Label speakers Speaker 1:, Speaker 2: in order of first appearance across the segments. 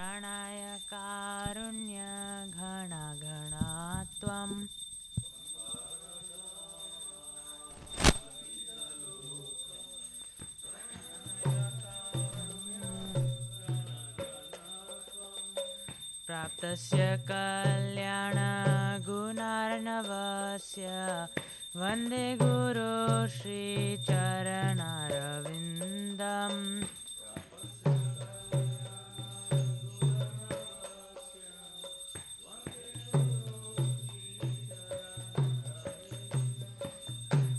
Speaker 1: शरणाय कारुण्य घना घना त्वम् प्राप्तस्य कल्याणगुणार्णवस्य वन्दे गुरो श्रीचरणारविन्दम्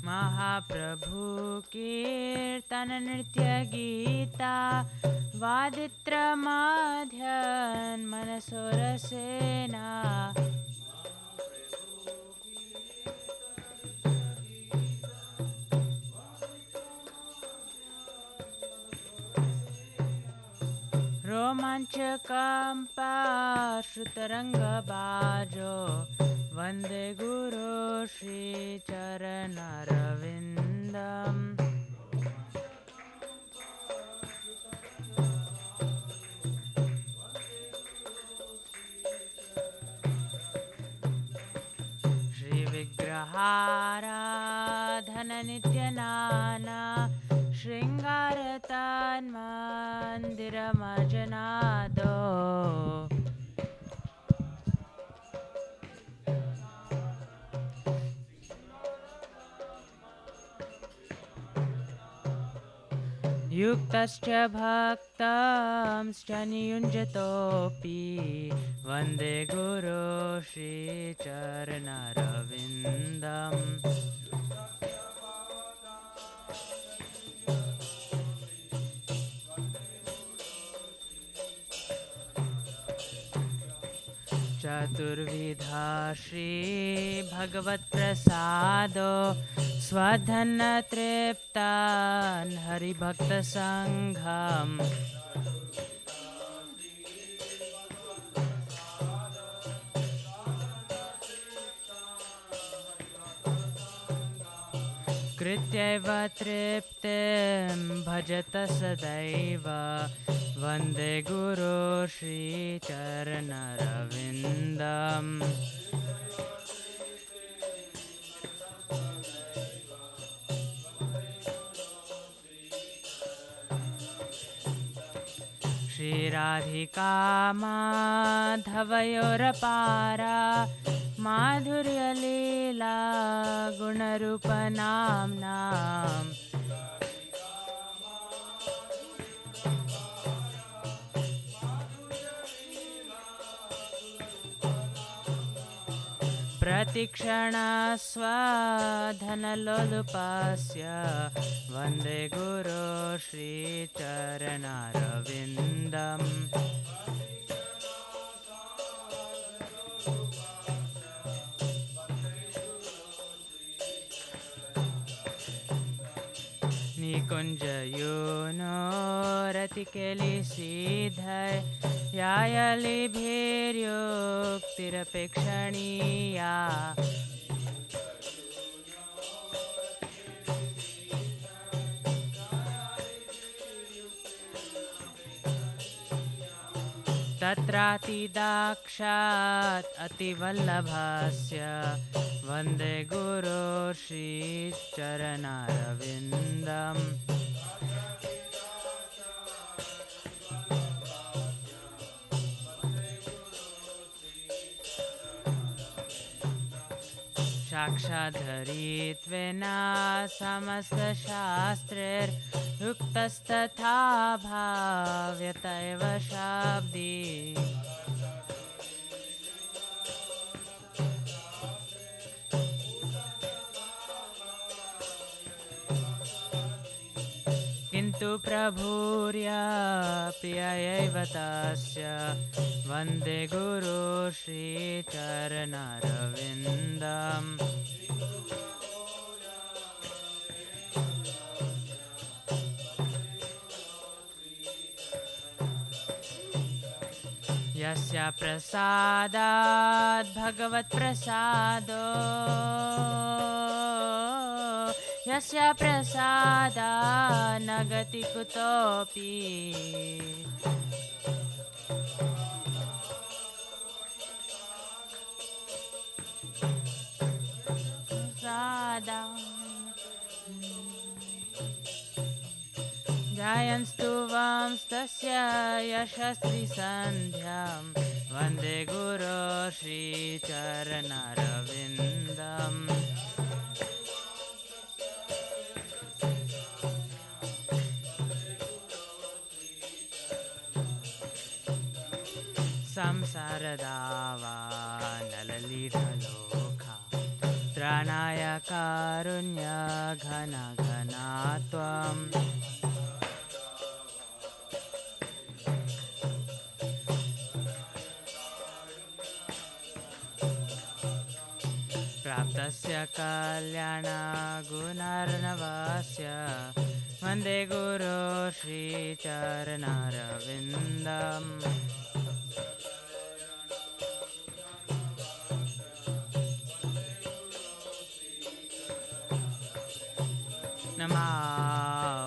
Speaker 1: महाप्रभु कीर्तन नृत्य गीता वादित्रमाध्यन् मनसोरसेना रोमाञ्चकम्पा श्रुतरङ्गबाजो वन्दे गुरो श्रीचरणारविन्दम् श्रीविग्रहाराधननित्यनाना शृङ्गारतन्मन्दिरमजनादो युक्तश्च भक्तंश्च नियुञ्जतोऽपि वन्दे गुरो श्रीचरणारविन्दम् चतुर्विधा श्रीभगवत्प्रसादो स्वधनतृप्तान् हरिभक्तसङ्घम् कृत्यैव तृप्तिं भजत सदैव वन्दे गुरो श्रीचरणारविन्दम् श्रीराधिका माधवयोरपारा माधुर्यलीला गुणरूपनाम्नाम् प्रतिक्षणस्वधनलोलुपस्य वन्दे गुरो श्रीचरणारविन्दम् निकुञ्जयोनोरतिकेलिसीधय यायलिभिर्युक्तिरपेक्षणीया तत्रातिदाक्षात् अतिवल्लभस्य वन्दे गुरो श्रीचरणारविन्दम् साक्षाद्धरित्वेना समस्तशास्त्रैर्युक्तस्तथा भाव्यत एव शाब्दी किन्तु प्रभुर्या प्रियैव तस्य वन्दे गुरो श्रीचरणारविन्दम् यस्य प्रसादात् भगवत्प्रसादो यस्य प्रसादात् न गति कुतोऽपि ध्यायन्तु वांस्तस्य यशस्वी सन्ध्यां वन्दे गुरो श्रीचरणरविन्दम् संसारदावानललीढलोका त्राणाय कारुण्य घन घना त्वम् प्राप्तस्य कल्याणगुणार्णवस्य वन्दे गुरो श्रीचरणरविन्दम् नमः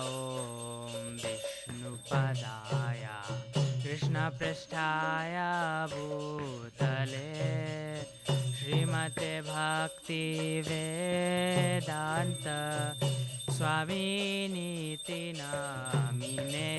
Speaker 1: ॐ विष्णुपदाय कृष्णपृष्ठाय भूतले श्रीमते भक्तिवेदान्त स्वामिनीति नामिने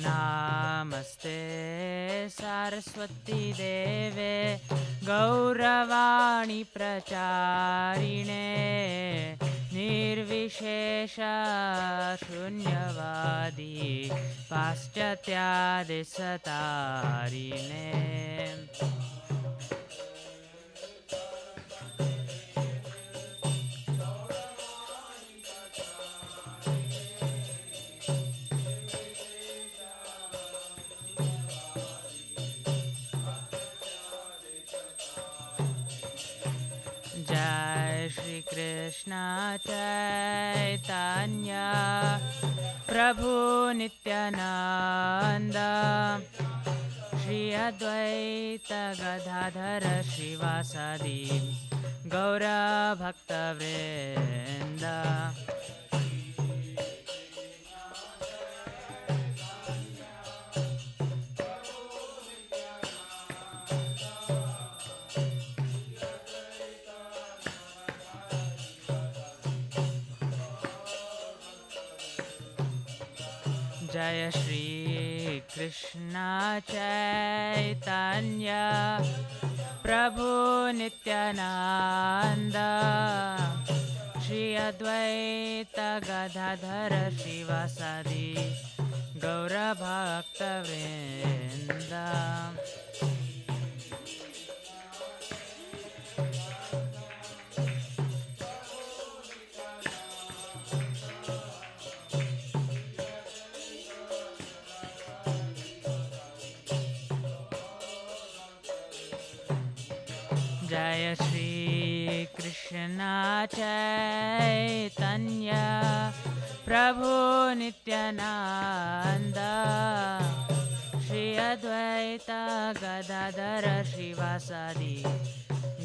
Speaker 1: नमस्ते सरस्वती देवे गौरवाणी प्रचारिणे निर्विशेष शून्यवादी पाश्चात्यादिसतारिणे जय श्री कृष्ण चैतन्य प्रभु नित्यानंद श्री अद्वैत गदाधर श्रीवासादि गौर भक्तवृंद जय श्री कृष्ण चैतन्य प्रभु नित्यानंद श्री अद्वैत गदाधर श्रीवासादि गौर भक्तवृंद जय श्री कृष्ण चैतन्य प्रभु नित्यानंद श्री अद्वैत गदाधर श्रीवासादि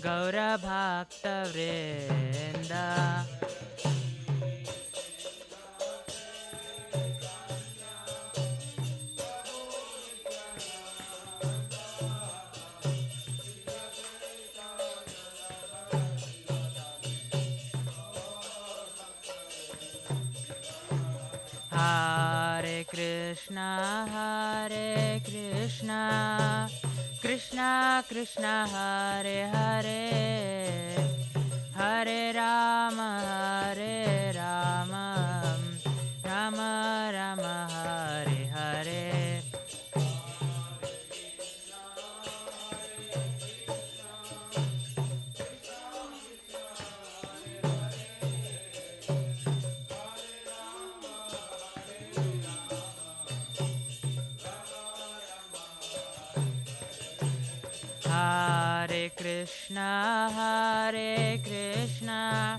Speaker 1: गौर भक्तवृंद Hare Krishna, Krishna Krishna, Hare Hare, Hare Rama, Rama Rama, Hare Hare. Hare Krishna,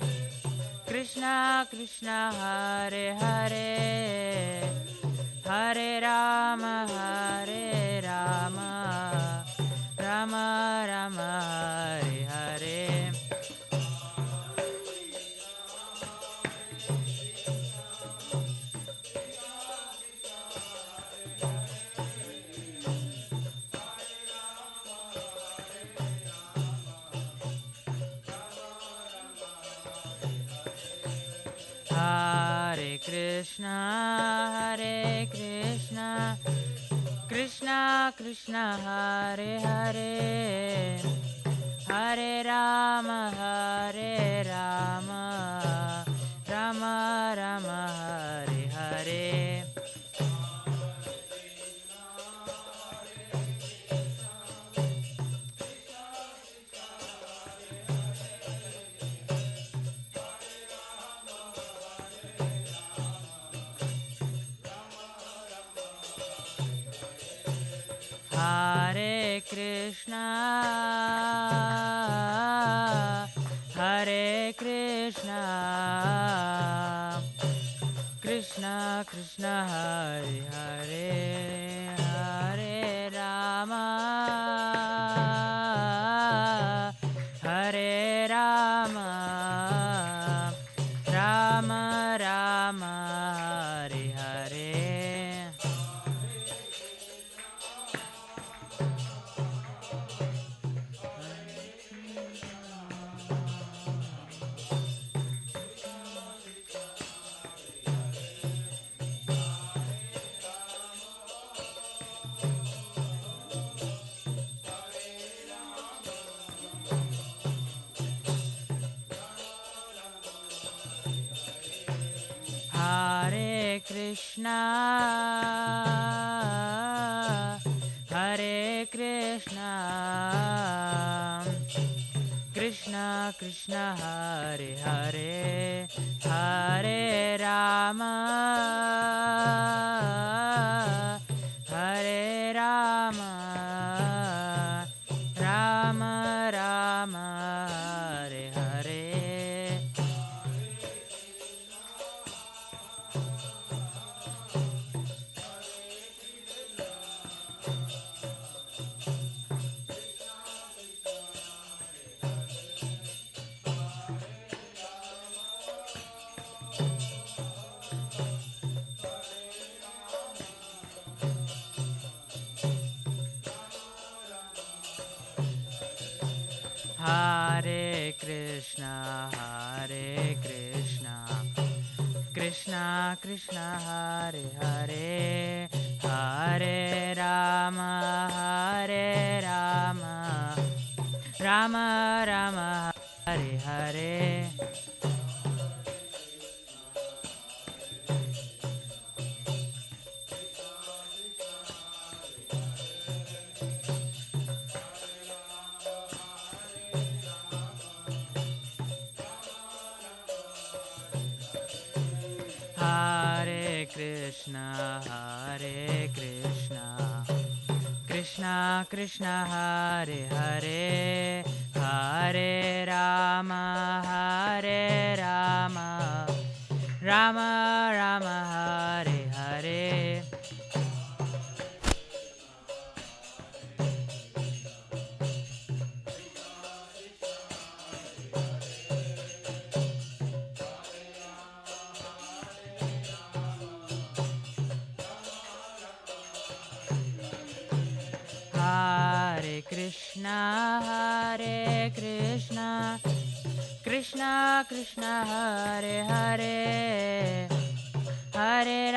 Speaker 1: Krishna Krishna, Hare Hare, Hare Rama, Rama Rama, Hare Krishna, Krishna Krishna Hare Hare, Hare Rama, Rama Rama Hare Hare. Hare Krishna, Krishna Krishna Hare Hare, Hare Rama, Rama Rama Hare Hare. Hare Krishna, Krishna Krishna Hare Hare, Hare Rama, Rama Rama Hare Hare. Hare Krishna, Krishna Krishna Hare Hare, Hare Rama, Rama Rama Hare Hare. Hare Krishna, Krishna Krishna Hare Hare, Hare Rama, Rama Rama Hare Hare. Hare Krishna, Krishna Krishna Hare Hare, Hare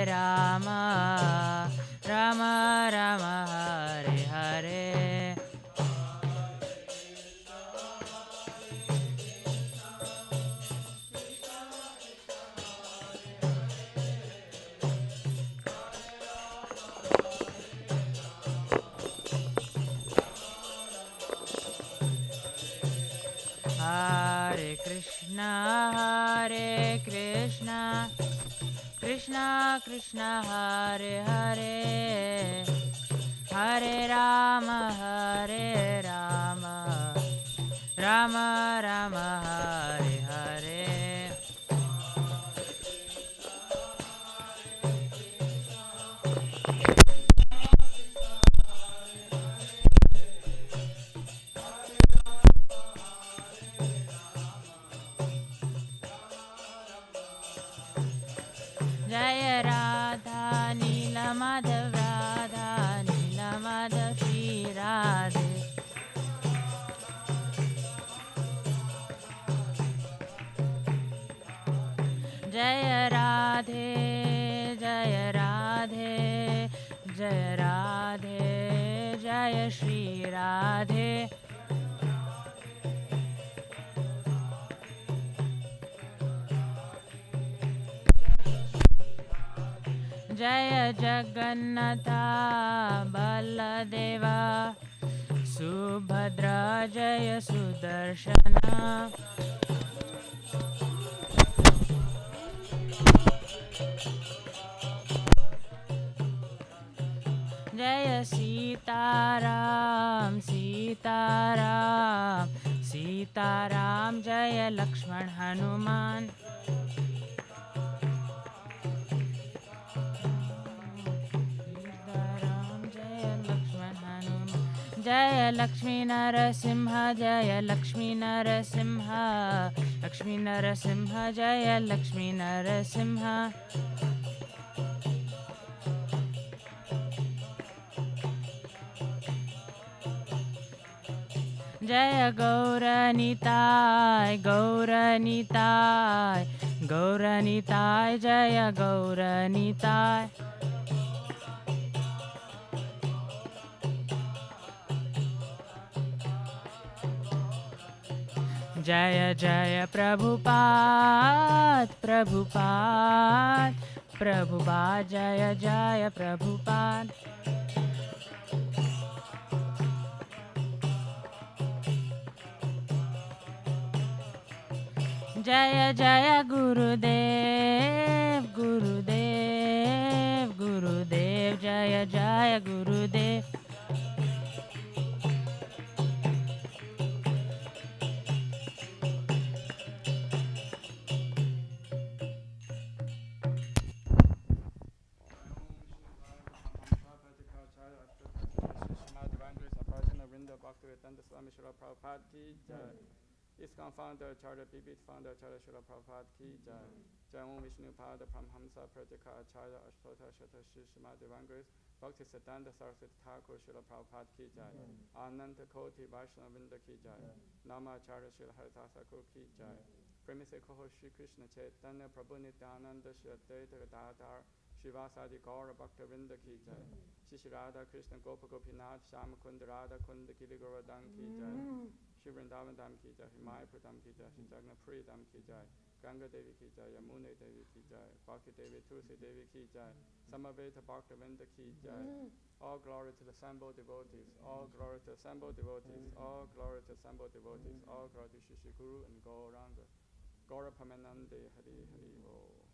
Speaker 1: Rama, Rama Rama Hare Hare. Hare Krishna, Krishna Krishna Hare Hare, Hare Rama, Rama Rama Hare Hare. Jaya Radha Nila Madhav Radha Nila Madhav Shri Radhe. जय राधे जय राधे जय राधे जय श्री राधे जय जगन्नाथ बलदेवा सुभद्रा जय सुदर्शन जय सीताराम सीताराम सीताराम जय लक्ष्मण हनुमान जय लक्ष्मी नरसिंह जय लक्ष्मी नरसिंह लक्ष्मी नरसिंह जय लक्ष्मी नरसिंह जय गौरनिताय गौरनिताय गौरनिताय जय गौरनिताय जय जय प्रभुपाद प्रभुपाद प्रभुपाद जय जय प्रभुपाद जय जय गुरुदेव गुरुदेव गुरुदेव जय जय गुरुदेव
Speaker 2: ISKCON founder, Charter Bibit founder, Charter Srila Prabhupada ki jai. Jai Om Vishnu Pada Paramahamsa Prajaka Acharya Ashtota Shata Shri Srimad Evangelist Bhakti Siddhanta Saraswati Thakur Srila Prabhupada ki jai. Ananta Koti Vaishnava Vrinda ki jai. Nama Acharya Srila Haridasa Thakur ki jai. Premi se Koho Shri Krishna Chaitanya Prabhu Nityananda Shri Advaita Gadadhar Shivasadi Gaura Bhakta Vrinda ki jai. Shri Radha Krishna Gopa Gopinath Shama Kunda Radha Kunda Giri Govardhan ki jai. Shri Vrindavan Dham ki jai, Mayapur Dham ki jai, Shri Jagannath-puri Dham ki jai, Ganga Devi ki jai, Yamuna Devi ki jai, Bhakti Devi, Tulsi Devi ki jai, Samaveta Bhaktivinoda ki jai. All glory to the assembled devotees, all glory to assembled devotees, all glory to assembled devotees, all glory to Shri Shri Guru and Gauranga. Gaura Pamanande Hari Hari Bo.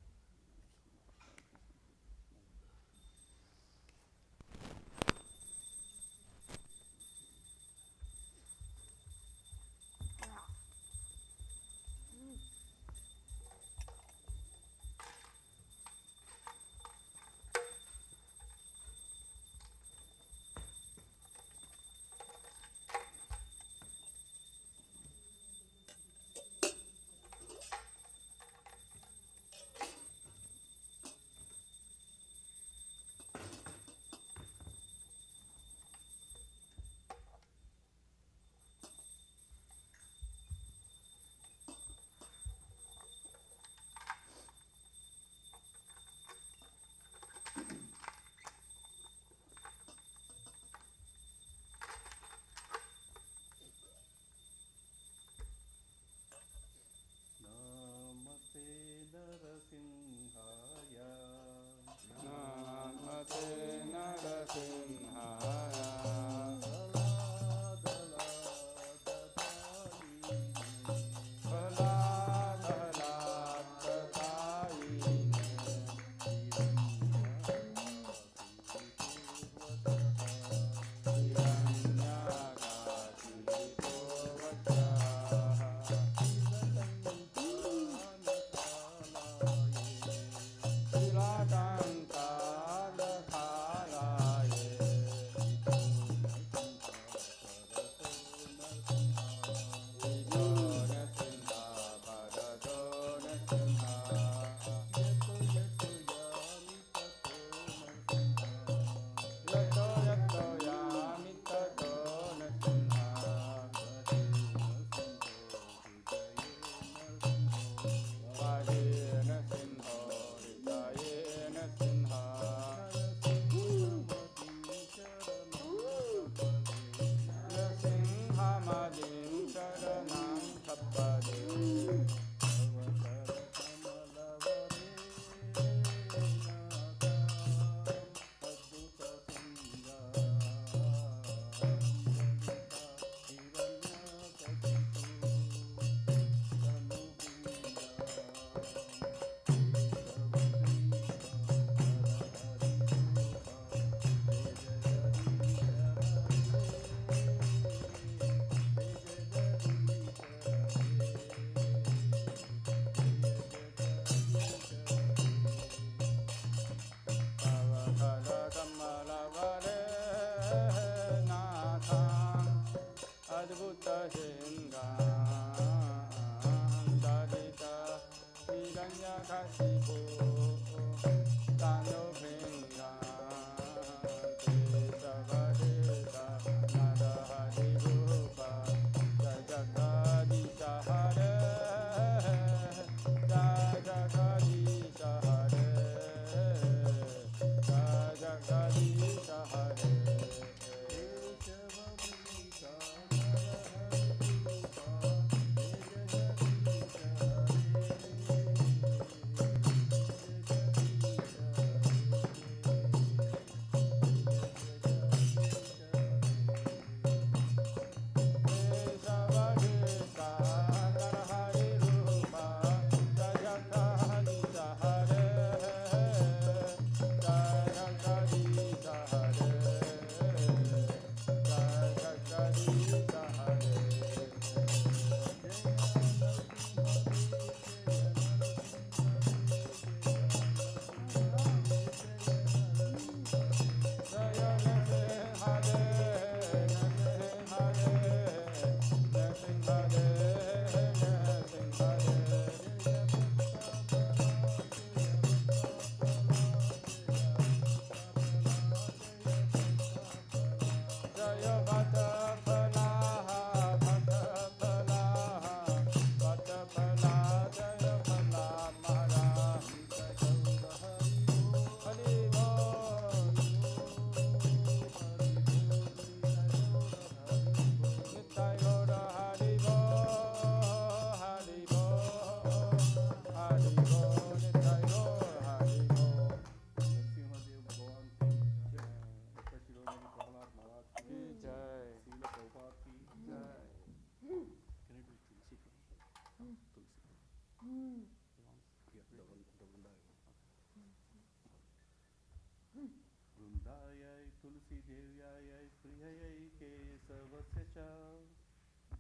Speaker 3: तुलसी देव्याय प्रिययै केशवस्य च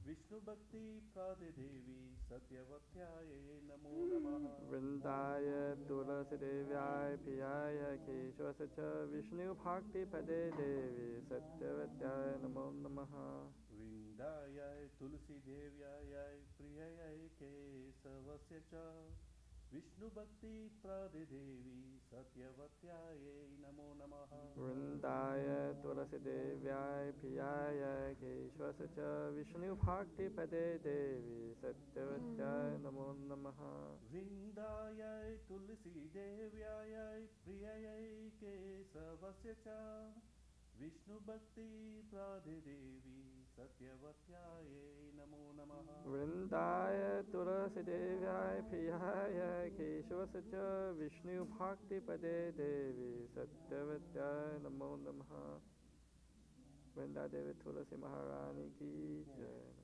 Speaker 3: विष्णुभक्ति प्रादे देवी सत्यवत्याय नमो नमः
Speaker 2: वृंदाय तुलसीदेव्याय प्रियाय केशवस्य च विष्णुभक्तिपदे देवी सत्यवत्याय नमो नमः
Speaker 3: वृंदाय तुलसी देव्याय प्रिययै केशवस्य च विष्णुभक्ति प्रादे देवी सत्यवत्याय नमो नमः
Speaker 2: वृंदाय तुलसीदेव्याय प्रियाय केशवस्य च विष्णुभक्तिपदे देवी सत्यवत्याय नमो नमः
Speaker 3: वृंदाय तुलसी देव्याय प्रिययै केशवस्य च विष्णुभक्ति प्रादे देवी सत्यवत्याय नमो नमः
Speaker 2: वृंदाय तुलसीदेव्याय प्रियाय केशवस्य च विष्णुभक्तिपदे देवी सत्यवत्याय नमो नमः वृंदा देवी तुलसी महारानी की जय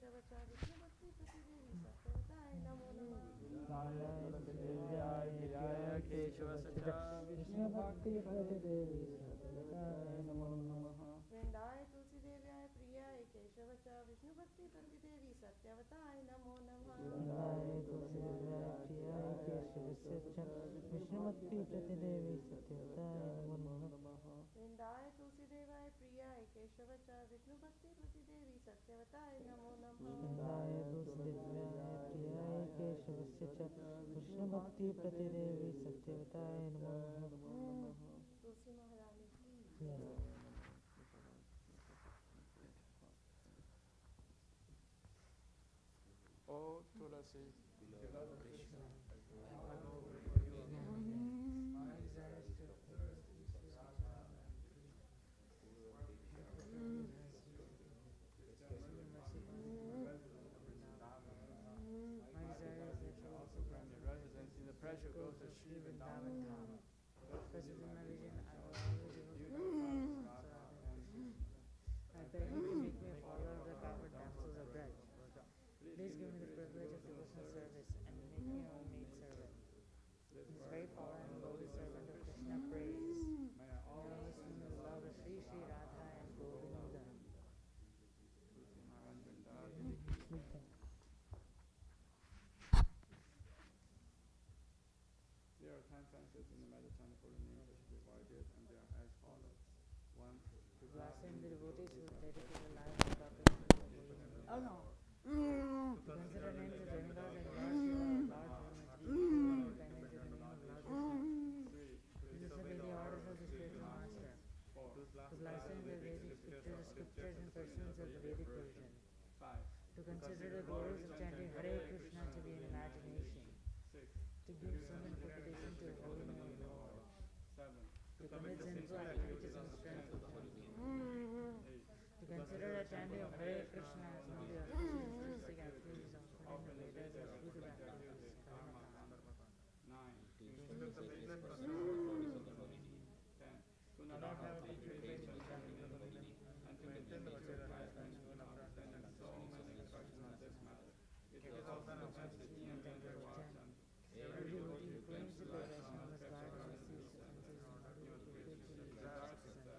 Speaker 4: केशव च विष्णु भक्ति प्रतिदेवी सत्यवताय नमो नमः
Speaker 2: तुलसीदेव्याय प्रियाय केशवस्य विष्णु भक्ति प्रतिदेवी सत्यवताय नमो नमः
Speaker 4: वृंदाय तुलसी देव्याय प्रियाय केशव च विष्णु भक्ति प्रतिदेवी सत्यवताय नमो नमः
Speaker 1: वृंदाय तुलसीदेव्याय प्रियाय केशवस्य च विष्णु भक्ति प्रतिदेवी सत्यवताय नमो नमः
Speaker 4: वृंदाय तुलसी देवाय प्रियाय केशव च विष्णु भक्ति प्रतिदेवी सत्यवताय नमो नमः
Speaker 1: वृंदाय तुलसीदेव्याय प्रियाय केशवस्य च विष्णु भक्ति प्रतिदेवी सत्यवताय नमो नमः
Speaker 4: तुलसी महारानी
Speaker 2: O Tulasi, also grant me residence in the precious growth of Sri Vrindavan Dham. Thus visit my vision, I will always evoke Radha and Krishna.
Speaker 1: I beg you to make me a follower of the coward damsels of Braj. Please give me the privilege of devotional service and make me your maid servant. This very power and lowly servant of Krishna prays.
Speaker 2: May I always
Speaker 1: Always in the love of Sri Sri Radha and Govinda.
Speaker 2: There are 10 sentences in the meditation for the names that should be divided, and they are as follows. 1. To
Speaker 1: Blessing the devotees who dedicate their lives to Bhakti.
Speaker 4: oh no
Speaker 1: To consider names of demigods and Lord Shiva, Lord Brahma, kindness in the name of Lord Vishnu.
Speaker 2: 3.
Speaker 1: To disobey the orders of the spiritual master.
Speaker 2: 4.
Speaker 1: To blaspheme the Vedic scriptures and pursuance of the Vedic version.
Speaker 2: 5.
Speaker 1: To consider the glories of chanting Hare Krishna to be in imagination.
Speaker 2: 6.
Speaker 1: To give summon reputation to the holy name of the Lord.
Speaker 2: 7.
Speaker 1: To commit sinful activities on strength of chanting.
Speaker 2: 8.
Speaker 1: To consider the chanting of Hare Krishna as one of the auspicious activities offered in the Vedas as fruit of activities.
Speaker 2: 9.
Speaker 1: To
Speaker 2: To
Speaker 1: initiate
Speaker 2: the
Speaker 1: this
Speaker 2: business
Speaker 1: pursuit.
Speaker 2: 10. To
Speaker 1: To
Speaker 2: not
Speaker 1: not
Speaker 2: have
Speaker 1: have
Speaker 2: to
Speaker 1: hatred
Speaker 2: create
Speaker 1: for
Speaker 2: such
Speaker 1: chanting
Speaker 2: an
Speaker 1: of the
Speaker 2: enemy, and to maintain the virtue of kindness and understanding so many instructions on this matter. It is also known as the Inventor Vachan.
Speaker 1: Every devotee who claims to be a Vaishnava must guard and receive sentences in order to fulfill the desires of Krishna.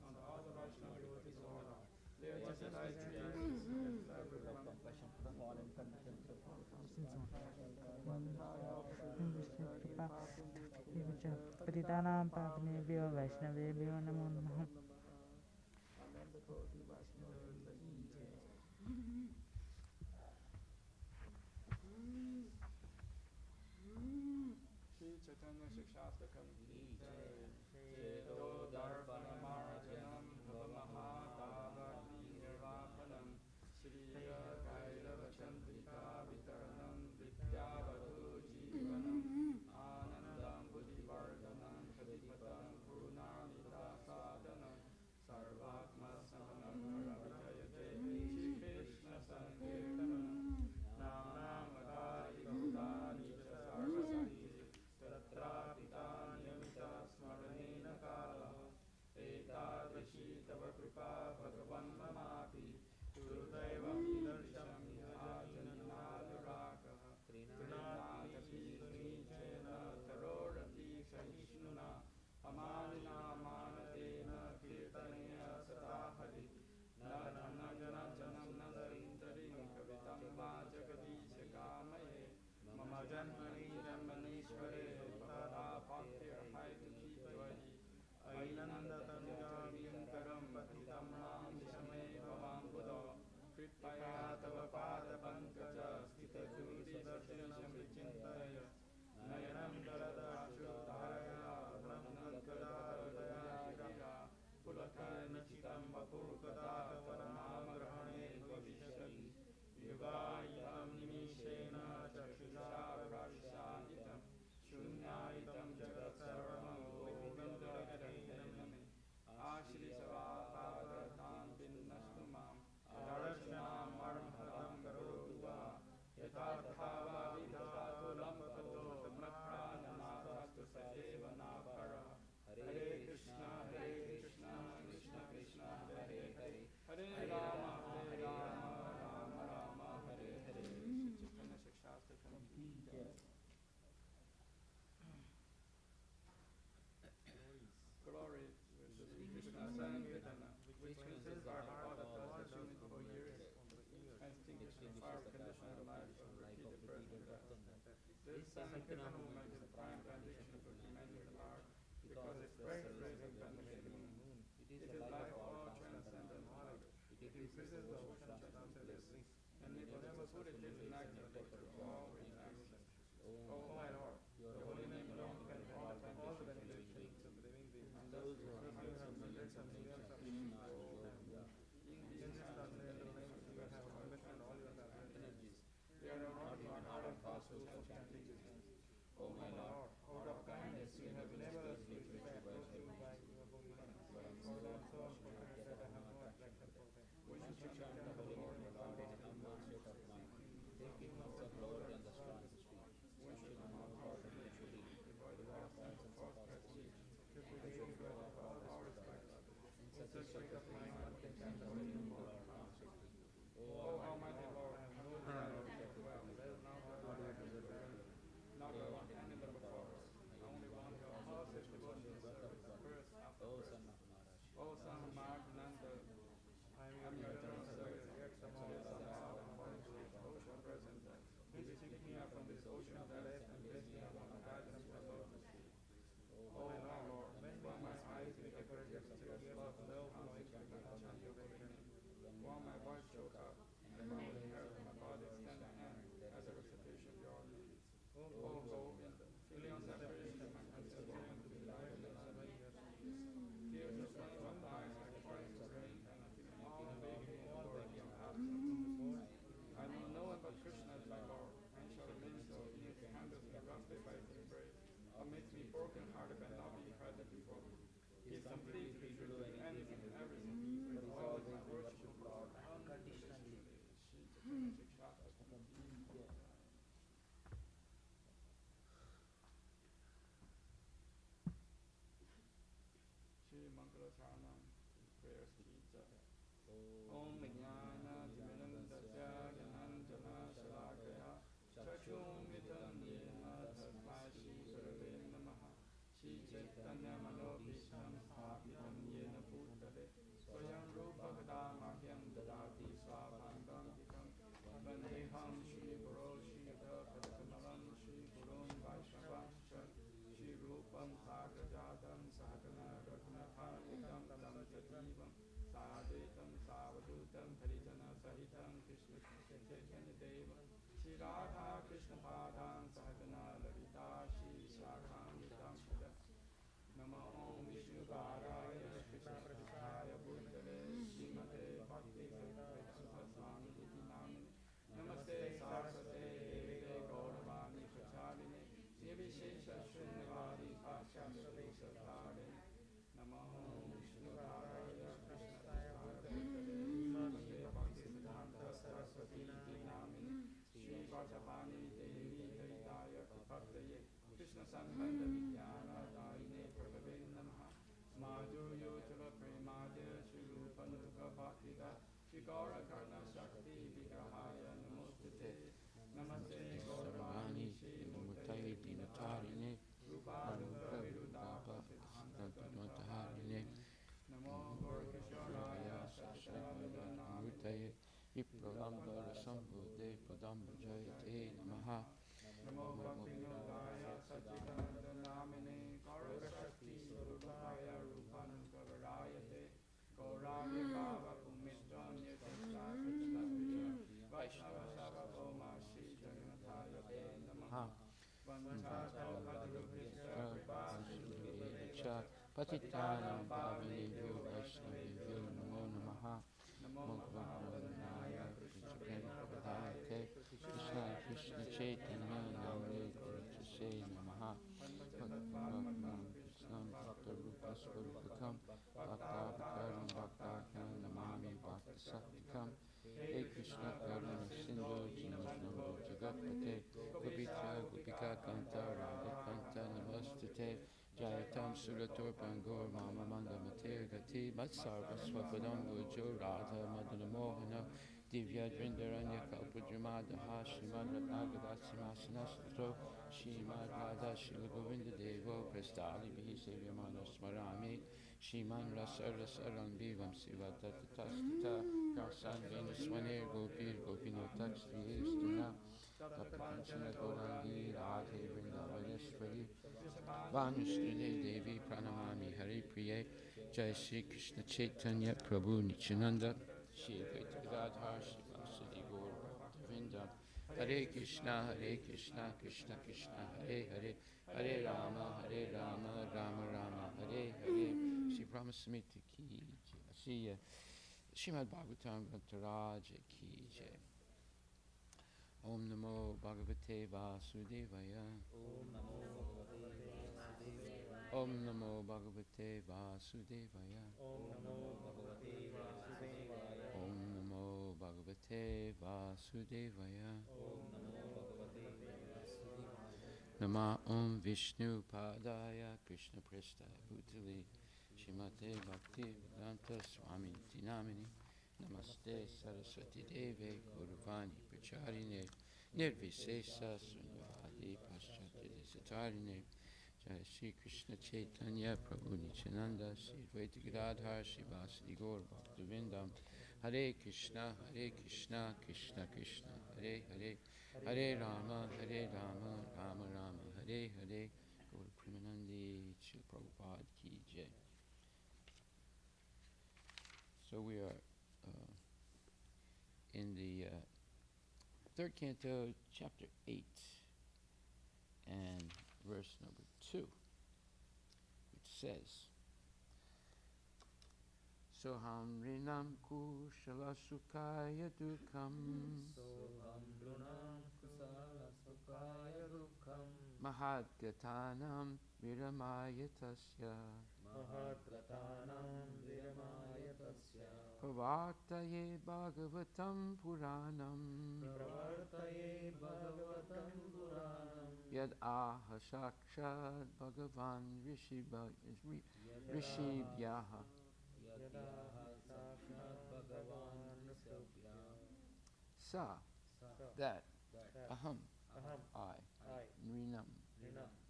Speaker 2: On all the Vaishnava devotees of Lord, they are just
Speaker 1: Just
Speaker 2: like
Speaker 1: as
Speaker 2: trees
Speaker 1: I
Speaker 2: that serve
Speaker 5: compassion for fallen conditions of
Speaker 1: पतितानां पावनेभ्यो वैष्णवेभ्यो नमो नमः
Speaker 2: Shri Chaitanya Shikshastakam Ki Jai Cheto Darpanamarjanam Bhavamahadavati Nirvapanam Shriya Kairava Chandrika Vitaranam Vidyavadhu Jivanam Anandam Buddhivardhanam Kadipatam Purnamita Sadhanam Sarvatma Samanam Paravijayate Shri Krishna Sankirtanam Namam Adari Bhutani Cha Sarvasati Tatra Pitani the fire conditioned life of repeated birth and death. This Sankirtan movement is the prime foundation for humanity art because its birth raising benefit the moon. It is the life of all transcendent knowledge. It increases the ocean transcendence, and it was put it inactively to all living existence. O my Lord, your holy name alone can grant all the benedictions of living beings, and those who have hundreds of millions of Krishna. In this transcendental name, you have conducted all your energies. They are not even out of fast rules of chanting. O my Lord, out of kindness, you have enabled us to respect those who by your holy name. For I am so unfortunate that I have no attraction for them. We should chant the holy name with all our humble state of mind, taking note of glory and the strong street. We should not heartily devoid of all sense of false prestige. Should be daily worthy of all our respect. In such a state of mind, one can chant the holy name more constantly. O Almighty Lord, I know that I get well. There is not one not one animal before us. Only one who opposes devotional service first after birth. O Son of Margananda, I am your eternal servant, yet somehow I'm falling to this ocean of birth and death. Please pick me up from this ocean of death and place me upon a path of salvation. O my Lord, while my eyes may decorate your serious love, no voice can chant your holy name. While my voice choke up, and my hair from my body stand on end as a recitation of your name. O Govind, feeling separation of my conception to be light and lovely. Tears of flame of eyes like pouring rain, and I feel all baking in the world of absence. I know no one but Krishna is my Lord, and shall remain so if he handles me roughly by his embrace, or makes me broken-hearted by not being present before him. He is completely true to anything and everything, but is always my worshipful Lord, unconditionally. Shri Mangala Aarti prayers teacher. Om Vijnana Timirandasya Gyananjana Shalakaya Chakshum Vitam Yena Tasmai Shri Gurave Namaha Shri Chaitanya Manobhishtam Sthapitam Yena Bhutale Swayam Rupa Gadamahyam Dadati Swabhandam Vikam Vandeham Shri Guru Shri Dharkamalam Shri Gurun Vaishnavascha Shri Rupam Sagrajadam Sahagana Raghunathanikam Tam Sativam Sadaitam Savadutam Parijana Sahitam Krishna Chaitanya Devam Shri Radha Krishna Padam Sahagana Lalita Shri Shakhamitam Shida Nama Om Vishnu Padaya Krishna Prasthaya Bhutale Srimate Bhakti Vedanta Swami Iti Namine Namaste Saraswate Devite Gauravani Prachaline Nirvishesha Shunyavadi Paschasya Desatare Nama Om Vishnu Padaya Krishna Prasthaya Bhutale Srimate Bhakti Vedanta Saraswati Iti Namine Shri Vajapani Devi Dayitaya Prapataye Krishna Sambandha Vijnana Daine Prabhave Namaha Madhuryo Tala Premadya Shri Rupanuga Bhaktida Shri Gaura Karna Shakti Vigrahaya Namostate Namaste Gauravani Shri Murtaye Dinatarine Rupanuga Virudapa Siddhantaharine Namo Gaurkishoraya Shashavadana
Speaker 6: Murtaye Vipralambara Sambhude Padambajayate Namaha
Speaker 2: Namo Bhakti-Nodaya Satchidananda-namine Gaurashakti Surupaya Rupanugavarayate Gauraya Bhava Pumistram Nirvishakritanapriya Vaishnava Goma Shri Jagannathaya Te Namaha Vanchakalpadurubhisya Kripasinudhuvaya
Speaker 6: Patitanam Pavanebhyo Vaishnavebhyo Namo Namaha
Speaker 2: Namo Mahavadhanaya Krishna Prema-Pradayate
Speaker 6: Krishna Krishna Chaitanya Namne Krishna Namaha Bhakti-Bhakti-Nam Bhakta-Rupa-Swarupakam Bhakta-Bhakaram Bhakta-Khan Namami Bhakta-Saktikam Hey Krishna Karuna Sindhu Jinajnambu Jagapate Gopitra Gopika Kanta Radha Kanta Namastate Jayatam Sulaturpan Gaur Mama Manda Matir Gati Matsarva Swapadam Gujo Radha Madana Mohana Divya Drindaranya Kalpudramadaha Srimad Ratnagadatsimasanastro Srimad Radha Shila Govinda Devo Prastali Bihi Sevyamana Smarami Shiman Rasa Rasa Rangbivam Siva Tatastita Karsan Venus Swanir Gopir Gopino Takstri Kapakanchana Gorangi Radhe Vrindavaneshwari Vanustude Devi Pranamami Hari Priye Jai Shri Krishna Chaitanya Prabhu Nityananda Shri Advaita Gadadhar Shri Vasudhi Gaur Bhaktivinoda Hare Krishna Krishna Krishna Hare Hare Hare Rama Rama Rama Hare Hare Shri Brahma Samhita Ki Jai Shri Srimad Bhagavatam Grantaraj Ki Jai Om Namo Bhagavate Vasudevaya Om Namo Bhagavate Vasudevaya Om Namo Bhagavate Vasudevaya Nama Om Vishnu Padaya Krishna Prestaya Bhutali Shrimate Bhakti Vedanta Swami Tinamini Namaste Saraswati Deve Guruvani Pracharine Nirvisesa Sunyavadi Paschati Desatarine Jai Shri Krishna Chaitanya Prabhu Nityananda Shri Advaita Gadadhar Shri Vasudhi Gaur Bhaktivinoda Hare Krishna Krishna Krishna Hare Hare Hare Rama Rama Rama Hare Hare Gaur Premanandi Shri Prabhupada Ki Jai. So we are in the third canto, chapter 8, and verse number 2, which says, Soham rinam kushala sukaya dukam mahadgatanam viramayatasya Pravartaye Bhagavatam Puranam Yad Aha Sakshat Bhagavan Rishibhyaha Sa that Aham I Nrinam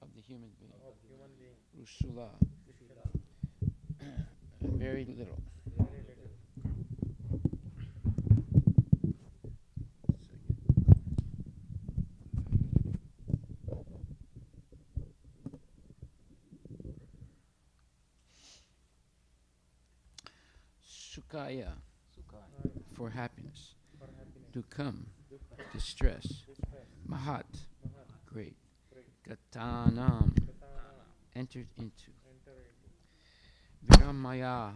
Speaker 6: of the human being Rusula very little Sukaya for happiness Dukam distress Mahat great Gatanam entered into Viramaya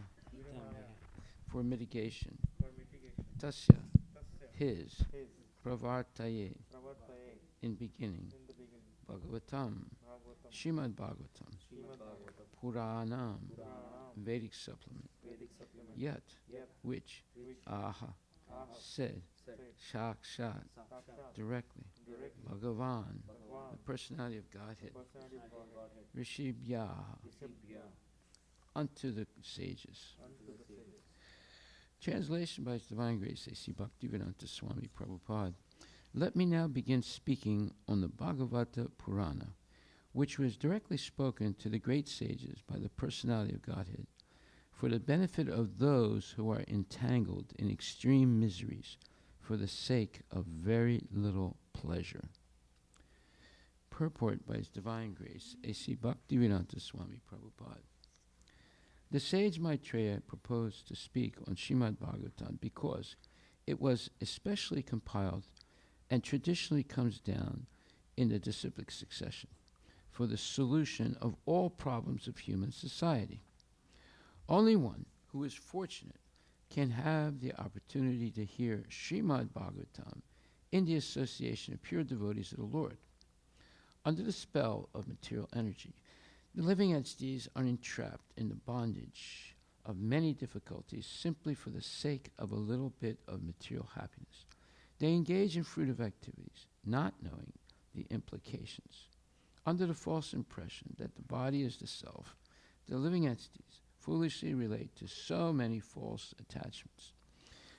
Speaker 6: for mitigation Tasya his Pravartaye in beginning Bhagavatam Srimad Bhagavatam Puranam Vedic supplement Yat which Aha said Sakshat directly Bhagavan the personality of Godhead Rishibhya unto the sages. Translation by His Divine Grace A.C. Bhaktivedanta Swami Prabhupada. Let me now begin speaking on the Bhagavata Purana, which was directly spoken to the great sages by the personality of Godhead, for the benefit of those who are entangled in extreme miseries for the sake of very little pleasure. Purport by His Divine Grace A.C. Bhaktivedanta Swami Prabhupada. The sage Maitreya proposed to speak on Srimad Bhagavatam because it was especially compiled and traditionally comes down in the disciplic succession for the solution of all problems of human society. Only one who is fortunate can have the opportunity to hear Srimad Bhagavatam in the association of pure devotees of the Lord. Under the spell of material energy, the living entities are entrapped in the bondage of many difficulties simply for the sake of a little bit of material happiness. They engage in fruitive activities, not knowing the implications. Under the false impression that the body is the self, the living entities foolishly relate to so many false attachments.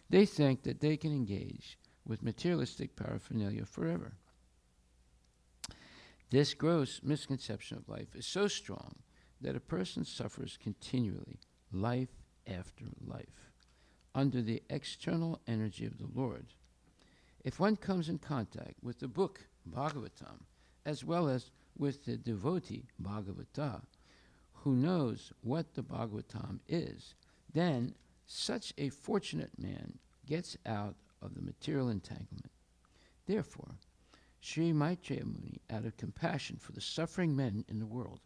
Speaker 6: They think that they can engage with materialistic paraphernalia forever. This gross misconception of life is so strong that a person suffers continually life after life, under the external energy of the Lord. If one comes in contact with the book Bhagavatam, as well as with the devotee Bhagavata, who knows what the Bhagavatam is, then such a fortunate man gets out of the material entanglement. Therefore, Sri Maitreya Muni, out of compassion for the suffering men in the world,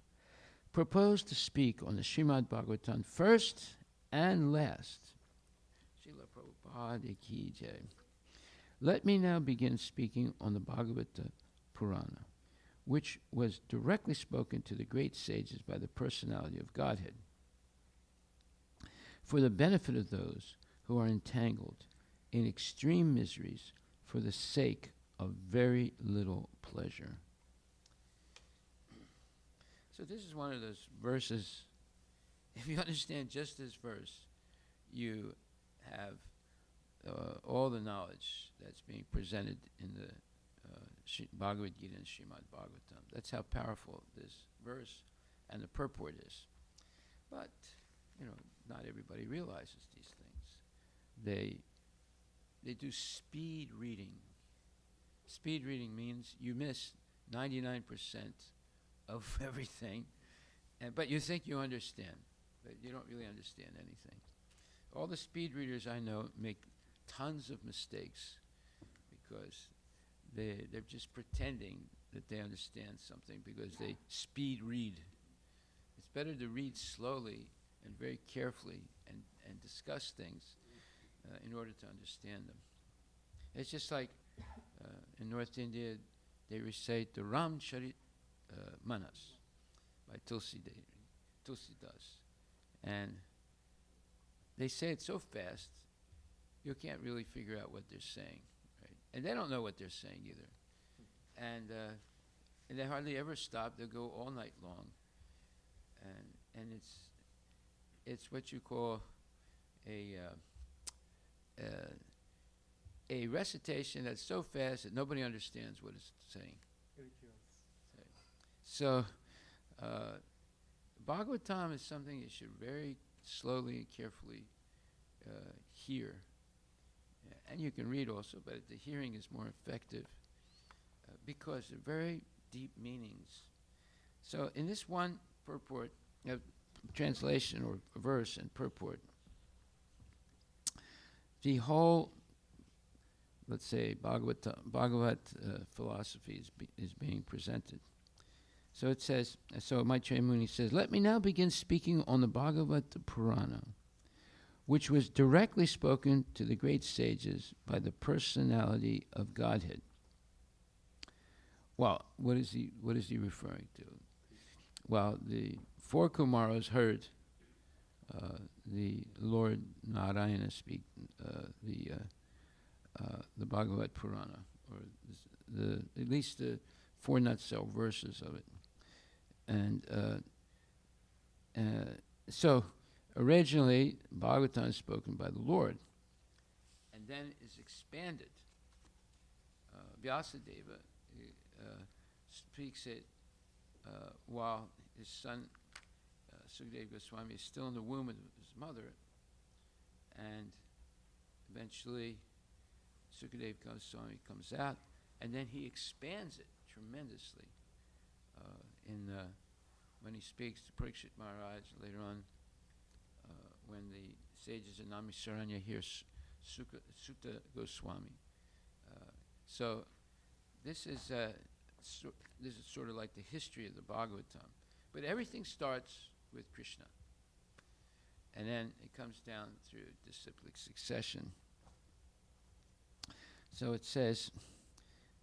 Speaker 6: proposed to speak on the Srimad Bhagavatam first and last. Srila Prabhupada ki jai. Let me now begin speaking on the Bhagavata Purana, which was directly spoken to the great sages by the personality of Godhead, for the benefit of those who are entangled in extreme miseries for the sake of very little pleasure. So this is one of those verses, if you understand just this verse, you have all the knowledge that's being presented in the Bhagavad Gita and Srimad Bhagavatam. That's how powerful this verse and the purport is. But, not everybody realizes these things. They do speed reading. Speed reading means you miss 99% of everything, but you think you understand, but you don't really understand anything. All the speed readers I know make tons of mistakes because they're just pretending that they understand something because they speed read. It's better to read slowly and very carefully and discuss things in order to understand them. It's just like in North India, they recite the Ram Charit Manas by Tulsidas. And they say it so fast, you can't really figure out what they're saying. Right? And they don't know what they're saying either. And they hardly ever stop. They'll go all night long. And it's what you call a recitation that's so fast that nobody understands what it's saying. So, Bhagavatam is something you should very slowly and carefully hear. And you can read also, but the hearing is more effective because they're very deep meanings. So, in this one purport, translation or verse and purport, the whole, let's say, Bhagavat philosophy is being presented. So it says, so Maitreya Muni says, let me now begin speaking on the Bhagavad Purana, which was directly spoken to the great sages by the personality of Godhead. Well, what is he referring to? Well, the four Kumaras heard the Lord Narayana speak the Bhagavad Purana, or at least the four nutshell verses of it. And so originally Bhagavatam is spoken by the Lord, and then is expanded. Vyasadeva speaks it while his son Sukadeva Goswami is still in the womb of his mother, and eventually Sukadeva Goswami comes out, and then he expands it tremendously when he speaks to Parikshit Maharaj later on, when the sages of Namisaranya hear Sutta Goswami. So this is sort of like the history of the Bhagavatam. But everything starts with Krishna. And then it comes down through disciplic succession. So it says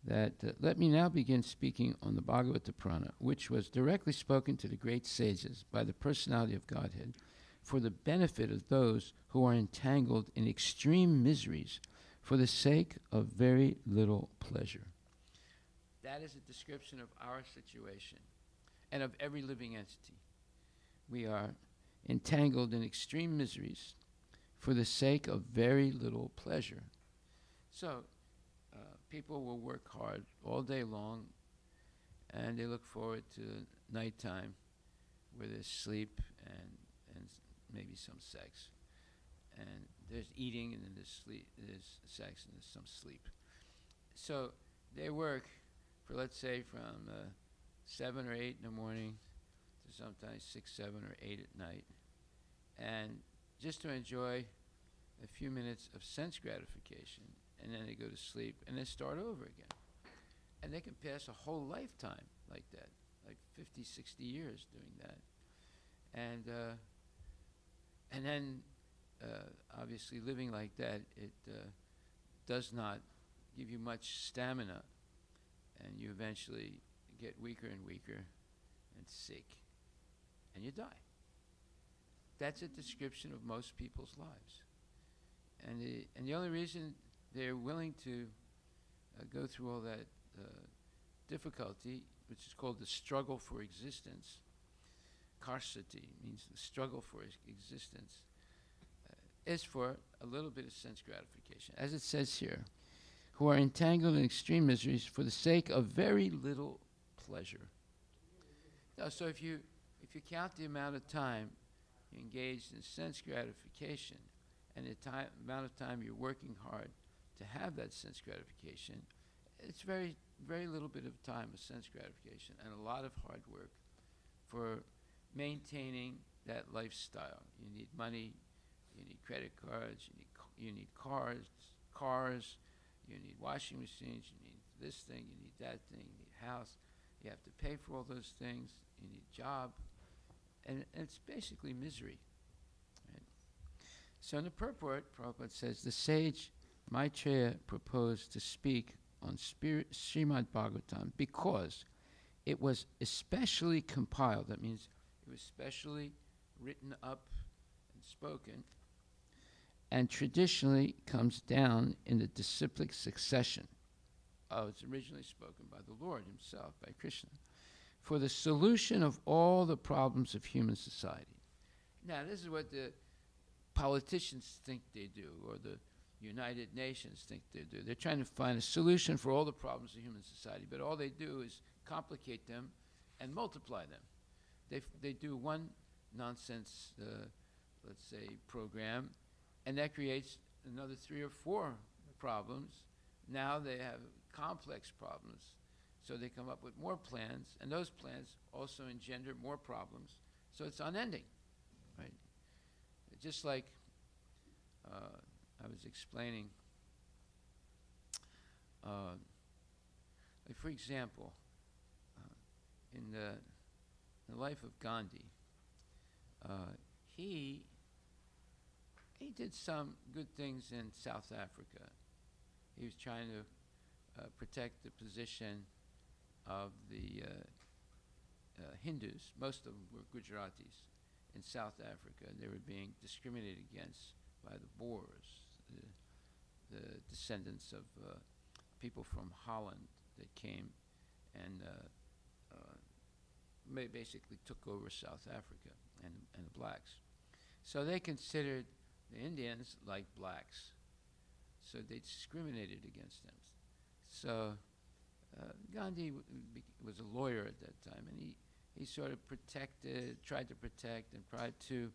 Speaker 6: that, let me now begin speaking on the Bhagavata Purana, which was directly spoken to the great sages by the personality of Godhead, for the benefit of those who are entangled in extreme miseries for the sake of very little pleasure. That is a description of our situation and of every living entity. We are entangled in extreme miseries for the sake of very little pleasure. So, people will work hard all day long, and they look forward to nighttime where there's sleep and maybe some sex. And there's eating, and then there's sex, and there's some sleep. So they work for, let's say, from 7 or 8 in the morning to sometimes 6, 7, or 8 at night. And just to enjoy a few minutes of sense gratification, and then they go to sleep, and then start over again. And they can pass a whole lifetime like that, like 50, 60 years doing that. And then, obviously, living like that, it does not give you much stamina, and you eventually get weaker and weaker and sick, and you die. That's a description of most people's lives. And the only reason they're willing to go through all that difficulty, which is called the struggle for existence, karsati means the struggle for existence, is for a little bit of sense gratification. As it says here, who are entangled in extreme miseries for the sake of very little pleasure. Now, so if you count the amount of time you engaged in sense gratification and the amount of time you're working hard to have that sense gratification, it's very, very little bit of time of sense gratification and a lot of hard work for maintaining that lifestyle. You need money, you need credit cards, you need cars, you need washing machines, you need this thing, you need that thing, you need a house. You have to pay for all those things, you need a job, and it's basically misery. Right? So in the purport, Prabhupada says, the sage Maitreya proposed to speak on Srimad Bhagavatam because it was especially compiled. That means it was specially written up and spoken, and traditionally comes down in the disciplic succession. It's originally spoken by the Lord himself, by Krishna, for the solution of all the problems of human society. Now, this is what the politicians think they do, or the United Nations think they do. They're trying to find a solution for all the problems of human society, but all they do is complicate them and multiply them. They do one nonsense, let's say, program, and that creates another 3 or 4 problems. Now they have complex problems, so they come up with more plans, and those plans also engender more problems, so it's unending, right? Just like I was explaining, like for example, in the life of Gandhi, he did some good things in South Africa. He was trying to protect the position of the Hindus. Most of them were Gujaratis in South Africa. They were being discriminated against by the Boers, the descendants of people from Holland that came and basically took over South Africa and the blacks. So they considered the Indians like blacks. So they discriminated against them. So Gandhi was a lawyer at that time, and he sort of tried to protect and tried to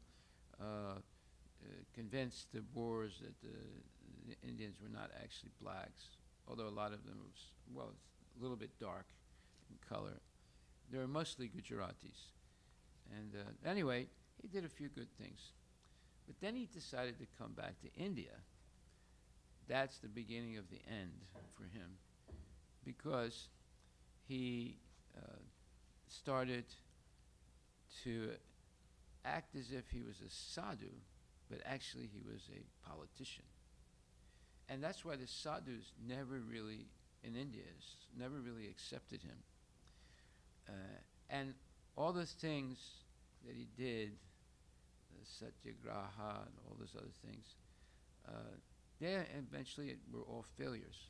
Speaker 6: convince the Boers that the Indians were not actually blacks, although a lot of them was, a little bit dark in color. They were mostly Gujaratis. And anyway, he did a few good things. But then he decided to come back to India. That's the beginning of the end for him, because he started to act as if he was a sadhu, but actually he was a politician. And that's why the sadhus never really, in India, never really accepted him. And all the things that he did, satyagraha and all those other things, they eventually were all failures.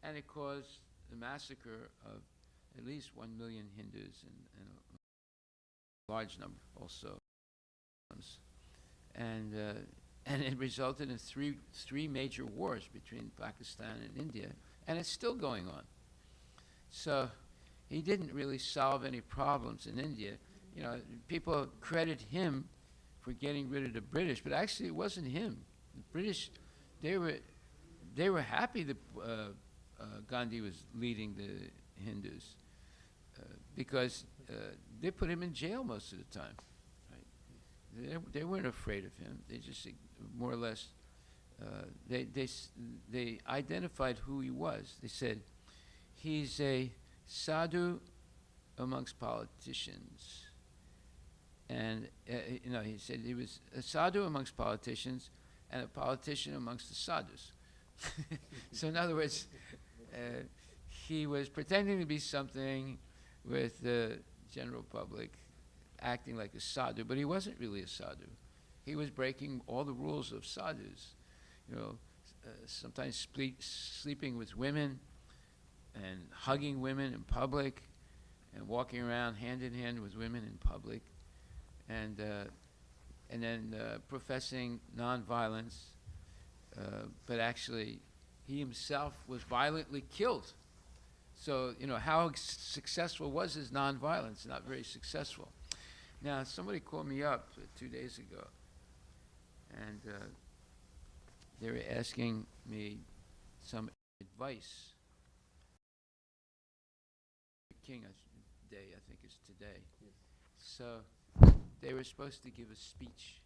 Speaker 6: And it caused the massacre of at least 1 million Hindus and a large number also. And it resulted in three major wars between Pakistan and India, and it's still going on. So he didn't really solve any problems in India. You know, people credit him for getting rid of the British, but actually it wasn't him. The British, they were happy that Gandhi was leading the Hindus because they put him in jail most of the time. Right? They weren't afraid of him. They just more or less they identified who he was. They said he's a sadhu amongst politicians. And he said he was a sadhu amongst politicians and a politician amongst the sadhus. So in other words, he was pretending to be something with the general public, acting like a sadhu, but he wasn't really a sadhu. He was breaking all the rules of sadhus. Sometimes sleeping with women and hugging women in public and walking around hand in hand with women in public. And then professing nonviolence, but actually he himself was violently killed. So, how successful was his nonviolence? Not very successful. Now, somebody called me up 2 days ago, and they were asking me some advice. King Day, I think, is today. Yes. So they were supposed to give a speech,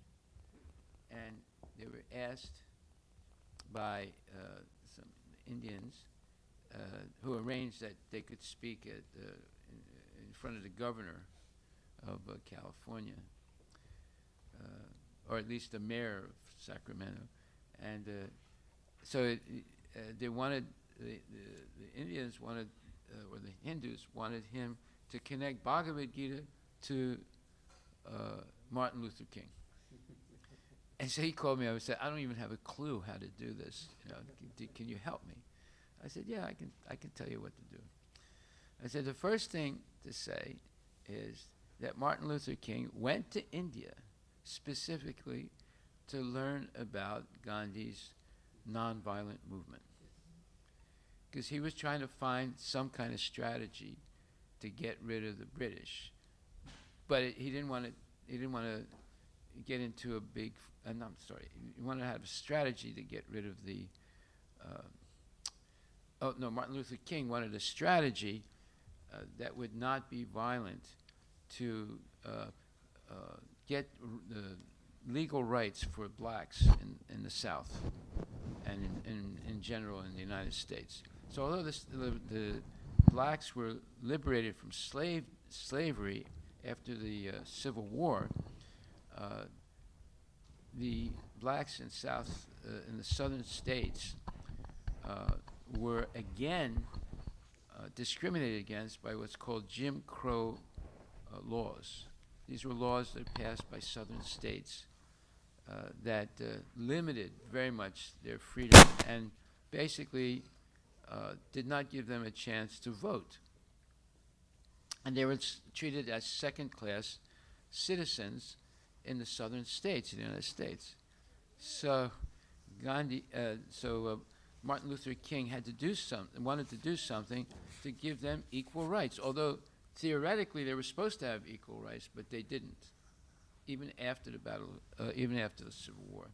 Speaker 6: and they were asked by some Indians who arranged that they could speak in front of the governor of California, or at least the mayor of Sacramento. And so they wanted, the Indians wanted, or the Hindus wanted him to connect Bhagavad Gita to Martin Luther King. And so he called me up and said, I don't even have a clue how to do this. Can you help me? I said, yeah, I can tell you what to do. I said, the first thing to say is that Martin Luther King went to India specifically to learn about Gandhi's nonviolent movement, because he was trying to find some kind of strategy to get rid of the British, but he didn't want to get into a big. He wanted to have a strategy to get rid of the. Martin Luther King wanted a strategy that would not be violent to get the legal rights for blacks in the South and in general in the United States. So although the blacks were liberated from slavery after the Civil War, the blacks in the southern states were again discriminated against by what's called Jim Crow laws. These were laws that were passed by southern states that limited very much their freedom and basically did not give them a chance to vote. And they were treated as second-class citizens in the southern states, in the United States. So Martin Luther King wanted to do something to give them equal rights, although theoretically they were supposed to have equal rights, but they didn't, even after the Civil War.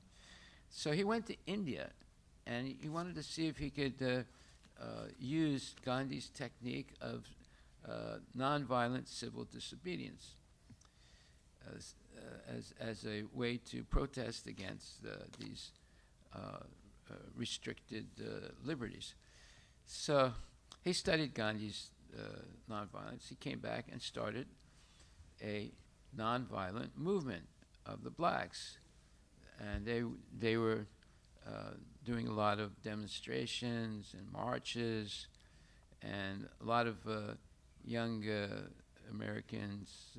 Speaker 6: So he went to India, and he wanted to see if he could use Gandhi's technique of nonviolent civil disobedience as a way to protest against these restricted liberties. So he studied Gandhi's nonviolence. He came back and started a nonviolent movement of the blacks, and they were doing a lot of demonstrations and marches, and a lot of young Americans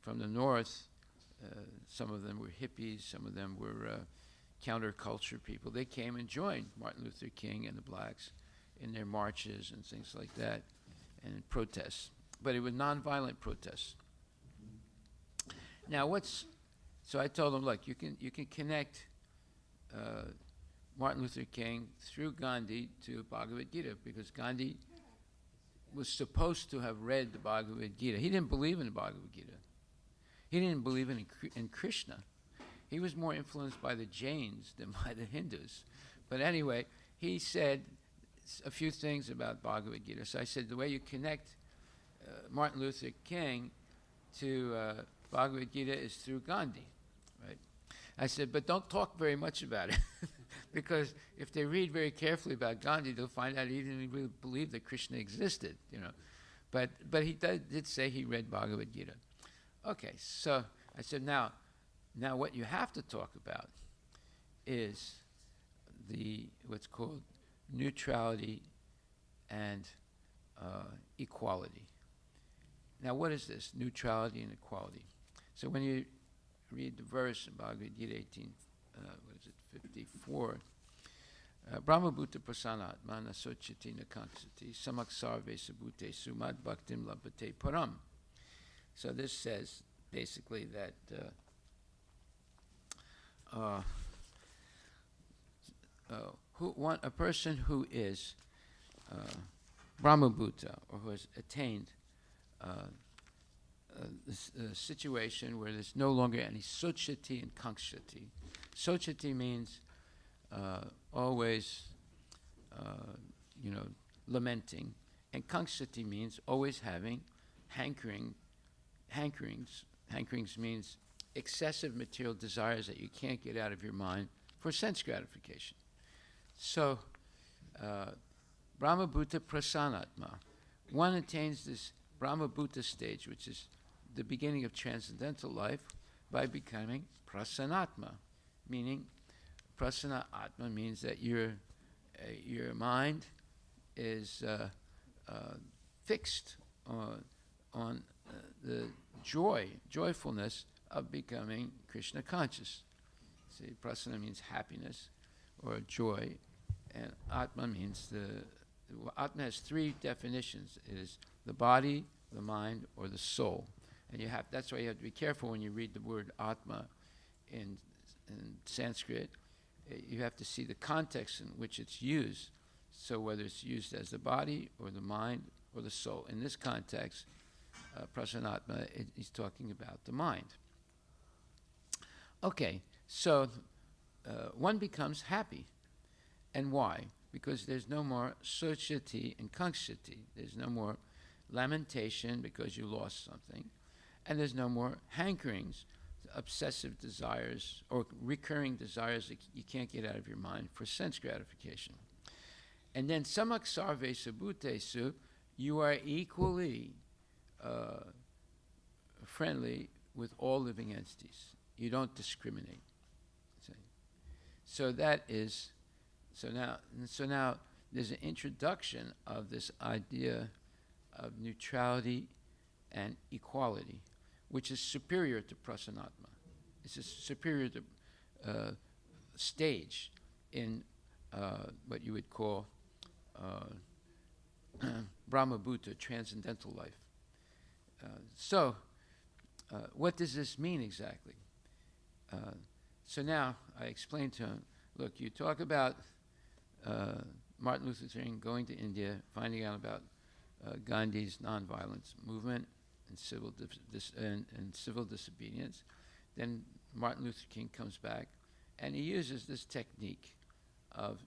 Speaker 6: from the North. Some of them were hippies, some of them were counterculture people. They came and joined Martin Luther King and the blacks in their marches and things like that, and protests. But it was nonviolent protests. Now so I told them, look, you can connect Martin Luther King through Gandhi to Bhagavad Gita, because Gandhi was supposed to have read the Bhagavad Gita. He didn't believe in the Bhagavad Gita. He didn't believe in Krishna. he was more influenced by the Jains than by the Hindus. But anyway, he said a few things about Bhagavad Gita. So I said, the way you connect Martin Luther King to Bhagavad Gita is through Gandhi, right? I said, but don't talk very much about it, because if they read very carefully about Gandhi, they'll find out he didn't really believe that Krishna existed, you know. But he did say he read Bhagavad Gita. Okay, so I said, now what you have to talk about is what's called neutrality and equality. Now, what is this, neutrality and equality? So when you read the verse in Bhagavad Gita 54, Brahma Bhuta Prasanatma Nasochiti Nakansati Samak Sarve Sabhute Sumad Bhaktim Labhate Param. So this says basically that a person who is Brahma Bhuta, or who has attained this situation where there's no longer any sochati and kankshati. Sochati means always, lamenting, and kankshati means always having hankerings. Hankerings means excessive material desires that you can't get out of your mind for sense gratification. So, Brahma Bhuta Prasanatma, one attains this Brahma Bhuta stage, which is the beginning of transcendental life, by becoming Prasanatma, meaning Prasana Atma means that your mind is fixed on the joyfulness of becoming Krishna conscious. See, Prasana means happiness or joy, and Atma means Atma has three definitions. It is the body, the mind, or the soul. And that's why you have to be careful when you read the word Atma in Sanskrit. You have to see the context in which it's used. So whether it's used as the body or the mind or the soul. In this context, Prasanatma, he's talking about the mind. Okay, so one becomes happy. And why? Because there's no more sochati and kankshati. There's no more lamentation because you lost something. And there's no more hankerings, obsessive desires, or recurring desires that you can't get out of your mind for sense gratification. And then samak sarve sabhutesu, you are equally friendly with all living entities. You don't discriminate. So now there's an introduction of this idea of neutrality and equality, which is superior to Prasanatma. It's a superior stage in what you would call Brahma Bhuta, transcendental life. So what does this mean exactly? So now I explained to him, look, you talk about Martin Luther King going to India, finding out about Gandhi's nonviolence movement and civil disobedience. Then Martin Luther King comes back, and he uses this technique of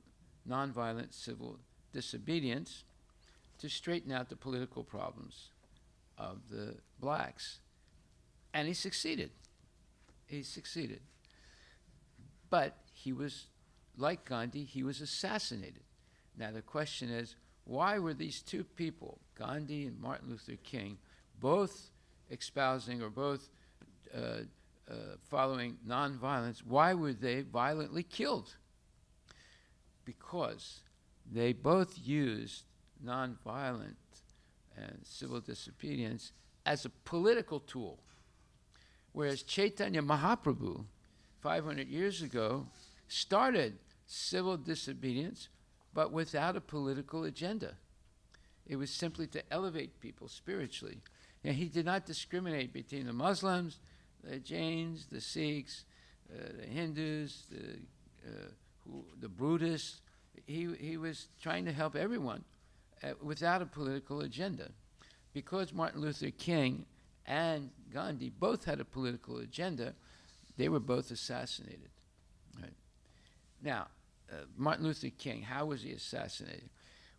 Speaker 6: nonviolent civil disobedience to straighten out the political problems of the blacks. And he succeeded. But he was, like Gandhi, he was assassinated. Now the question is, why were these two people, Gandhi and Martin Luther King, both espousing or both following nonviolence, why were they violently killed? Because they both used nonviolent and civil disobedience as a political tool. Whereas Chaitanya Mahaprabhu, 500 years ago, started civil disobedience, but without a political agenda. It was simply to elevate people spiritually. And he did not discriminate between the Muslims, the Jains, the Sikhs, the Hindus, the Buddhists. He was trying to help everyone without a political agenda. Because Martin Luther King and Gandhi both had a political agenda, They were both assassinated. Right. Now, Martin Luther King, how was he assassinated?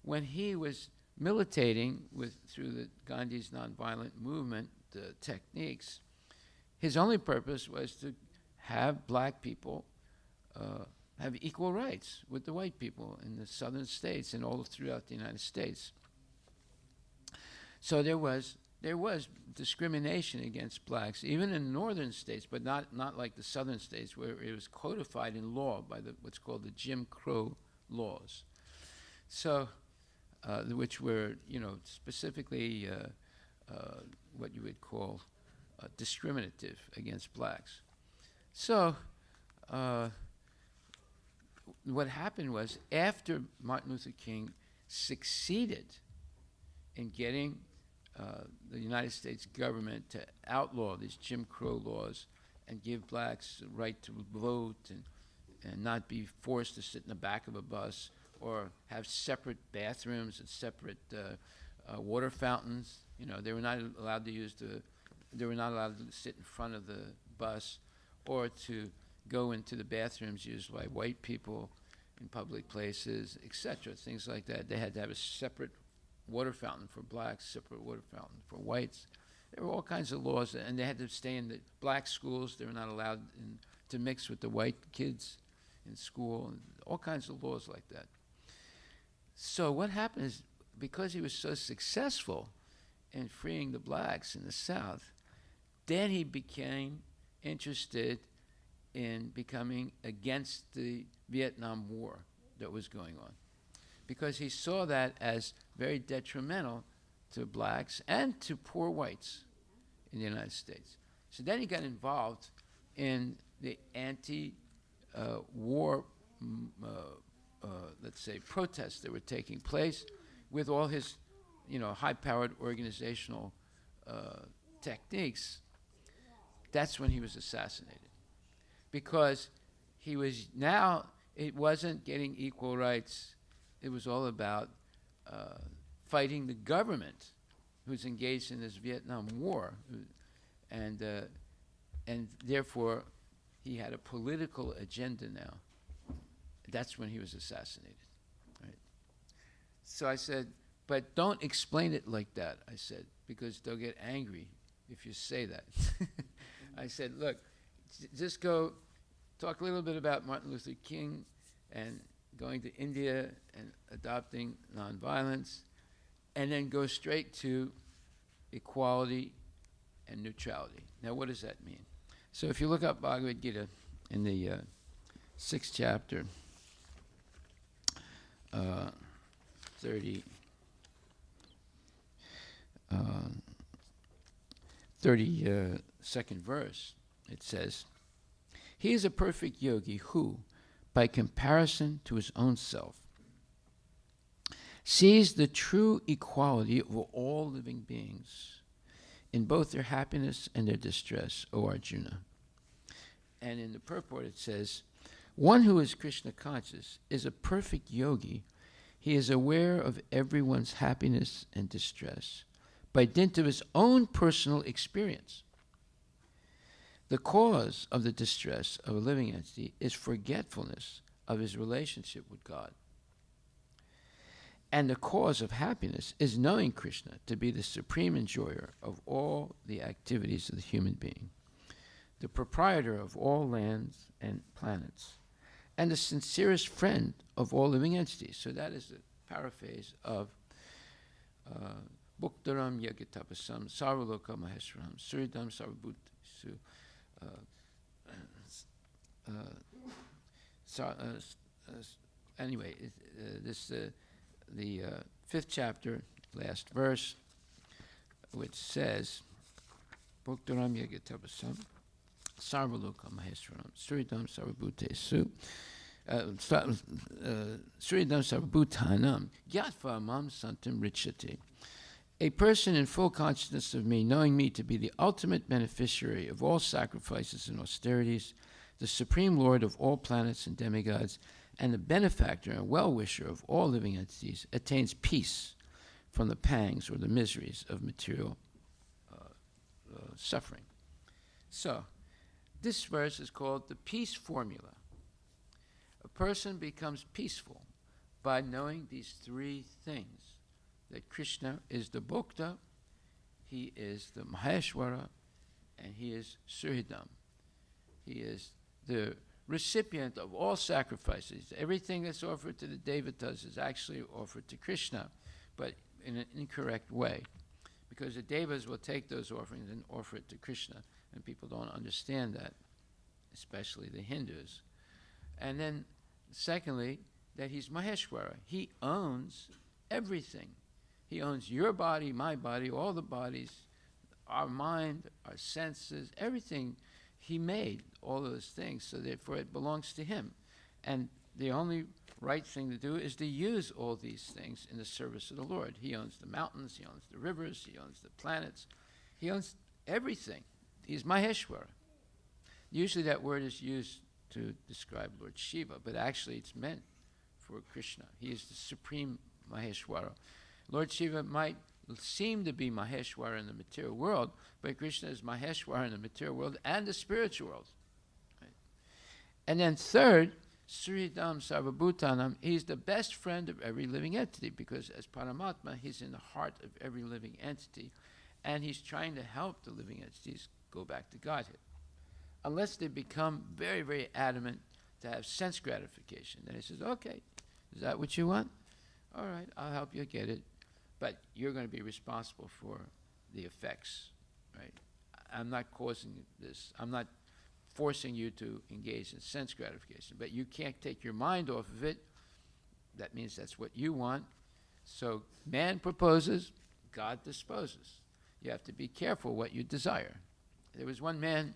Speaker 6: When he was militating through the Gandhi's nonviolent movement techniques, his only purpose was to have black people have equal rights with the white people in the southern states and all throughout the United States. So there was discrimination against blacks, even in northern states, but not like the southern states, where it was codified in law by what's called the Jim Crow laws. So, which were, specifically what you would call discriminative against blacks. So, what happened was, after Martin Luther King succeeded in getting the United States government to outlaw these Jim Crow laws and give blacks the right to vote and not be forced to sit in the back of a bus or have separate bathrooms and separate water fountains. They were not allowed to they were not allowed to sit in front of the bus or to go into the bathrooms used by white people in public places, etc., things like that. They had to have a separate water fountain for blacks, separate water fountain for whites. There were all kinds of laws, and they had to stay in the black schools. They were not allowed to mix with the white kids in school, and all kinds of laws like that. So what happened is, because he was so successful in freeing the blacks in the South, then he became interested in becoming against the Vietnam War that was going on, because he saw that as very detrimental to blacks and to poor whites in the United States. So then he got involved in the anti-war, let's say, protests that were taking place with all his, high-powered organizational techniques. That's when he was assassinated, because he was now, it wasn't getting equal rights. It was all about fighting the government who's engaged in this Vietnam War, and therefore he had a political agenda now. That's when he was assassinated, right? So I said, but don't explain it like that, I said, because they'll get angry if you say that. I said, look, just go talk a little bit about Martin Luther King and going to India and adopting nonviolence, and then go straight to equality and neutrality. Now, what does that mean? So if you look up Bhagavad Gita in the 6th chapter, 32nd verse, it says, "He is a perfect yogi who, by comparison to his own self, sees the true equality of all living beings in both their happiness and their distress, O Arjuna." And in the purport it says, "One who is Krishna conscious is a perfect yogi. He is aware of everyone's happiness and distress by dint of his own personal experience. The cause of the distress of a living entity is forgetfulness of his relationship with God. And the cause of happiness is knowing Krishna to be the supreme enjoyer of all the activities of the human being, the proprietor of all lands and planets, and the sincerest friend of all living entities." So that is the paraphrase of Bhuktaram Yagatapasam Sarvaloka Maheswaram Suridam Sarvabhutesu. Anyway, the 5th chapter, last verse, which says, Bhuktaram Yagatapasam Sarvaloka Maheswaram Suridam Sarvabhutesu Suridam Sarvabhutanam Gyatva Mam Santam Richati. A person in full consciousness of me, knowing me to be the ultimate beneficiary of all sacrifices and austerities, the supreme lord of all planets and demigods, and the benefactor and well-wisher of all living entities, attains peace from the pangs or the miseries of material suffering. So, This verse is called the peace formula. A person becomes peaceful by knowing these three things: that Krishna is the Bhokta, he is the Maheshwara, and he is Suhridam. He is the recipient of all sacrifices. Everything that's offered to the Devatas is actually offered to Krishna, but in an incorrect way, because the Devas will take those offerings and offer it to Krishna, and people don't understand that, especially the Hindus. And then, secondly, that he's Maheshwara. He owns everything. He owns your body, my body, all the bodies, our mind, our senses, everything he made, all those things, so therefore it belongs to him. And the only right thing to do is to use all these things in the service of the Lord. He owns the mountains, he owns the rivers, he owns the planets, he owns everything. He's Maheshwara. Usually that word is used to describe Lord Shiva, but actually it's meant for Krishna. He is the supreme Maheshwara. Lord Shiva might seem to be Maheshwara in the material world, but Krishna is Maheshwara in the material world and the spiritual world. Right? And then third, Suhridam Sarvabhutanam, he's the best friend of every living entity, because as Paramatma, he's in the heart of every living entity, and he's trying to help the living entities go back to Godhead. Unless they become very, very adamant to have sense gratification. Then he says, okay, is that what you want? All right, I'll help you get it, but you're going to be responsible for the effects, right? I'm not causing this. I'm not forcing you to engage in sense gratification, but you can't take your mind off of it. That means that's what you want. So man proposes, God disposes. You have to be careful what you desire. There was one man,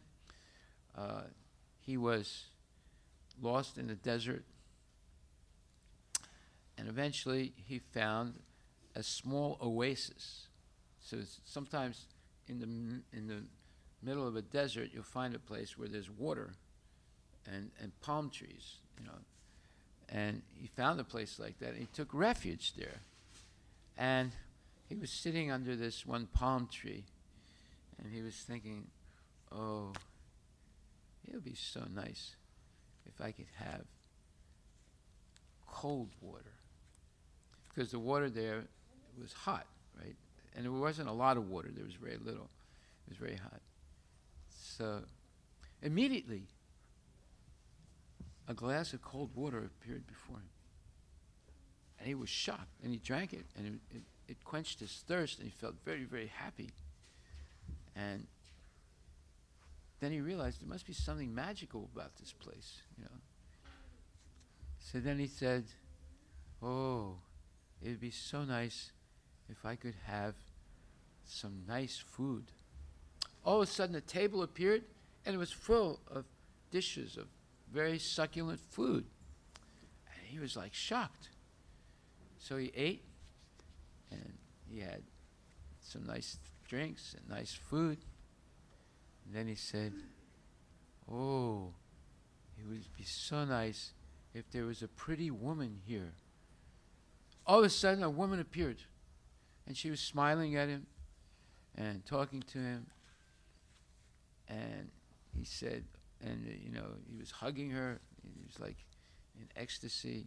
Speaker 6: he was lost in the desert, and eventually he found a small oasis. So sometimes in the middle of a desert, you'll find a place where there's water and palm trees, you know. And he found a place like that, and he took refuge there. And he was sitting under this one palm tree, and he was thinking, oh, it would be so nice if I could have cold water. Because the water there was hot, right? And there wasn't a lot of water. There was very little. It was very hot. So immediately, a glass of cold water appeared before him. And he was shocked, and he drank it, and it quenched his thirst, and he felt very, very happy. And then he realized there must be something magical about this place, you know. So then he said, oh, it would be so nice if I could have some nice food. All of a sudden, a table appeared, and it was full of dishes of very succulent food. And he was like shocked. So he ate, and he had some nice drinks and nice food. And then he said, oh, it would be so nice if there was a pretty woman here. All of a sudden, a woman appeared, and she was smiling at him and talking to him. And he said, and you know, he was hugging her. He was like in ecstasy.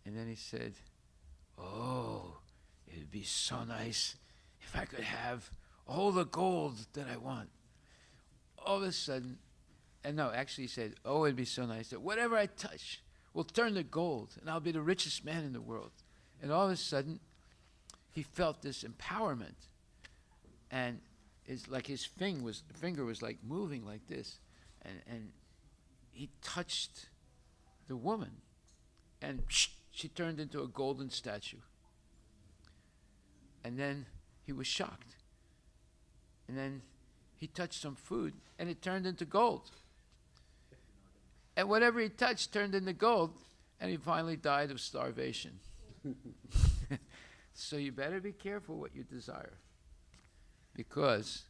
Speaker 6: And then he said, oh, it would be so nice if I could have all the gold that I want. All of a sudden, and no, actually he said, oh, it'd be so nice that whatever I touch will turn to gold, and I'll be the richest man in the world. And all of a sudden, he felt this empowerment. And it's like his finger was like moving like this. And he touched the woman. And she turned into a golden statue. And then he was shocked. And then he touched some food, and it turned into gold. And whatever he touched turned into gold, and he finally died of starvation. So you better be careful what you desire, because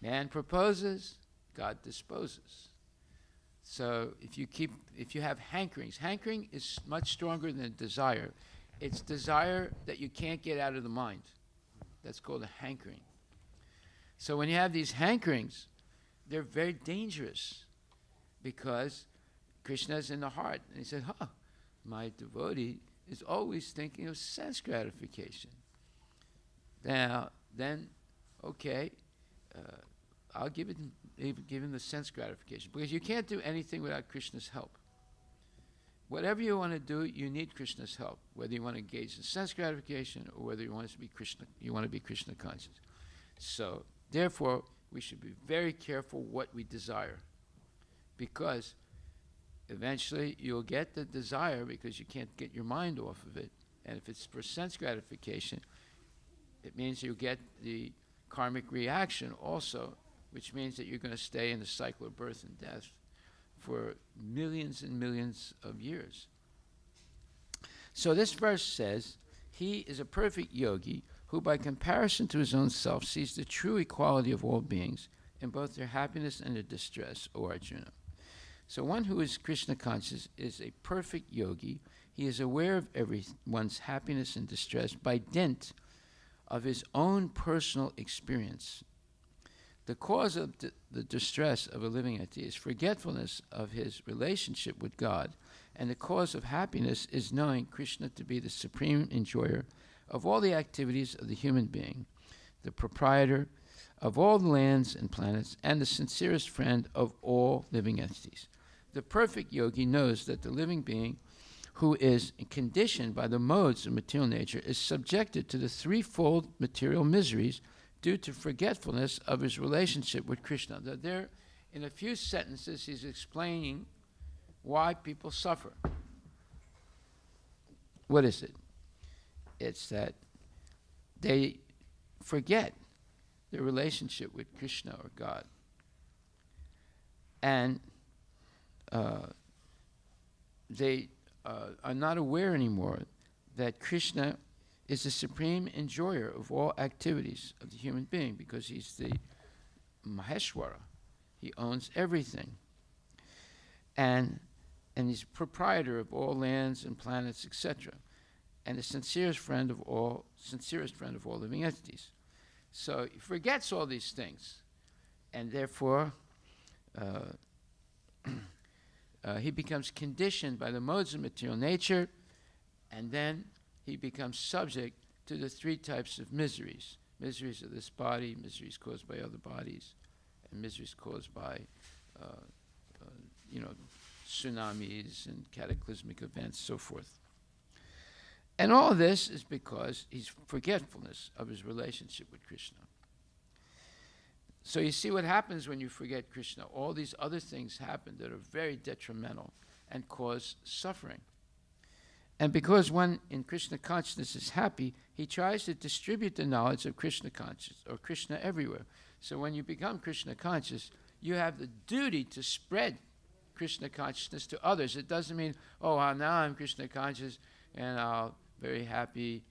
Speaker 6: man proposes, God disposes. So if you have hankerings, hankering is much stronger than desire. It's desire that you can't get out of the mind. That's called a hankering. So when you have these hankerings, they're very dangerous because Krishna is in the heart. And he said, my devotee is always thinking of sense gratification. Now, then, okay, I'll give him the sense gratification, because you can't do anything without Krishna's help. Whatever you want to do, you need Krishna's help. Whether you want to engage in sense gratification or whether you want to be Krishna conscious. So, therefore, we should be very careful what we desire, because eventually you'll get the desire because you can't get your mind off of it. And if it's for sense gratification, it means you get the karmic reaction also, which means that you're going to stay in the cycle of birth and death for millions and millions of years. So this verse says, he is a perfect yogi who by comparison to his own self sees the true equality of all beings in both their happiness and their distress, O Arjuna. So one who is Krishna conscious is a perfect yogi. He is aware of everyone's happiness and distress by dint of his own personal experience. The cause of the distress of a living entity is forgetfulness of his relationship with God, and the cause of happiness is knowing Krishna to be the supreme enjoyer of all the activities of the human being, the proprietor of all the lands and planets, and the sincerest friend of all living entities. The perfect yogi knows that the living being who is conditioned by the modes of material nature is subjected to the threefold material miseries due to forgetfulness of his relationship with Krishna. There, in a few sentences, he's explaining why people suffer. What is it? It's that they forget their relationship with Krishna or God. And they are not aware anymore that Krishna is the supreme enjoyer of all activities of the human being, because he's the Maheshwara. He owns everything. And he's proprietor of all lands and planets, etc. And the sincerest friend of all living entities. So he forgets all these things. And therefore, he becomes conditioned by the modes of material nature, and then he becomes subject to the three types of miseries. Miseries of this body, miseries caused by other bodies, and miseries caused by, tsunamis and cataclysmic events, so forth. And all this is because he's forgetfulness of his relationship with Krishna. So you see what happens when you forget Krishna. All these other things happen that are very detrimental and cause suffering. And because one in Krishna consciousness is happy, he tries to distribute the knowledge of Krishna consciousness, or Krishna everywhere. So when you become Krishna conscious, you have the duty to spread Krishna consciousness to others. It doesn't mean, now I'm Krishna conscious and I'll very happy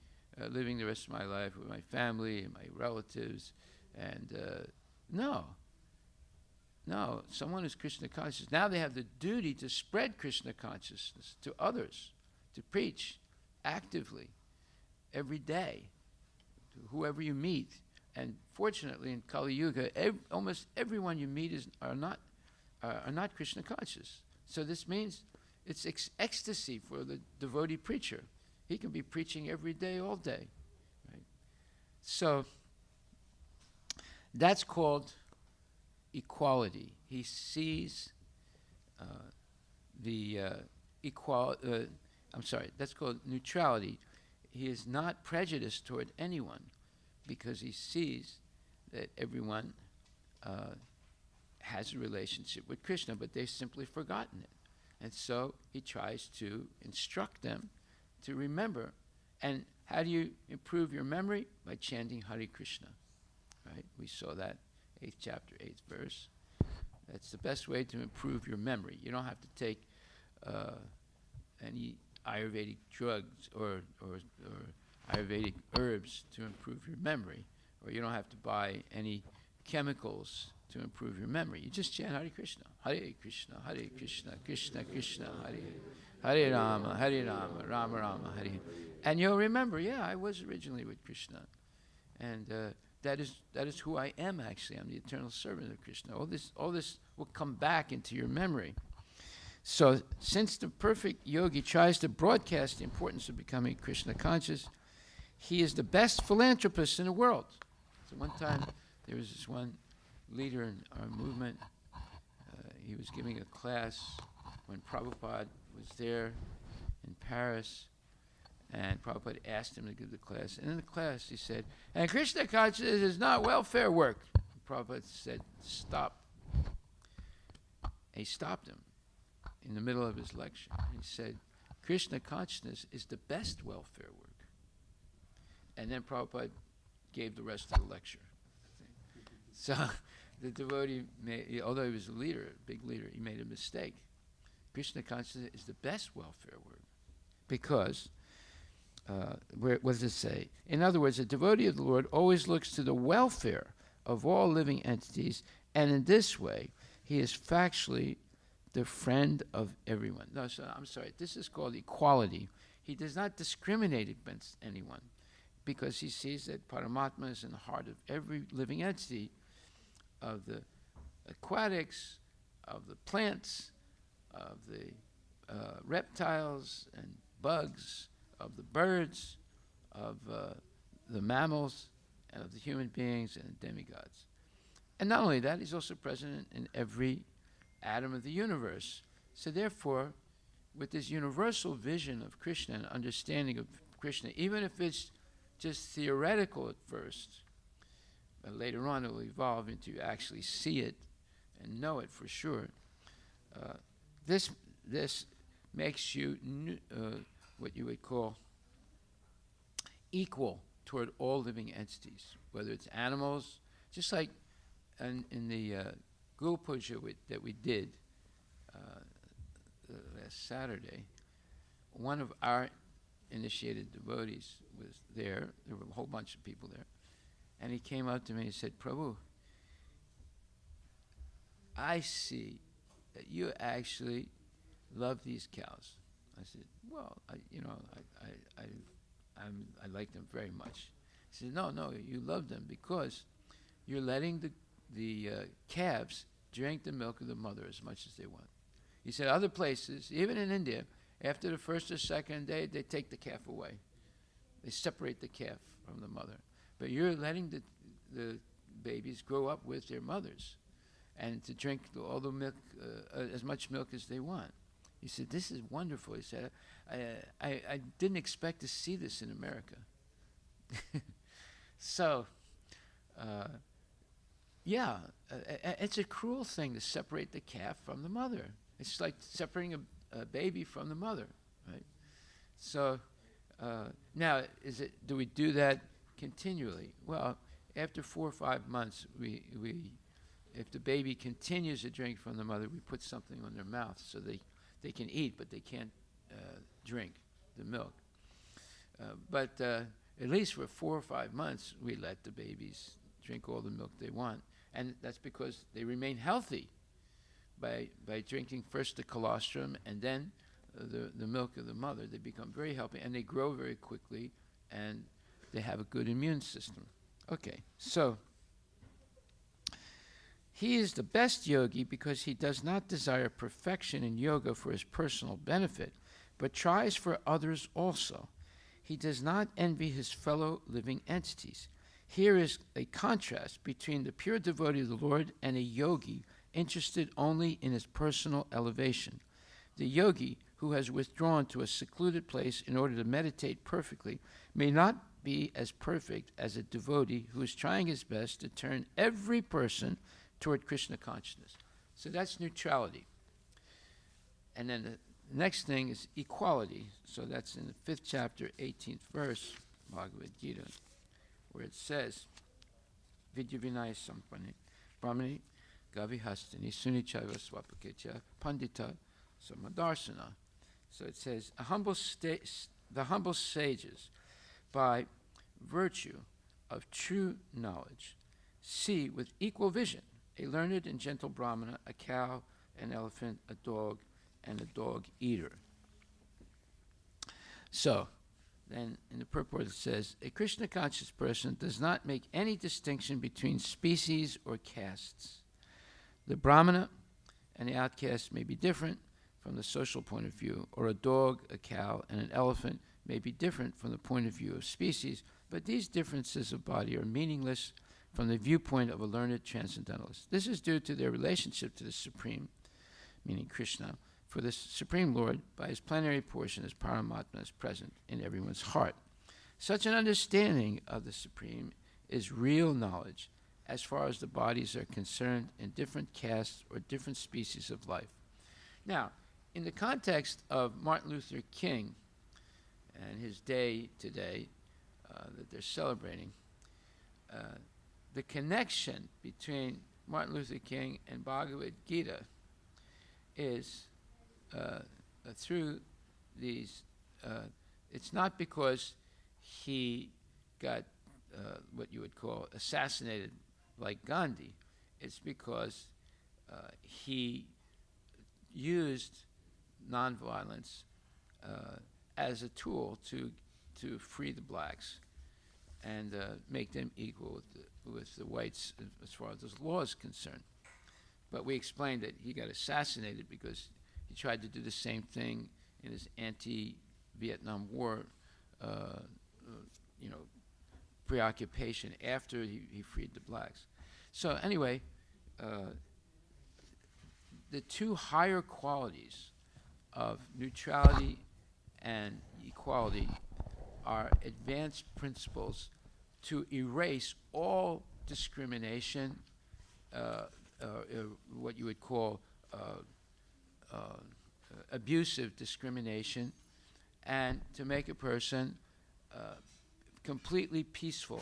Speaker 6: living the rest of my life with my family and my relatives. And no, someone who's Krishna conscious, now they have the duty to spread Krishna consciousness to others, to preach actively every day to whoever you meet. And fortunately, in Kali Yuga, almost everyone you meet are not Krishna conscious. So this means it's ecstasy for the devotee preacher. He can be preaching every day, all day. Right? So that's called equality. He sees that's called neutrality. He is not prejudiced toward anyone because he sees that everyone has a relationship with Krishna, but they've simply forgotten it. And so he tries to instruct them to remember. And how do you improve your memory? By chanting Hare Krishna. Right? We saw that, 8th chapter, 8th verse. That's the best way to improve your memory. You don't have to take any Ayurvedic drugs or Ayurvedic herbs to improve your memory, or you don't have to buy any chemicals to improve your memory. You just chant Hare Krishna, Krishna, Krishna Krishna, Hare Rama, Rama Rama, Hare. And you'll remember, I was originally with Krishna. And that is who I am actually. I'm the eternal servant of Krishna. All this will come back into your memory. So since the perfect yogi tries to broadcast the importance of becoming Krishna conscious, he is the best philanthropist in the world. So one time there was this one leader in our movement. He was giving a class when Prabhupada was there in Paris, and Prabhupada asked him to give the class. And in the class he said, and Krishna consciousness is not welfare work. Prabhupada said, stop. He stopped him in the middle of his lecture. He said, Krishna consciousness is the best welfare work. And then Prabhupada gave the rest of the lecture. So the devotee, although he was a leader, a big leader, he made a mistake. Krishna consciousness is the best welfare work. Because, what does it say? In other words, a devotee of the Lord always looks to the welfare of all living entities, and in this way, he is factually the friend of everyone. No, so I'm sorry, this is called equality. He does not discriminate against anyone, because he sees that Paramatma is in the heart of every living entity, of the aquatics, of the plants, of the reptiles and bugs, of the birds, of the mammals, and of the human beings and the demigods. And not only that, he's also present in every atom of the universe. So therefore, with this universal vision of Krishna and understanding of Krishna, even if it's just theoretical at first, but later on it will evolve into actually see it and know it for sure. This makes you what you would call equal toward all living entities, whether it's animals, just like in the Guru Puja that we did last Saturday. One of our initiated devotees was there. There were a whole bunch of people there. And he came up to me and said, Prabhu, I see that you actually love these cows. I said, well, I like them very much. He said, no, you love them because you're letting the calves drink the milk of the mother as much as they want. He said other places, even in India, after the first or second day, they take the calf away. They separate the calf from the mother. But you're letting the babies grow up with their mothers and to drink all the milk, as much milk as they want. He said, this is wonderful. He said, I didn't expect to see this in America. So, it's a cruel thing to separate the calf from the mother. It's like separating a baby from the mother, right? So, now, do we do that continually? Well, after 4 or 5 months, if the baby continues to drink from the mother, we put something on their mouth so they can eat, but they can't drink the milk. But at least for 4 or 5 months, we let the babies drink all the milk they want. And that's because they remain healthy by drinking first the colostrum and then the milk of the mother. They become very healthy, and they grow very quickly, and they have a good immune system. Okay, so he is the best yogi because he does not desire perfection in yoga for his personal benefit, but tries for others also. He does not envy his fellow living entities. Here is a contrast between the pure devotee of the Lord and a yogi interested only in his personal elevation. The yogi, who has withdrawn to a secluded place in order to meditate perfectly, may not be as perfect as a devotee who is trying his best to turn every person toward Krishna consciousness. So that's neutrality. And then the next thing is equality. So that's in the 5th chapter, 18th verse, Bhagavad Gita, where it says, Vidya Vinaya Sampane, Brahmani Gavihastani Sunichaiva Swapakecha Pandita Samadarsana. So it says, the humble sages, by virtue of true knowledge, see with equal vision a learned and gentle Brahmana, a cow, an elephant, a dog, and a dog eater. So then in the purport it says, a Krishna conscious person does not make any distinction between species or castes. The Brahmana and the outcast may be different from the social point of view, or a dog, a cow, and an elephant may be different from the point of view of species, but these differences of body are meaningless from the viewpoint of a learned transcendentalist. This is due to their relationship to the Supreme, meaning Krishna, for the Supreme Lord, by his plenary portion as Paramatma, is present in everyone's heart. Such an understanding of the Supreme is real knowledge as far as the bodies are concerned in different castes or different species of life. Now, in the context of Martin Luther King and his day today that they're celebrating, the connection between Martin Luther King and Bhagavad Gita is through these, it's not because he got what you would call assassinated like Gandhi. It's because he used nonviolence as a tool to free the blacks and make them equal with the whites as far as the law is concerned. But we explained that he got assassinated because he tried to do the same thing in his anti-Vietnam War, preoccupation after he freed the blacks. So anyway, the two higher qualities of neutrality and equality are advanced principles to erase all discrimination, what you would call abusive discrimination, and to make a person completely peaceful,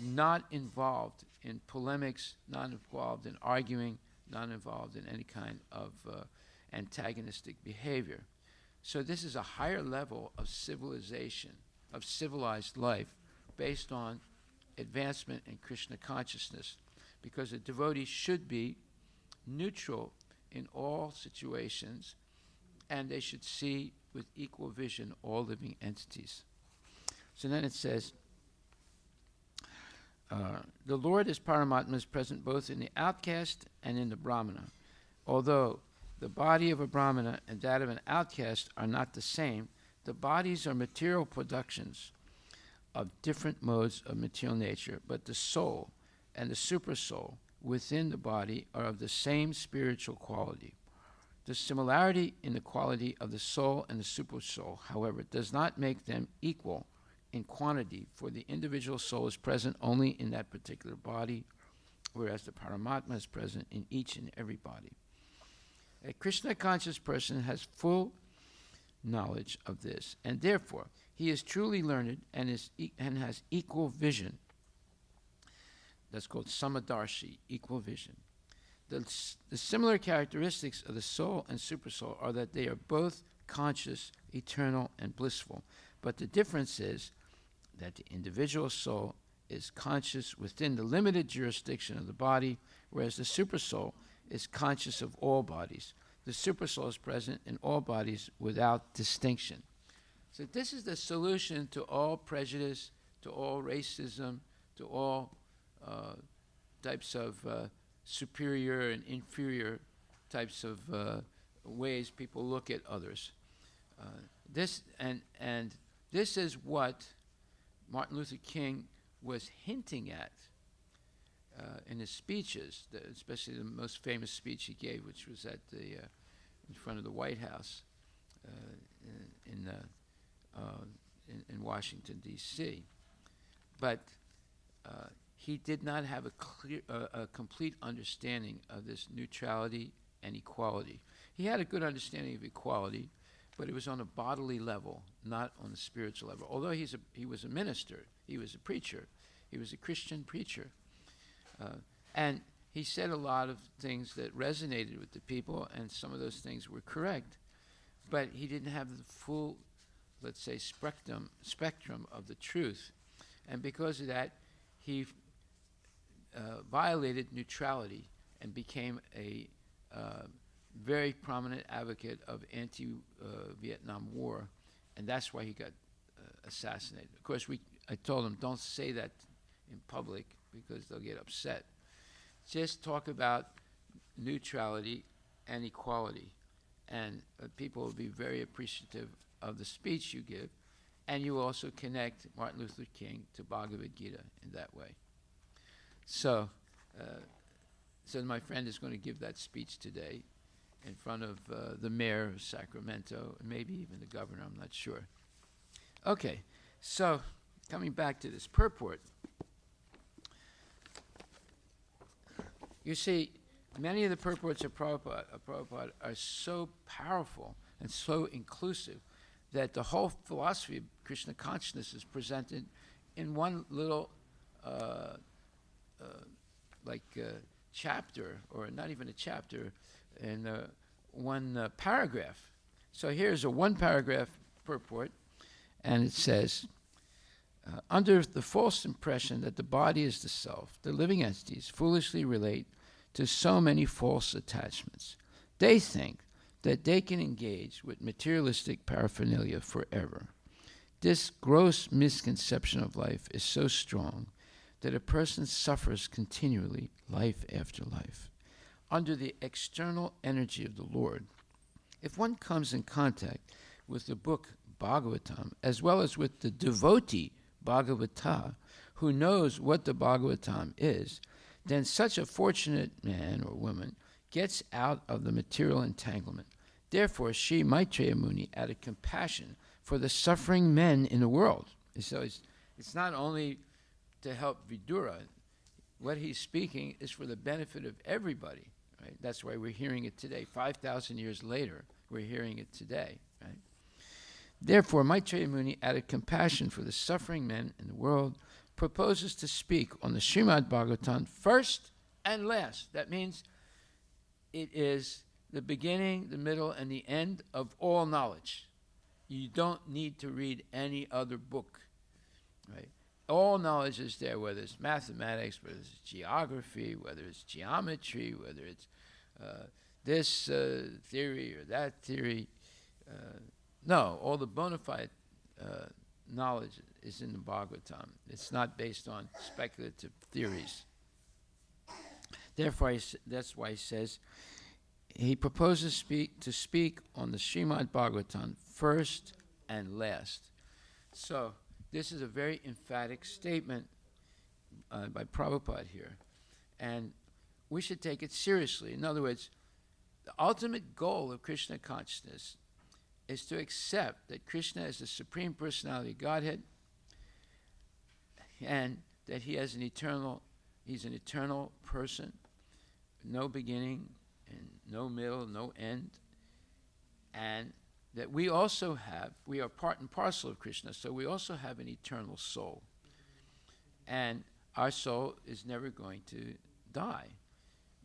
Speaker 6: not involved in polemics, not involved in arguing, not involved in any kind of antagonistic behavior. So this is a higher level of civilization, of civilized life, based on advancement in Krishna consciousness, because a devotee should be neutral in all situations, and they should see with equal vision all living entities. So then it says, the Lord as Paramatma is present both in the outcast and in the Brahmana. Although the body of a Brahmana and that of an outcast are not the same, the bodies are material productions of different modes of material nature, but the soul and the supersoul within the body are of the same spiritual quality. The similarity in the quality of the soul and the supersoul, however, does not make them equal in quantity, for the individual soul is present only in that particular body, whereas the Paramatma is present in each and every body. A Krishna conscious person has full knowledge of this, and therefore he is truly learned and has equal vision. That's called samadarshi, equal vision. The similar characteristics of the soul and supersoul are that they are both conscious, eternal, and blissful. But the difference is that the individual soul is conscious within the limited jurisdiction of the body, whereas the supersoul is conscious of all bodies. The supersoul is present in all bodies without distinction. So this is the solution to all prejudice, to all racism, to all types of superior and inferior types of ways people look at others. This is what Martin Luther King was hinting at in his speeches, especially the most famous speech he gave, which was at in front of the White House in Washington, D.C. But he did not have a complete understanding of this neutrality and equality. He had a good understanding of equality, but it was on a bodily level, not on a spiritual level. Although he was a minister, he was a preacher, he was a Christian preacher, and he said a lot of things that resonated with the people, and some of those things were correct, but he didn't have the full, let's say, spectrum of the truth, and because of that, he violated neutrality and became a very prominent advocate of anti-Vietnam War, and that's why he got assassinated. Of course, I told them, don't say that in public because they'll get upset. Just talk about neutrality and equality, and people will be very appreciative of the speech you give, and you also connect Martin Luther King to Bhagavad Gita in that way. So my friend is going to give that speech today in front of the mayor of Sacramento, and maybe even the governor, I'm not sure. Okay, so coming back to this purport, you see, many of the purports of Prabhupada are so powerful and so inclusive that the whole philosophy of Krishna consciousness is presented in one little chapter, or not even a chapter, in one paragraph. So here's a one-paragraph purport, and it says, under the false impression that the body is the self, the living entities foolishly relate to so many false attachments. They think that they can engage with materialistic paraphernalia forever. This gross misconception of life is so strong that a person suffers continually, life after life, under the external energy of the Lord. If one comes in contact with the book Bhagavatam, as well as with the devotee Bhagavata, who knows what the Bhagavatam is, then such a fortunate man or woman gets out of the material entanglement. Therefore, Sri Maitreya Muni added compassion for the suffering men in the world. So it's not only to help Vidura. What he's speaking is for the benefit of everybody. Right? That's why we're hearing it today. 5,000 years later, we're hearing it today. Right? Therefore, Maitreya Muni, out of compassion for the suffering men in the world, proposes to speak on the Srimad Bhagavatam first and last. That means it is the beginning, the middle, and the end of all knowledge. You don't need to read any other book. Right? All knowledge is there, whether it's mathematics, whether it's geography, whether it's geometry, whether it's this theory or that theory. No, all the bona fide knowledge is in the Bhagavatam. It's not based on speculative theories. Therefore, that's why he says he proposes to speak on the Srimad Bhagavatam first and last. So this is a very emphatic statement by Prabhupada here, and we should take it seriously. In other words, the ultimate goal of Krishna consciousness is to accept that Krishna is the Supreme Personality of Godhead, and that he's an eternal person, no beginning and no middle, no end, and that we are part and parcel of Krishna, so we also have an eternal soul. And our soul is never going to die,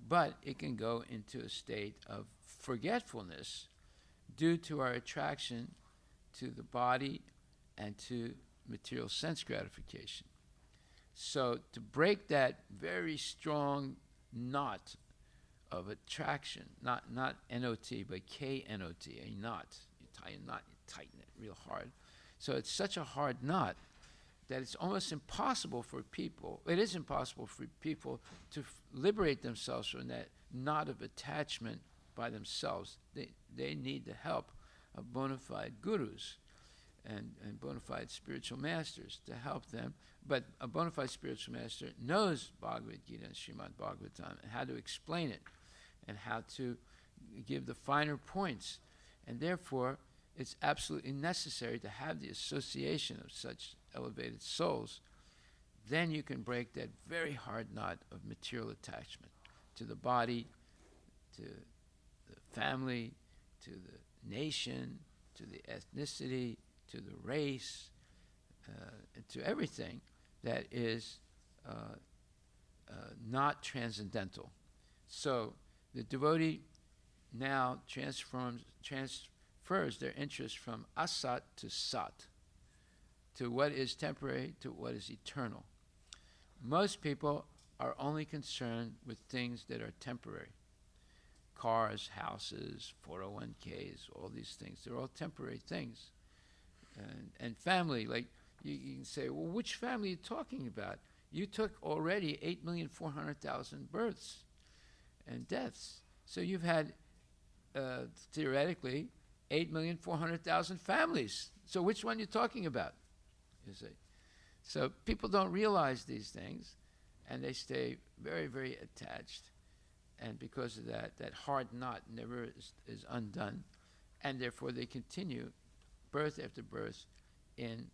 Speaker 6: but it can go into a state of forgetfulness due to our attraction to the body and to material sense gratification. So to break that very strong knot of attraction, not N-O-T, but K-N-O-T, a knot. You tie a knot, you tighten it real hard. So it's such a hard knot that it's almost impossible for people, it is impossible for people to liberate themselves from that knot of attachment by themselves. They need the help of bona fide gurus and bona fide spiritual masters to help them. But a bona fide spiritual master knows Bhagavad Gita and Srimad Bhagavatam and how to explain it and how to give the finer points. And therefore, it's absolutely necessary to have the association of such elevated souls. Then you can break that very hard knot of material attachment to the body, to the family, to the nation, to the ethnicity, to the race, and to everything that is not transcendental. So the devotee now transfers their interest from asat to sat, to what is temporary to what is eternal. Most people are only concerned with things that are temporary. Cars, houses, 401ks, all these things, they're all temporary things. And family, like you can say, well, which family are you talking about? You took already 8,400,000 births and deaths. So you've had, theoretically, 8,400,000 families. So which one are you talking about? You see. So people don't realize these things, and they stay very, very attached. And because of that, that hard knot never is undone, and therefore they continue birth after birth in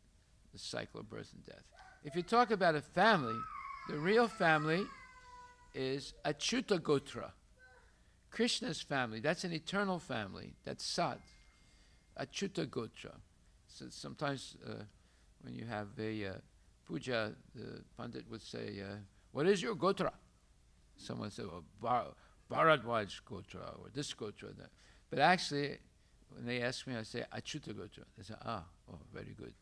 Speaker 6: the cycle of birth and death. If you talk about a family, the real family is Achyuta Gotra. Krishna's family, that's an eternal family, that's Sat. Achyuta Gotra. So sometimes when you have a puja, the Pandit would say, what is your Gotra? Someone said, well, Bharadwaj Gotra, or this Gotra, that. But actually, when they ask me, I say, Achyuta Gotra. They say, very good.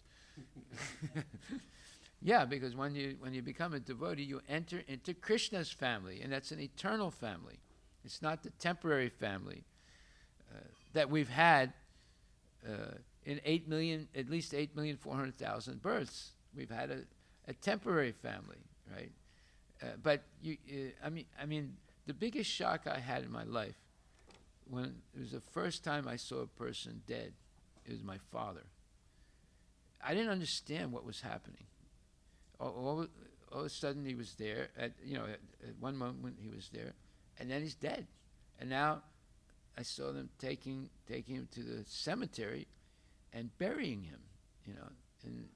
Speaker 6: Yeah, because when you become a devotee, you enter into Krishna's family, and that's an eternal family. It's not the temporary family that we've had in 8 million, at least 8,400,000 births. We've had a temporary family, right? But I mean, the biggest shock I had in my life when it was the first time I saw a person dead, it was my father. I didn't understand what was happening. All of a sudden he was there. At one moment he was there, and then he's dead. And now I saw them taking him to the cemetery and burying him. And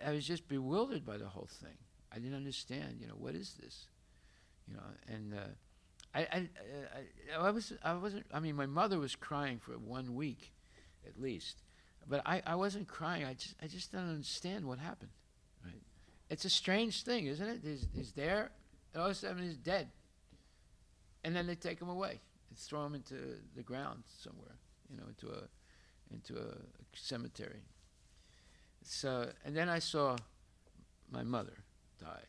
Speaker 6: I was just bewildered by the whole thing. I didn't understand. What is this? And I wasn't. I mean, my mother was crying for 1 week, at least, but I wasn't crying. I just don't understand what happened. Right? It's a strange thing, isn't it? He's there, and all of a sudden he's dead, and then they take him away and throw him into the ground somewhere, into a cemetery. So, and then I saw my mother died.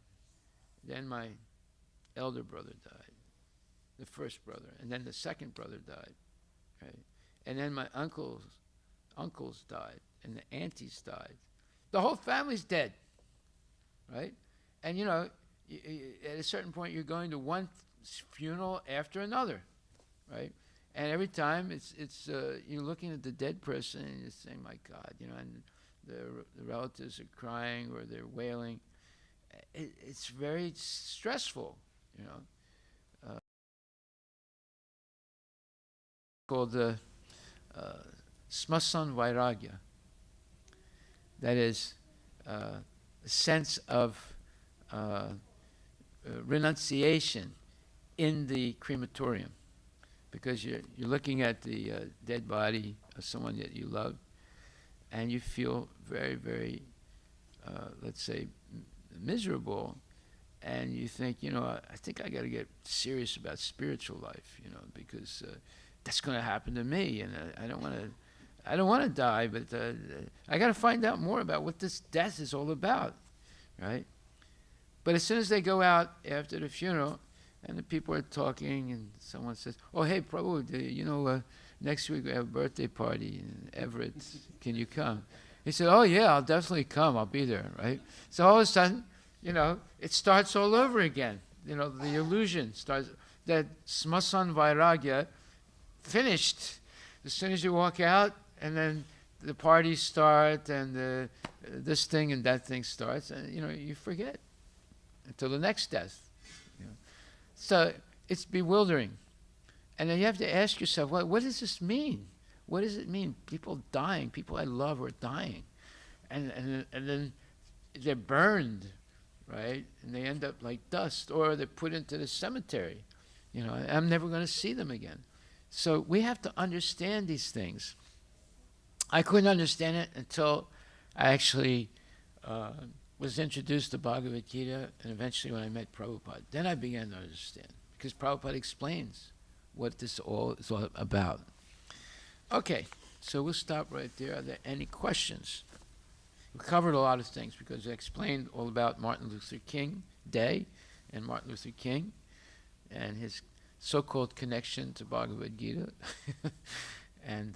Speaker 6: Then my elder brother died, the first brother, and then the second brother died, right? And then my uncles died, and the aunties died. The whole family's dead, right? And at a certain point, you're going to one funeral after another, right? And every time it's you're looking at the dead person and you're saying, my God, and the relatives are crying or they're wailing. It's very stressful, called the smasan vairagya. That is a sense of renunciation in the crematorium, because you're looking at the dead body of someone that you love, and you feel very, very, let's say, miserable, and you think, I think I got to get serious about spiritual life, because that's going to happen to me, and I don't want to die, but I got to find out more about what this death is all about, right? But as soon as they go out after the funeral, and the people are talking, and someone says, "Oh, hey, Prabhu, next week we have a birthday party in Everett. Can you come?" He said, "Oh yeah, I'll definitely come. I'll be there." Right? So all of a sudden, it starts all over again. The illusion starts. That smasan vairagya finished as soon as you walk out, and then the parties start, and this thing and that thing starts, and you forget until the next death. So it's bewildering, and then you have to ask yourself, what does this mean? What does it mean? People dying, people I love are dying, and then they're burned, right? And they end up like dust, or they're put into the cemetery. I'm never going to see them again. So we have to understand these things. I couldn't understand it until I actually was introduced to Bhagavad Gita, and eventually when I met Prabhupada, then I began to understand, because Prabhupada explains what this all is all about. Okay, so we'll stop right there. Are there any questions? We covered a lot of things because I explained all about Martin Luther King Day and Martin Luther King and his so-called connection to Bhagavad Gita, and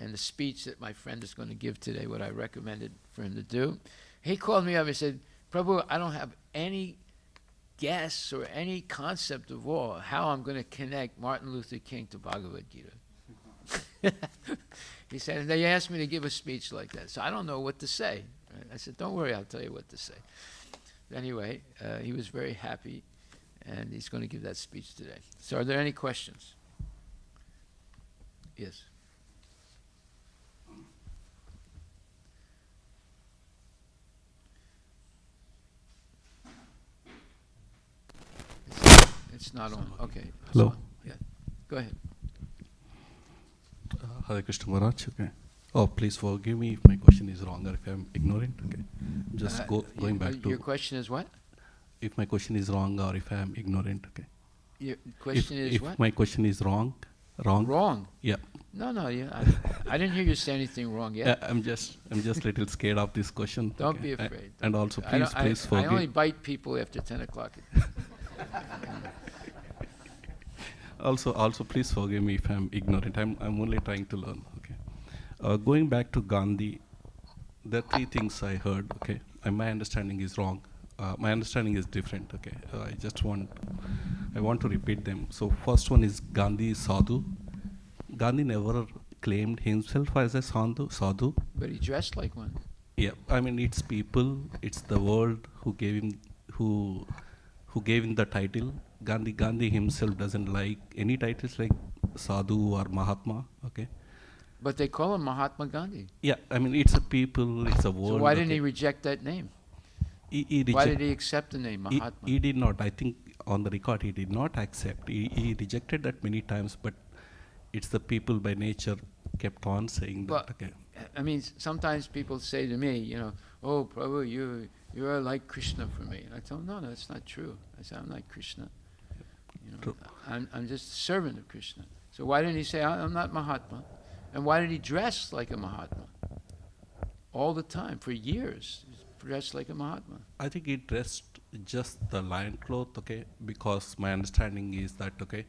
Speaker 6: and the speech that my friend is going to give today, what I recommended for him to do, he called me up and said, Prabhu, I don't have any guess or any concept of all how I'm going to connect Martin Luther King to Bhagavad Gita. He said, and they asked me to give a speech like that, so I don't know what to say. Right? I said, don't worry, I'll tell you what to say. Anyway, he was very happy, and he's going to give that speech today. So are there any questions? Yes. It's not on. Okay.
Speaker 3: Hello.
Speaker 6: On. Yeah. Go ahead.
Speaker 3: Hare Krishna Maharaj. Okay. Oh, please forgive me if my question is wrong or if I'm ignorant. Okay. Just going back to.
Speaker 6: Your question is what?
Speaker 3: If my question is wrong or if I'm ignorant. Okay.
Speaker 6: Your question is
Speaker 3: if
Speaker 6: what?
Speaker 3: If my question is wrong.
Speaker 6: Wrong.
Speaker 3: Yeah.
Speaker 6: No. Yeah. I didn't hear you say anything wrong yet.
Speaker 3: I'm just little scared of this question.
Speaker 6: Don't be afraid.
Speaker 3: And also, please forgive.
Speaker 6: I only bite people after 10 o'clock.
Speaker 3: Also, please forgive me if I'm ignorant. I'm only trying to learn. Okay. Going back to Gandhi, there are three things I heard. Okay. And my understanding is wrong. My understanding is different. Okay. I want to repeat them. So first one is Gandhi is sadhu. Gandhi never claimed himself as a sadhu.
Speaker 6: But he dressed like one.
Speaker 3: Yeah. I mean, it's people, it's the world who gave him the title. Gandhi himself doesn't like any titles like sadhu or Mahatma. Okay.
Speaker 6: But they call him Mahatma Gandhi.
Speaker 3: Yeah. I mean, it's a people, it's a world.
Speaker 6: So why didn't he reject that name? Why did he accept the name Mahatma?
Speaker 3: He did not. I think on the record he did not accept. He rejected that many times, but it's the people by nature kept on saying that. Okay.
Speaker 6: I mean, sometimes people say to me, oh, Prabhu, you are like Krishna for me. And I tell them, no, that's not true. I say, I'm not Krishna.
Speaker 3: True.
Speaker 6: I'm just a servant of Krishna. So why didn't he say, I'm not Mahatma? And why did he dress like a Mahatma? All the time, for years, he dressed like a Mahatma.
Speaker 3: I think he dressed just the lion cloth, okay, because my understanding is that, okay,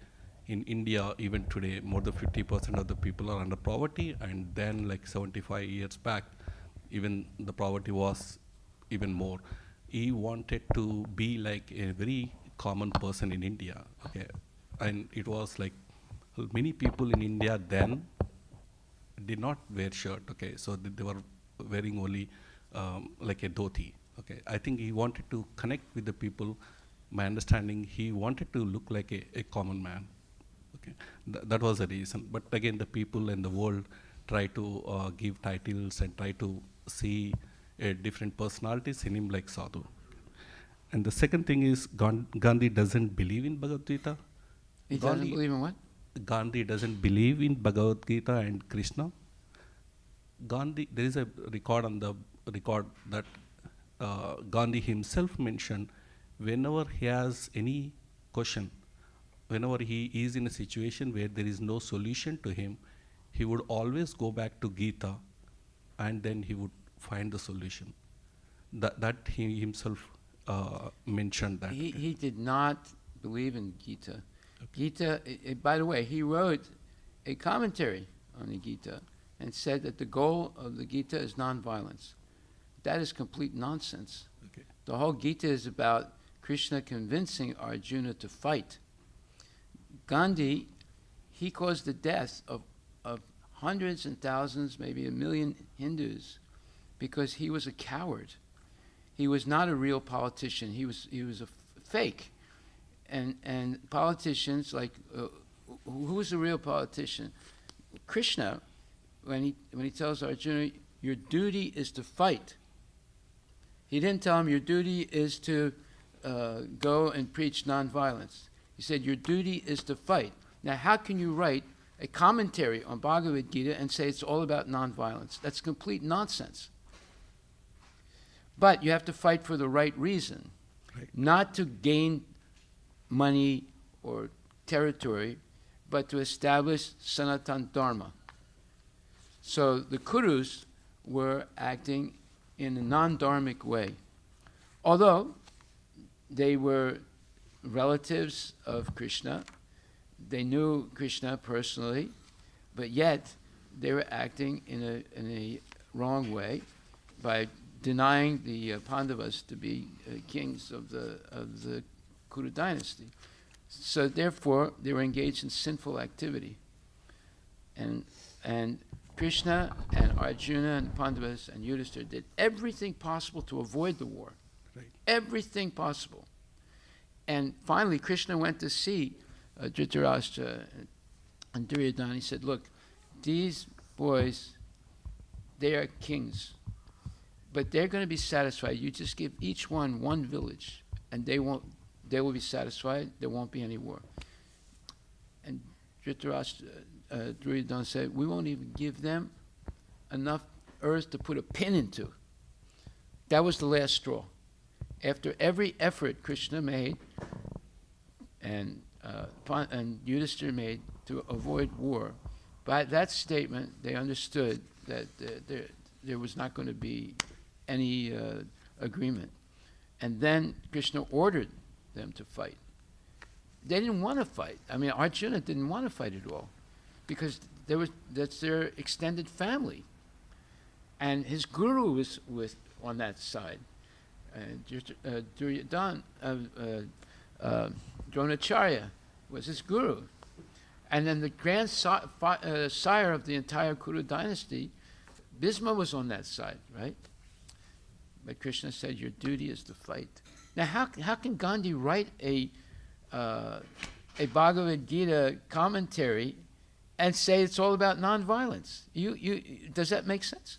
Speaker 3: in India, even today, more than 50% of the people are under poverty, and then like 75 years back, even the poverty was even more. He wanted to be like a very common person in India, okay, and it was like many people in India then did not wear shirt, okay, so they were wearing only like a dhoti, okay. I think he wanted to connect with the people. My understanding, he wanted to look like a common man, okay. That was the reason. But again, the people and the world try to give titles and try to see different personalities in him like sadhu. And the second thing is Gandhi doesn't believe in Bhagavad Gita.
Speaker 6: He doesn't believe in what?
Speaker 3: Gandhi doesn't believe in Bhagavad Gita and Krishna. Gandhi, there is a record on the record that Gandhi himself mentioned whenever he has any question, whenever he is in a situation where there is no solution to him, he would always go back to Gita and then he would find the solution. That he himself mentioned that.
Speaker 6: He did not believe in Gita. Gita, by the way, he wrote a commentary on the Gita and said that the goal of the Gita is nonviolence. That is complete nonsense.
Speaker 3: Okay.
Speaker 6: The whole Gita is about Krishna convincing Arjuna to fight. Gandhi, he caused the death of hundreds and thousands, maybe 1 million Hindus, because he was a coward. He was not a real politician. He was a fake. And politicians, like, who's a real politician? Krishna, when he tells Arjuna, your duty is to fight. He didn't tell him your duty is to go and preach nonviolence. He said your duty is to fight. Now, how can you write a commentary on Bhagavad Gita and say it's all about nonviolence? That's complete nonsense. But you have to fight for the right reason,
Speaker 3: Right.
Speaker 6: not to gain money or territory, but to establish Sanatan Dharma. So the Kurus were acting in a non-dharmic way. Although they were relatives of Krishna, they knew Krishna personally, but yet they were acting in a wrong way by denying the Pandavas to be kings of the Kuru dynasty. So therefore, they were engaged in sinful activity. And Krishna and Arjuna and Pandavas and Yudhishthira did everything possible to avoid the war.
Speaker 3: Right.
Speaker 6: Everything possible. And finally, Krishna went to see Dhritarashtra and Duryodhana. He said, look, these boys, they are kings, but they're going to be satisfied. You just give each one village, and they will be satisfied. There won't be any war. And Dhritarashtra, Duryodhana said, we won't even give them enough earth to put a pin into. That was the last straw. After every effort Krishna made and Yudhishthira made to avoid war, by that statement they understood that there was not going to be any agreement. And then Krishna ordered them to fight. They didn't want to fight. I mean, Arjuna didn't want to fight at all, because that's their extended family. And his guru was on that side. Duryodhana, Dronacharya was his guru. And then the grand sire of the entire Kuru dynasty, Bhisma, was on that side, right? But Krishna said, your duty is to fight. Now, how can Gandhi write a Bhagavad Gita commentary and say it's all about nonviolence? Does that make sense?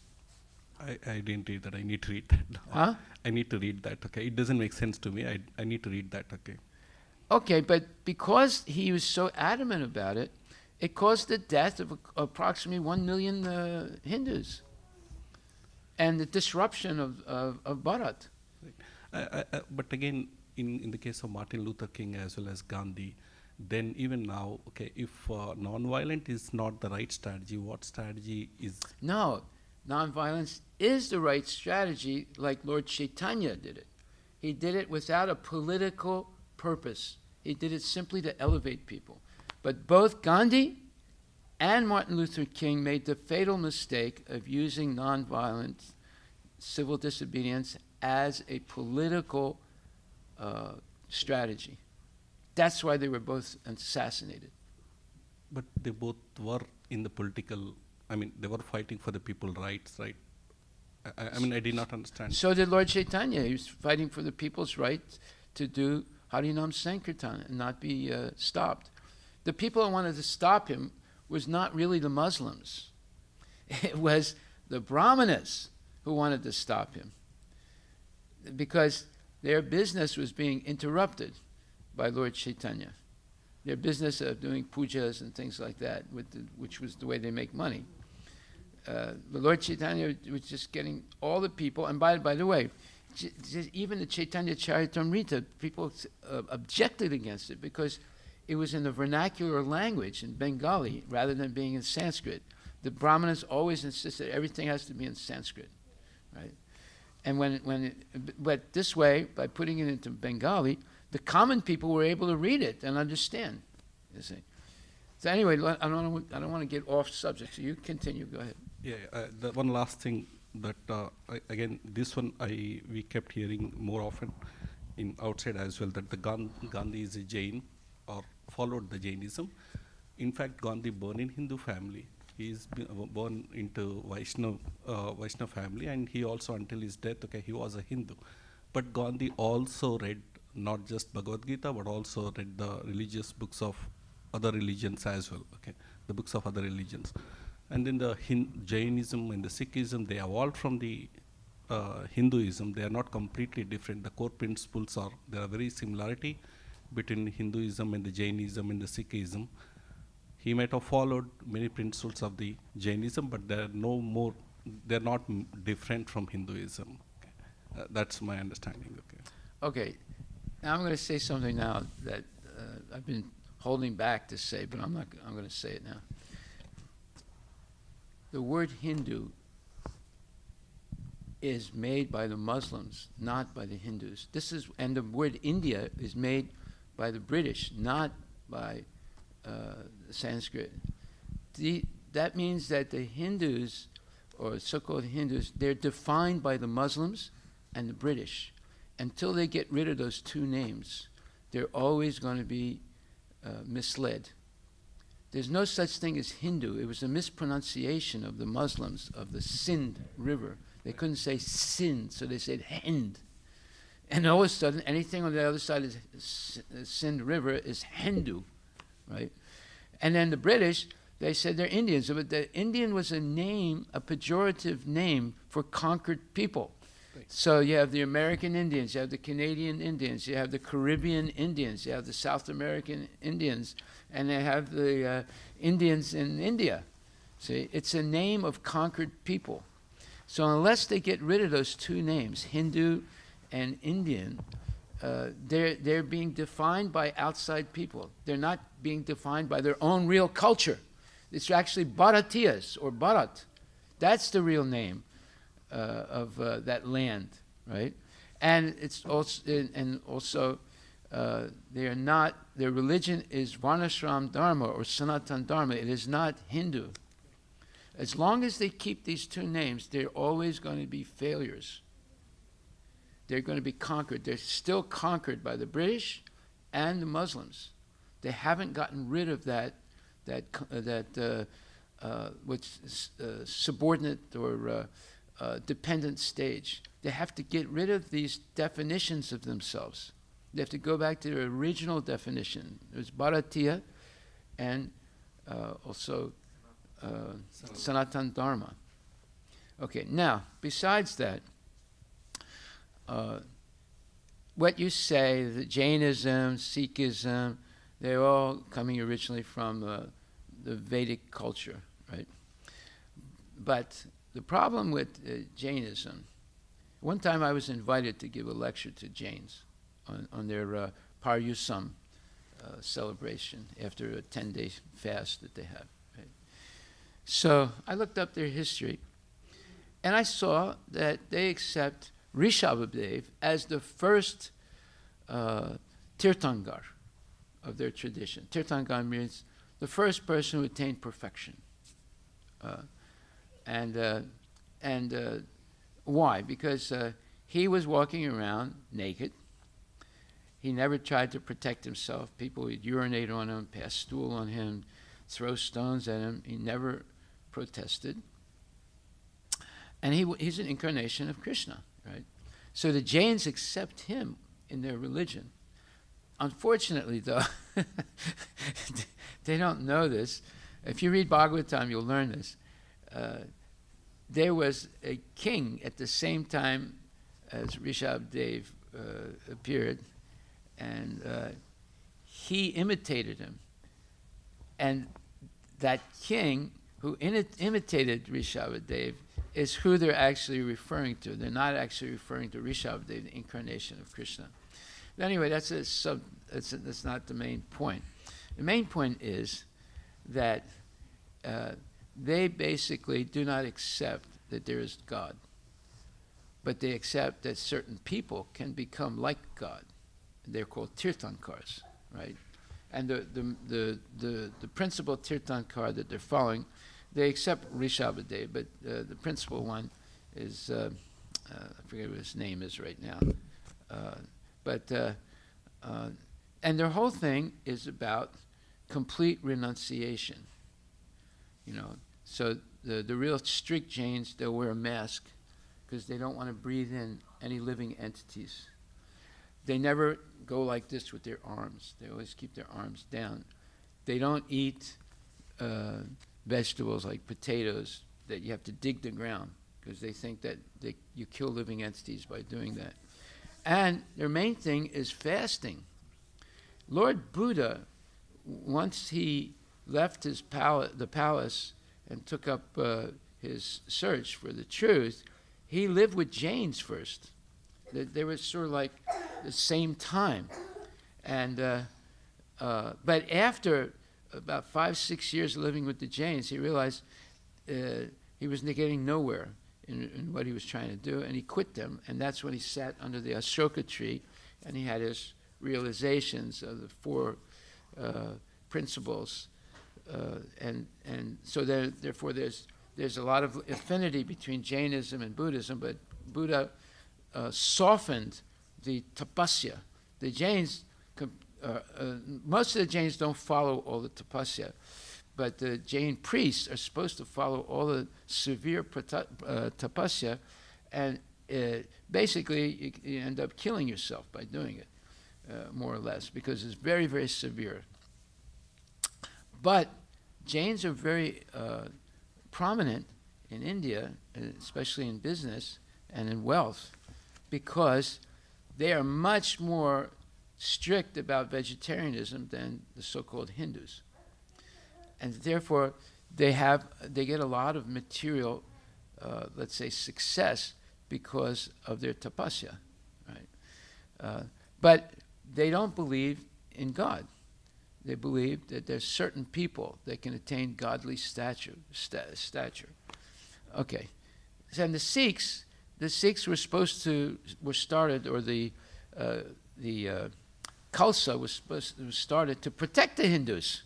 Speaker 3: I didn't read that. I need to read that now.
Speaker 6: Huh?
Speaker 3: I need to read that, okay? It doesn't make sense to me. I need to read that, okay?
Speaker 6: Okay, but because he was so adamant about it, it caused the death of approximately 1 million Hindus and the disruption of Bharat.
Speaker 3: But again, in the case of Martin Luther King as well as Gandhi, then even now, okay, if non-violent is not the right strategy, what strategy is?
Speaker 6: No, nonviolence is the right strategy, like Lord Chaitanya did it. He did it without a political purpose. He did it simply to elevate people. But both Gandhi and Martin Luther King made the fatal mistake of using nonviolent civil disobedience as a political strategy. That's why they were both assassinated.
Speaker 3: But they both were in the political, I mean, they were fighting for the people's rights, right? I mean, I did not understand.
Speaker 6: So did Lord Chaitanya. He was fighting for the people's right to do Harinam Sankirtan and not be stopped. The people who wanted to stop him was not really the Muslims. It was the Brahmanas who wanted to stop him, because their business was being interrupted by Lord Chaitanya. Their business of doing pujas and things like that, which was the way they make money. The Lord Chaitanya was just getting all the people, and by the way, even the Chaitanya Charitamrita, people objected against it because it was in the vernacular language in Bengali rather than being in Sanskrit. The Brahmanas always insisted everything has to be in Sanskrit, right? And but this way, by putting it into Bengali, the common people were able to read it and understand. You see. So anyway, I don't want to get off subject. So you continue. Go ahead.
Speaker 3: Yeah, the one last thing that again, this one we kept hearing more often in outside as well, that the Gandhi is a Jain or followed the Jainism. In fact, Gandhi born in Hindu family. He is born into Vaishnava family, and he also, until his death, okay, he was a Hindu. But Gandhi also read not just Bhagavad Gita, but also read the religious books of other religions as well, okay, the books of other religions. And then the Jainism and the Sikhism, they evolved from the Hinduism. They are not completely different. The core principles there are very similarity between Hinduism and the Jainism and the Sikhism. He might have followed many principles of the Jainism, but they're not different from Hinduism. Okay. That's my understanding, okay.
Speaker 6: Okay, now I'm going to say something now that I've been holding back to say, but I'm going to say it now. The word Hindu is made by the Muslims, not by the Hindus. And the word India is made by the British, not by Sanskrit. that means that the Hindus, or so-called Hindus, they're defined by the Muslims and the British. Until they get rid of those two names, they're always going to be misled. There's no such thing as Hindu. It was a mispronunciation of the Muslims of the Sindh River. They couldn't say Sindh, so they said Hind. And all of a sudden, anything on the other side of the Sindh River is Hindu, right? And then the British, they said they're Indians. But the Indian was a name, a pejorative name for conquered people. Right. So you have the American Indians, you have the Canadian Indians, you have the Caribbean Indians, you have the South American Indians, and they have the Indians in India. See, it's a name of conquered people. So unless they get rid of those two names, Hindu and Indian, they're being defined by outside people. They're not being defined by their own real culture. It's actually Bharatiyas or Bharat. That's the real name of that land, right? And it's also they are not. Their religion is Varnashram Dharma or Sanatan Dharma. It is not Hindu. As long as they keep these two names, they're always going to be failures. They're going to be conquered. They're still conquered by the British and the Muslims. They haven't gotten rid of that subordinate or dependent stage. They have to get rid of these definitions of themselves. They have to go back to their original definition. There's Bharatiya and also Sanatan Dharma. Okay, now, besides that, what you say, the Jainism, Sikhism, they're all coming originally from the Vedic culture, right? But the problem with Jainism, one time I was invited to give a lecture to Jains on their Paryusam celebration after a 10-day fast that they have. Right? So I looked up their history, and I saw that they accept Rishabhadev as the first Tirthankar of their tradition. Tirthankar means the first person who attained perfection. And why? Because he was walking around naked. He never tried to protect himself. People would urinate on him, pass stool on him, throw stones at him. He never protested. And he's an incarnation of Krishna, right? So the Jains accept him in their religion. Unfortunately, though, they don't know this. If you read Bhagavatam, you'll learn this. There was a king at the same time as Rishabhadev appeared, and he imitated him. And that king who imitated Rishabhadev is who they're actually referring to. They're not actually referring to Rishabhadev, the incarnation of Krishna. But anyway, that's not the main point. The main point is that they basically do not accept that there is God, but they accept that certain people can become like God. They're called Tirthankars, right? And the principal Tirthankar that they're following, they accept Rishabhadev, but the principal one is, I forget what his name is right now, and their whole thing is about complete renunciation. You know, so the real strict Jains, they'll wear a mask because they don't want to breathe in any living entities. They never go like this with their arms. They always keep their arms down. They don't eat vegetables like potatoes that you have to dig the ground because they think that you kill living entities by doing that. And their main thing is fasting. Lord Buddha, once he left the palace and took up his search for the truth, he lived with Jains first. They were sort of like the same time. And but after about 5-6 years living with the Jains, he realized he was getting nowhere in what he was trying to do, and he quit them. And that's when he sat under the Ashoka tree, and he had his realizations of the four principles and so therefore there's a lot of affinity between Jainism and Buddhism, but Buddha softened the tapasya. The Jains, most of the Jains don't follow all the tapasya, but the Jain priests are supposed to follow all the severe tapasya, and basically you end up killing yourself by doing it, more or less, because it's very, very severe. But Jains are very prominent in India, especially in business and in wealth, because they are much more strict about vegetarianism than the so-called Hindus. And therefore, they get a lot of material, let's say, success because of their tapasya, right? But they don't believe in God. They believe that there's certain people that can attain godly stature. Okay. And the Sikhs were started, or the Khalsa was started to protect the Hindus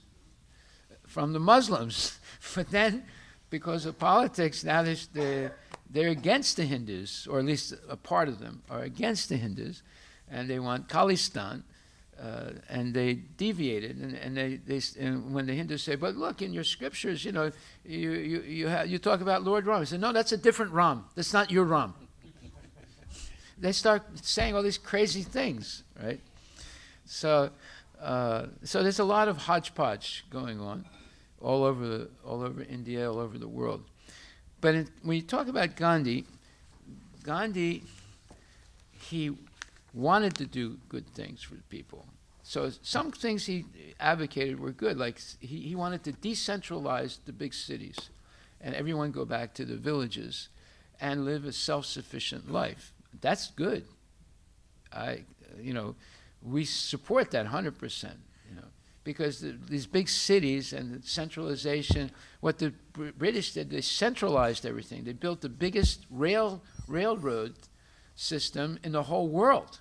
Speaker 6: from the Muslims. But then, because of politics, now they're against the Hindus, or at least a part of them are against the Hindus, and they want Khalistan. And they deviated, and when the Hindus say, "But look, in your scriptures, you talk about Lord Ram," I said, "No, that's a different Ram. That's not your Ram." They start saying all these crazy things, right? So there's a lot of hodgepodge going on all over India, all over the world. But when you talk about Gandhi, he wanted to do good things for the people. So some things he advocated were good, like he wanted to decentralize the big cities and everyone go back to the villages and live a self-sufficient life. That's good. We support that 100%, because these big cities and the centralization, what the British did, they centralized everything. They built the biggest railroad system in the whole world.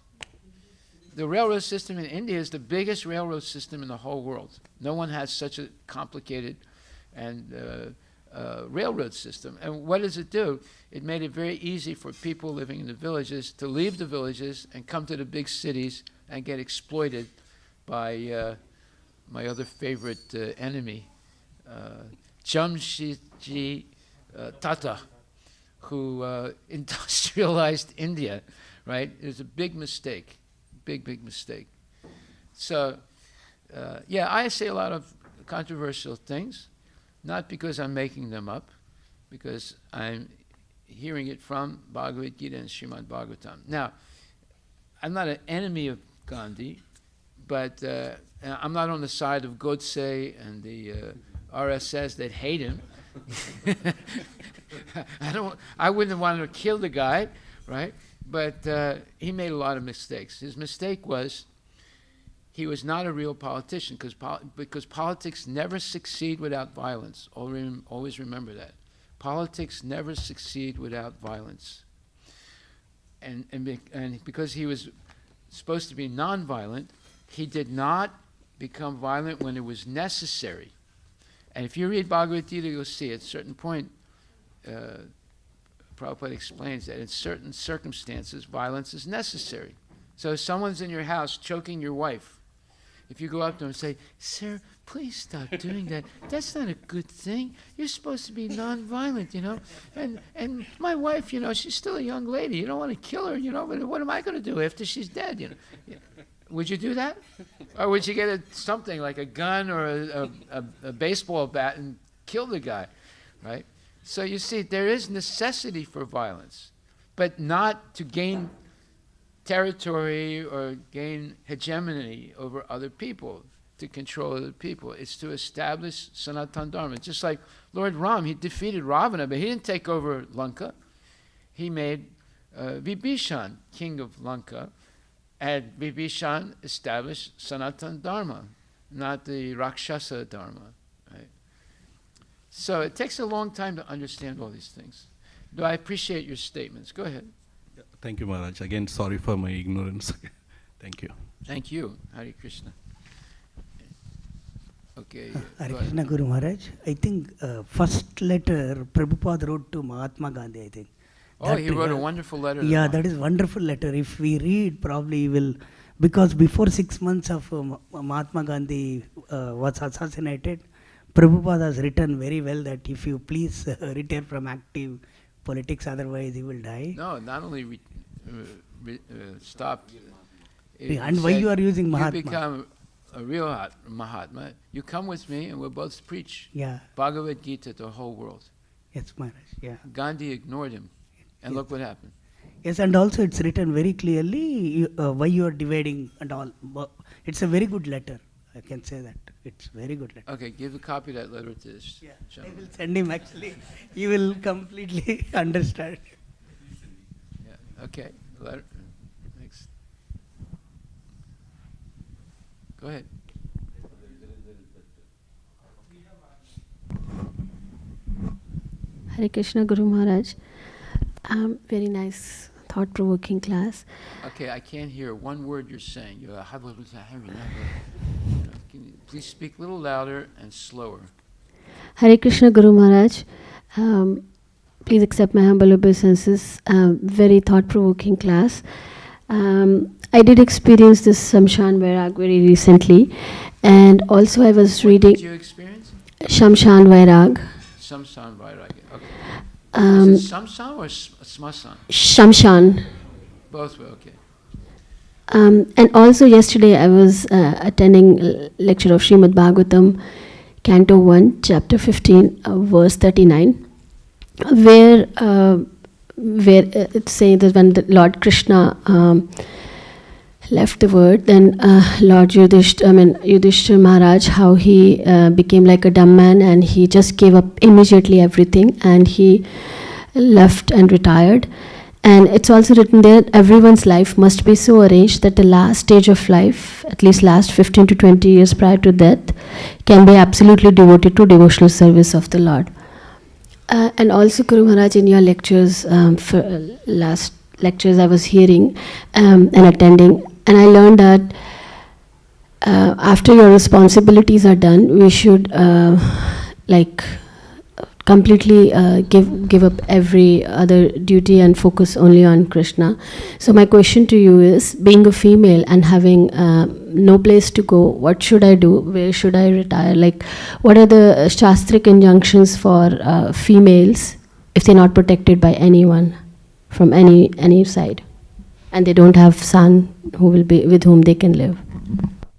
Speaker 6: The railroad system in India is the biggest railroad system in the whole world. No one has such a complicated and railroad system. And what does it do? It made it very easy for people living in the villages to leave the villages and come to the big cities and get exploited by my other favorite enemy, Jamshedji Tata, who industrialized India, right? It was a big mistake, big mistake. So, I say a lot of controversial things, not because I'm making them up, because I'm hearing it from Bhagavad Gita and Srimad Bhagavatam. Now, I'm not an enemy of Gandhi, but I'm not on the side of Godse and the RSS that hate him. I wouldn't want to kill the guy, right? But he made a lot of mistakes. His mistake was he was not a real politician, because politics never succeed without violence. Always remember that. Politics never succeed without violence. And because he was supposed to be nonviolent, he did not become violent when it was necessary. And if you read Bhagavad Gita, you'll see at a certain point, Prabhupada explains that in certain circumstances, violence is necessary. So if someone's in your house choking your wife, if you go up to them and say, "Sir, please stop doing that. That's not a good thing. You're supposed to be nonviolent, And my wife, she's still a young lady. You don't want to kill her, but what am I going to do after she's dead, Would you do that? Or would you get something like a gun or a baseball bat and kill the guy, right? So you see, there is necessity for violence, but not to gain territory or gain hegemony over other people, to control other people. It's to establish Sanatana Dharma. Just like Lord Ram, he defeated Ravana, but he didn't take over Lanka. He made Vibhishan king of Lanka, and Vibhishan established Sanatana Dharma, not the Rakshasa Dharma. Right? So it takes a long time to understand all these things. Though I appreciate your statements. Go ahead.
Speaker 3: Thank you, Maharaj. Again, sorry for my ignorance. Thank you.
Speaker 6: Thank you. Hare Krishna. Okay.
Speaker 7: Hare
Speaker 6: go ahead.
Speaker 7: Krishna Guru Maharaj. I think first letter Prabhupada wrote to Mahatma Gandhi, I think.
Speaker 6: Oh, he wrote a wonderful letter. to
Speaker 7: Yeah,
Speaker 6: Mahatma.
Speaker 7: that is wonderful letter. If we read, probably will, because before 6 months of Mahatma Gandhi was assassinated, Prabhupada has written very well that if you please retire from active politics, otherwise he will die.
Speaker 6: No, not only stop.
Speaker 7: And why you are using Mahatma?
Speaker 6: You become a real Mahatma. You come with me and we'll both preach
Speaker 7: Yeah.
Speaker 6: Bhagavad Gita to the whole world.
Speaker 7: Yes, Maharaj. Yeah.
Speaker 6: Gandhi ignored him. And look what happened.
Speaker 7: Yes, and also it's written very clearly why you are dividing and all. It's a very good letter. I can say that. It's very good letter.
Speaker 6: Okay, give a copy of that letter to this
Speaker 7: Yeah, I
Speaker 6: gentleman.
Speaker 7: will send him actually. He will completely understand.
Speaker 6: Yeah. Okay. Letter. Next. Go ahead.
Speaker 8: Hare Krishna Guru Maharaj. Very nice, thought-provoking class.
Speaker 6: Okay, I can't hear one word you're saying. Can you please speak a little louder and slower?
Speaker 8: Hare Krishna Guru Maharaj. Please accept my humble obeisances. Very thought-provoking class. I did experience this Shamshan Vairag very recently, and also I was reading.
Speaker 6: What did you experience?
Speaker 8: Shamshan Vairag.
Speaker 6: Samsan Vairagya. Okay.
Speaker 8: Is
Speaker 6: it Samsan or Smasan?
Speaker 8: Shamshan.
Speaker 6: Both were okay.
Speaker 8: And also yesterday I was attending a lecture of Srimad Bhagavatam, Canto 1, Chapter 15, verse 39, where it's saying that when the Lord Krishna left the world, then Lord Yudhishthira Maharaj, how he became like a dumb man and he just gave up immediately everything and he left and retired. And it's also written there, everyone's life must be so arranged that the last stage of life, at least last 15 to 20 years prior to death, can be absolutely devoted to devotional service of the Lord. And also, Guru Maharaj, in your lectures, for last lectures I was hearing and attending, and I learned that after your responsibilities are done, we should completely give up every other duty and focus only on Krishna. So my question to you is, being a female and having no place to go, what should I do? Where should I retire? Like, what are the Shastric injunctions for females if they're not protected by anyone from any side, and they don't have son who will be with whom they can live?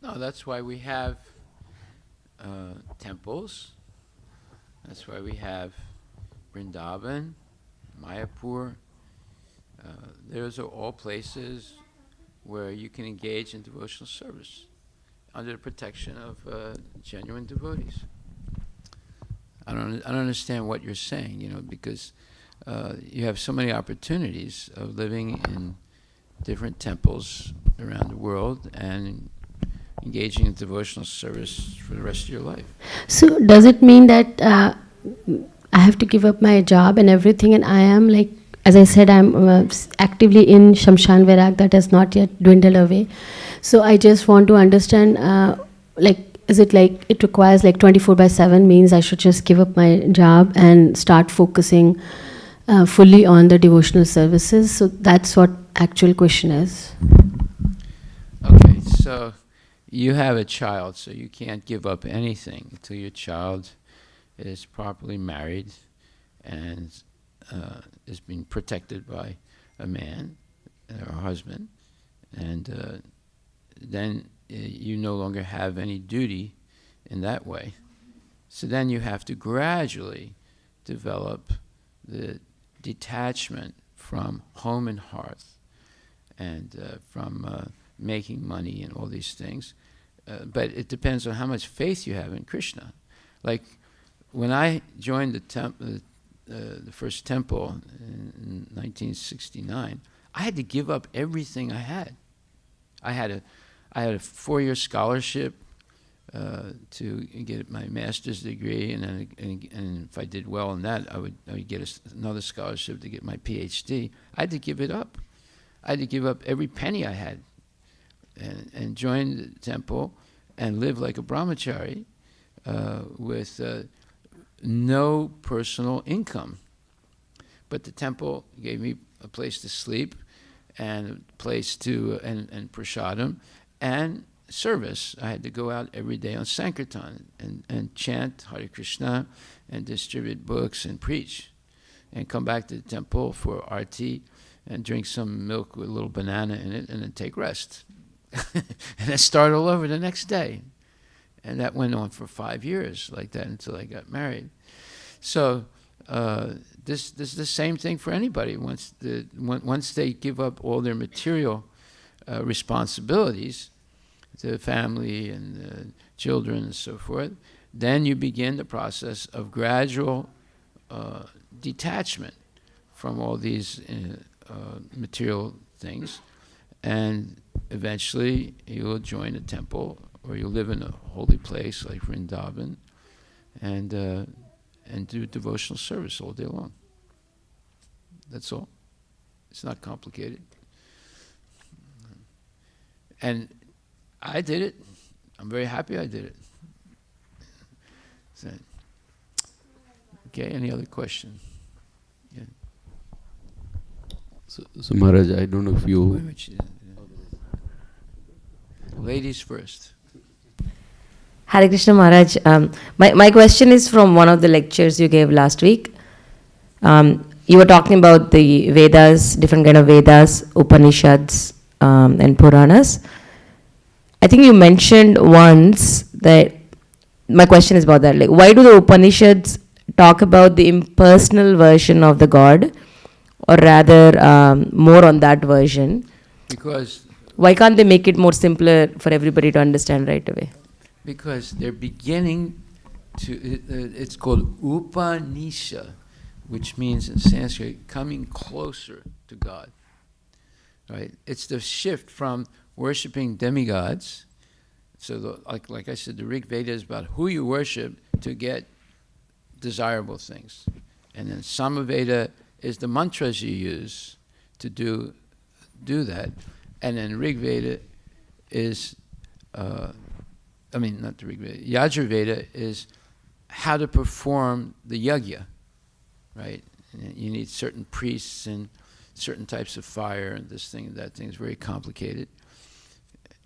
Speaker 6: No, that's why we have temples. That's why we have Vrindavan, Mayapur. Those are all places where you can engage in devotional service under the protection of genuine devotees. I don't understand what you're saying, because you have so many opportunities of living in different temples around the world and engaging in devotional service for the rest of your life.
Speaker 8: So does it mean that I have to give up my job and everything, and I am, like, as I said, I'm actively in Shamshan Vairag that has not yet dwindled away. So I just want to understand, is it like it requires like 24/7 means I should just give up my job and start focusing fully on the devotional services? So that's what actual question is.
Speaker 6: Okay, so you have a child, so you can't give up anything until your child is properly married and is being protected by a man or a husband, and then you no longer have any duty in that way. So then you have to gradually develop the detachment from home and hearth and from making money and all these things. But it depends on how much faith you have in Krishna. Like when I joined the first temple in 1969, I had to give up everything I had. I had a 4-year scholarship to get my master's degree, and if I did well in that, I would get another scholarship to get my PhD. I had to give it up. I had to give up every penny I had and join the temple and live like a brahmachari with no personal income. But the temple gave me a place to sleep and a place to, and prasadam, and service. I had to go out every day on Sankirtan and chant Hare Krishna and distribute books and preach. And come back to the temple for Aarti and drink some milk with a little banana in it and then take rest. And then start all over the next day. And that went on for 5 years like that until I got married. So this is the same thing for anybody. Once they give up all their material responsibilities, to family and children and so forth, then you begin the process of gradual detachment from all these material things, and eventually you will join a temple or you'll live in a holy place like Vrindavan and do devotional service all day long. That's all. It's not complicated. And I did it. I'm very happy I did it. So, okay, any other question? Yeah.
Speaker 9: So Maharaj, I don't know if you...
Speaker 6: Ladies first.
Speaker 10: Hare Krishna Maharaj, my question is from one of the lectures you gave last week. You were talking about the Vedas, different kind of Vedas, Upanishads, and Puranas. I think you mentioned once that, my question is about that, like, why do the Upanishads talk about the impersonal version of the God, or rather more on that version?
Speaker 6: Because...
Speaker 10: Why can't they make it more simpler for everybody to understand right away?
Speaker 6: Because they're beginning to, it's called Upanisha, which means in Sanskrit, coming closer to God. Right? It's the shift from worshipping demigods. So like I said, the Rig Veda is about who you worship to get desirable things. And then Samaveda is the mantras you use to do that. And then Rig Veda is, not the Rig Veda, Yajurveda is how to perform the yajna, right? And you need certain priests and certain types of fire and this thing and that thing is very complicated.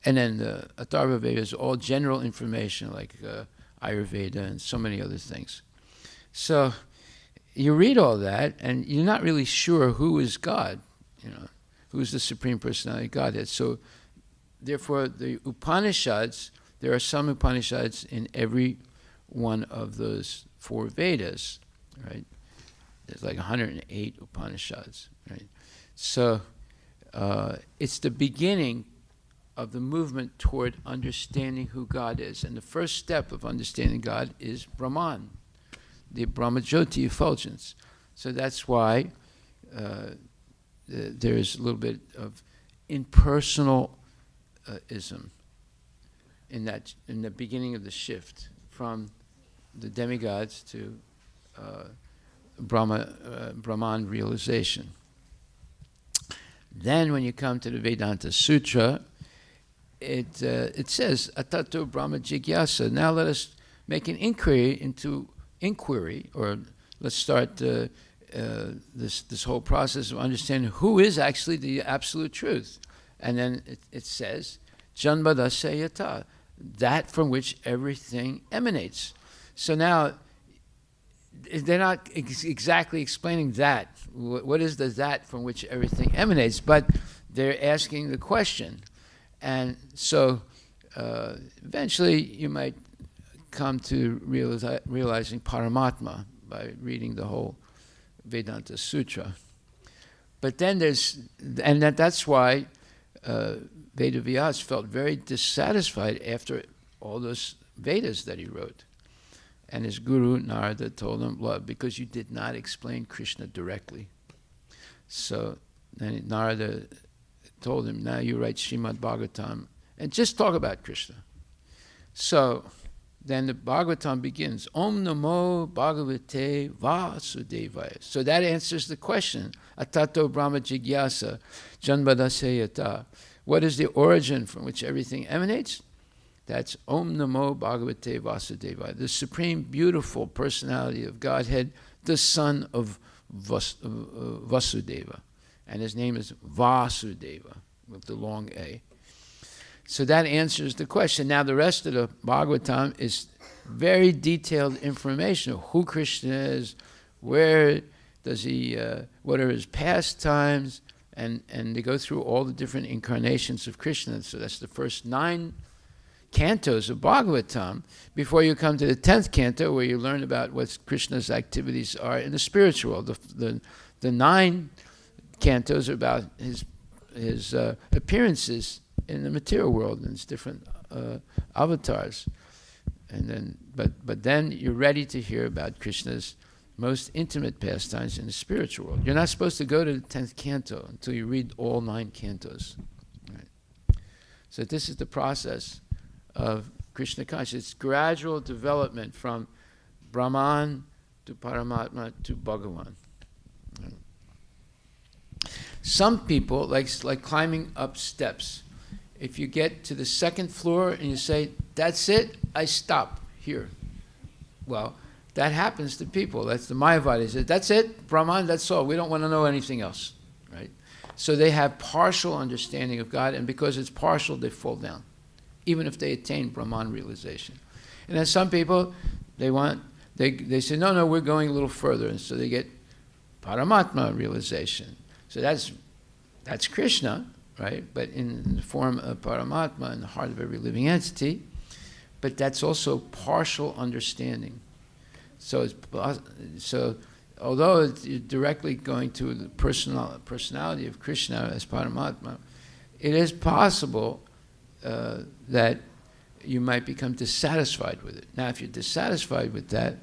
Speaker 6: And then the Atharva Veda is all general information like Ayurveda and so many other things. So you read all that and you're not really sure who is God, who's the Supreme Personality of Godhead. So therefore the Upanishads, there are some Upanishads in every one of those 4 Vedas, right? There's like 108 Upanishads, right? So it's the beginning of the movement toward understanding who God is. And the first step of understanding God is Brahman, the Brahmajyoti effulgence. So that's why there's a little bit of impersonalism in the beginning of the shift from the demigods to Brahman realization. Then when you come to the Vedanta Sutra, it says, Atato Brahma Jigyasa. Now let us make an inquiry, or let's start this whole process of understanding who is actually the absolute truth. And then it says, Janmadasya yata, that from which everything emanates. So now, they're not exactly explaining that. What is the that from which everything emanates? But they're asking the question. And so eventually you might come to realizing Paramatma by reading the whole Vedanta Sutra. But then that's why Vedavyas felt very dissatisfied after all those Vedas that he wrote. And his guru, Narada, told him, well, because you did not explain Krishna directly. So then Narada told him, now you write Srimad Bhagavatam and just talk about Krishna. So then the Bhagavatam begins, Om Namo Bhagavate Vasudevaya. So that answers the question, Atato Brahma Jigyasa Janmadasya Yata. What is the origin from which everything emanates? That's Om Namo Bhagavate Vasudevaya, the supreme beautiful personality of Godhead, the son of Vasudeva. And his name is Vasudeva, with the long A. So that answers the question. Now the rest of the Bhagavatam is very detailed information of who Krishna is, where does he, what are his pastimes, and they go through all the different incarnations of Krishna. So that's the first 9 cantos of Bhagavatam before you come to the 10th canto, where you learn about what Krishna's activities are in the spiritual world. The 9 cantos are about his appearances in the material world and his different avatars. And then, but then you're ready to hear about Krishna's most intimate pastimes in the spiritual world. You're not supposed to go to the 10th canto until you read all 9 cantos. Right? So this is the process of Krishna consciousness. It's gradual development from Brahman to Paramatma to Bhagavan. Right? Some people, like climbing up steps, if you get to the 2nd floor and you say, that's it, I stop here. Well, that happens to people. That's the Mayavadis. That's it, Brahman, that's all. We don't want to know anything else, right? So they have partial understanding of God, and because it's partial, they fall down, even if they attain Brahman realization. And then some people, they say, no, we're going a little further, and so they get Paramatma realization. So that's Krishna, right? But in the form of Paramatma, in the heart of every living entity. But that's also partial understanding. So although it's directly going to the personality of Krishna as Paramatma, it is possible that you might become dissatisfied with it. Now, if you're dissatisfied with that,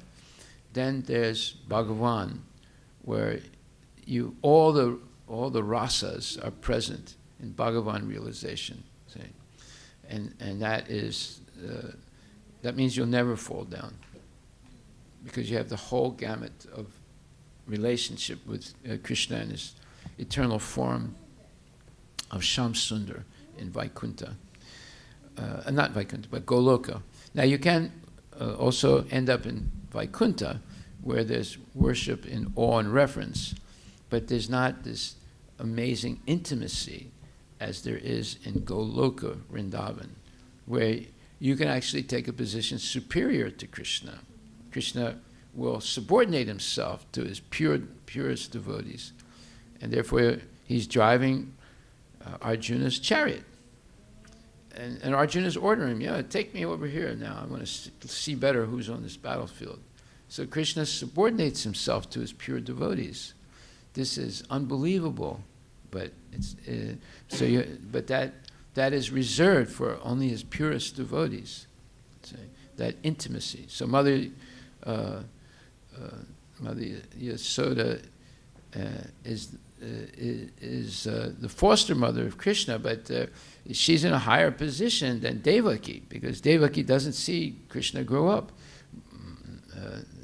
Speaker 6: then there's Bhagavan, where all the rasas are present in Bhagavan realization. See? And that is that means you'll never fall down, because you have the whole gamut of relationship with Krishna and his eternal form of Sham Sundar in Vaikuntha. Not Vaikuntha, but Goloka. Now you can also end up in Vaikuntha, where there's worship in awe and reverence, but there's not this amazing intimacy as there is in Goloka, Vrindavan, where you can actually take a position superior to Krishna. Krishna will subordinate himself to his purest devotees, and therefore he's driving Arjuna's chariot. And Arjuna's ordering him, take me over here now. I want to see better who's on this battlefield. So Krishna subordinates himself to his pure devotees. This is unbelievable, but that is reserved for only his purest devotees. That intimacy. So Mother Yasoda is the foster mother of Krishna, but she's in a higher position than Devaki, because Devaki doesn't see Krishna grow up.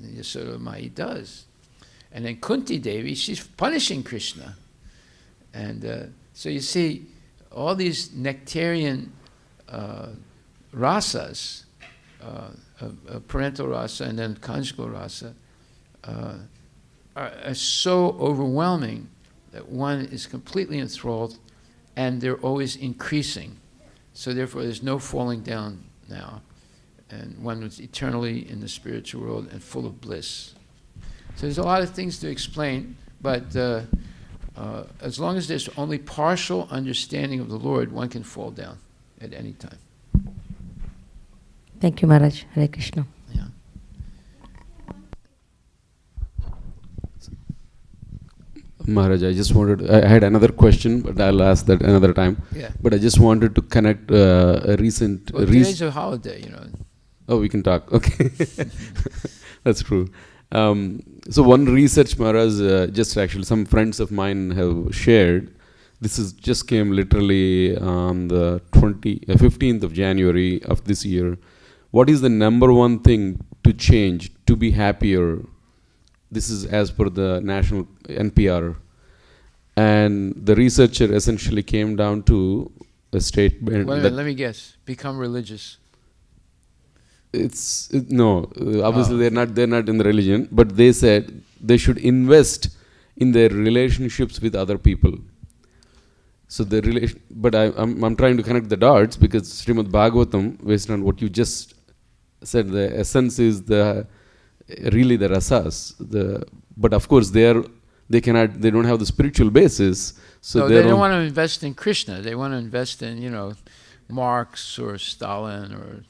Speaker 6: Yasoda Mai does. And then Kunti Devi, she's punishing Krishna. And so you see, all these nectarian rasas, parental rasa and then conjugal rasa, are so overwhelming that one is completely enthralled, and they're always increasing. So therefore there's no falling down now, and one is eternally in the spiritual world and full of bliss. So there's a lot of things to explain, but as long as there's only partial understanding of the Lord, one can fall down at any time.
Speaker 10: Thank you, Maharaj. Hare Krishna.
Speaker 6: Yeah.
Speaker 9: Maharaj, I had another question, but I'll ask that another time.
Speaker 6: Yeah.
Speaker 9: But I just wanted to connect a recent...
Speaker 6: Well, today's a holiday,
Speaker 9: Oh, we can talk. Okay. That's true. So one research, Maharaj, just actually some friends of mine have shared. This is just came literally on the 15th of January of this year. What is the number one thing to change, to be happier? This is as per the national NPR. And the researcher essentially came down to a statement.
Speaker 6: Wait a minute, let me guess. Become religious.
Speaker 9: No, obviously they're not in the religion, but they said they should invest in their relationships with other people. So the relation, but I'm trying to connect the dots because Srimad Bhagavatam, based on what you just said, the essence is really the rasas. But of course they don't have the spiritual basis. So
Speaker 6: no, they don't want to invest in Krishna. They want to invest in Marx or Stalin
Speaker 9: or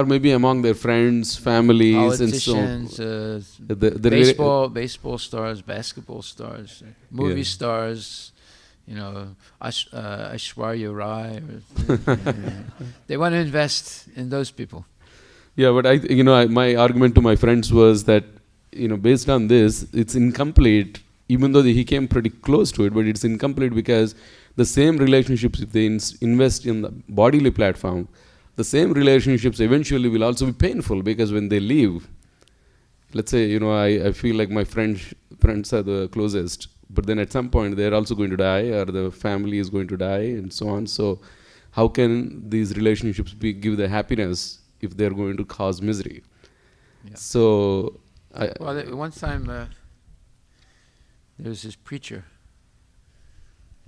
Speaker 9: maybe among their friends, families,
Speaker 6: politicians,
Speaker 9: and so on.
Speaker 6: Baseball stars, basketball stars, movie stars. Aishwarya Rai. They want to invest in those people.
Speaker 9: Yeah, but my argument to my friends was that based on this, it's incomplete. Even though he came pretty close to it, but it's incomplete because the same relationships, if they invest in the bodily platform, the same relationships eventually will also be painful because when they leave, let's say, I feel like my friends are the closest, but then at some point they're also going to die or the family is going to die and so on. So how can these relationships give the happiness if they're going to cause misery?
Speaker 6: Yeah.
Speaker 9: So,
Speaker 6: one time there was this preacher,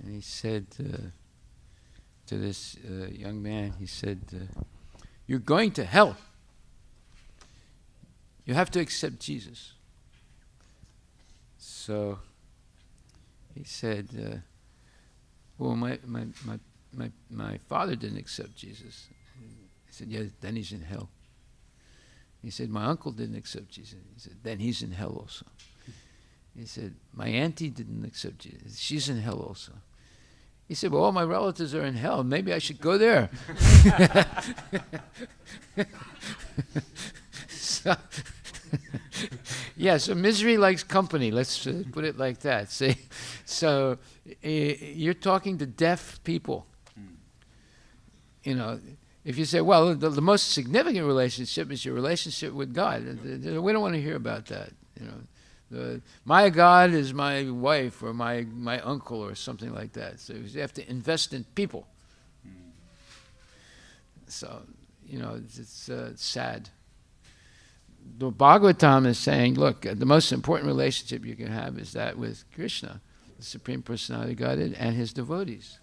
Speaker 6: and he said to this young man, he said, "You're going to hell. You have to accept Jesus." So he said, "Well, my father didn't accept Jesus." He said, "Yeah, then he's in hell." He said, "My uncle didn't accept Jesus." He said, "Then he's in hell also." He said, "My auntie didn't accept Jesus. She's in hell also." He said, "Well, all my relatives are in hell. Maybe I should go there." So misery likes company. Let's put it like that. See, so you're talking to deaf people. If you say, well, the most significant relationship is your relationship with God, we don't want to hear about that. My God is my wife or my uncle or something like that. So you have to invest in people. So, it's sad. The Bhagavatam is saying, look, the most important relationship you can have is that with Krishna, the Supreme Personality of Godhead, and his devotees.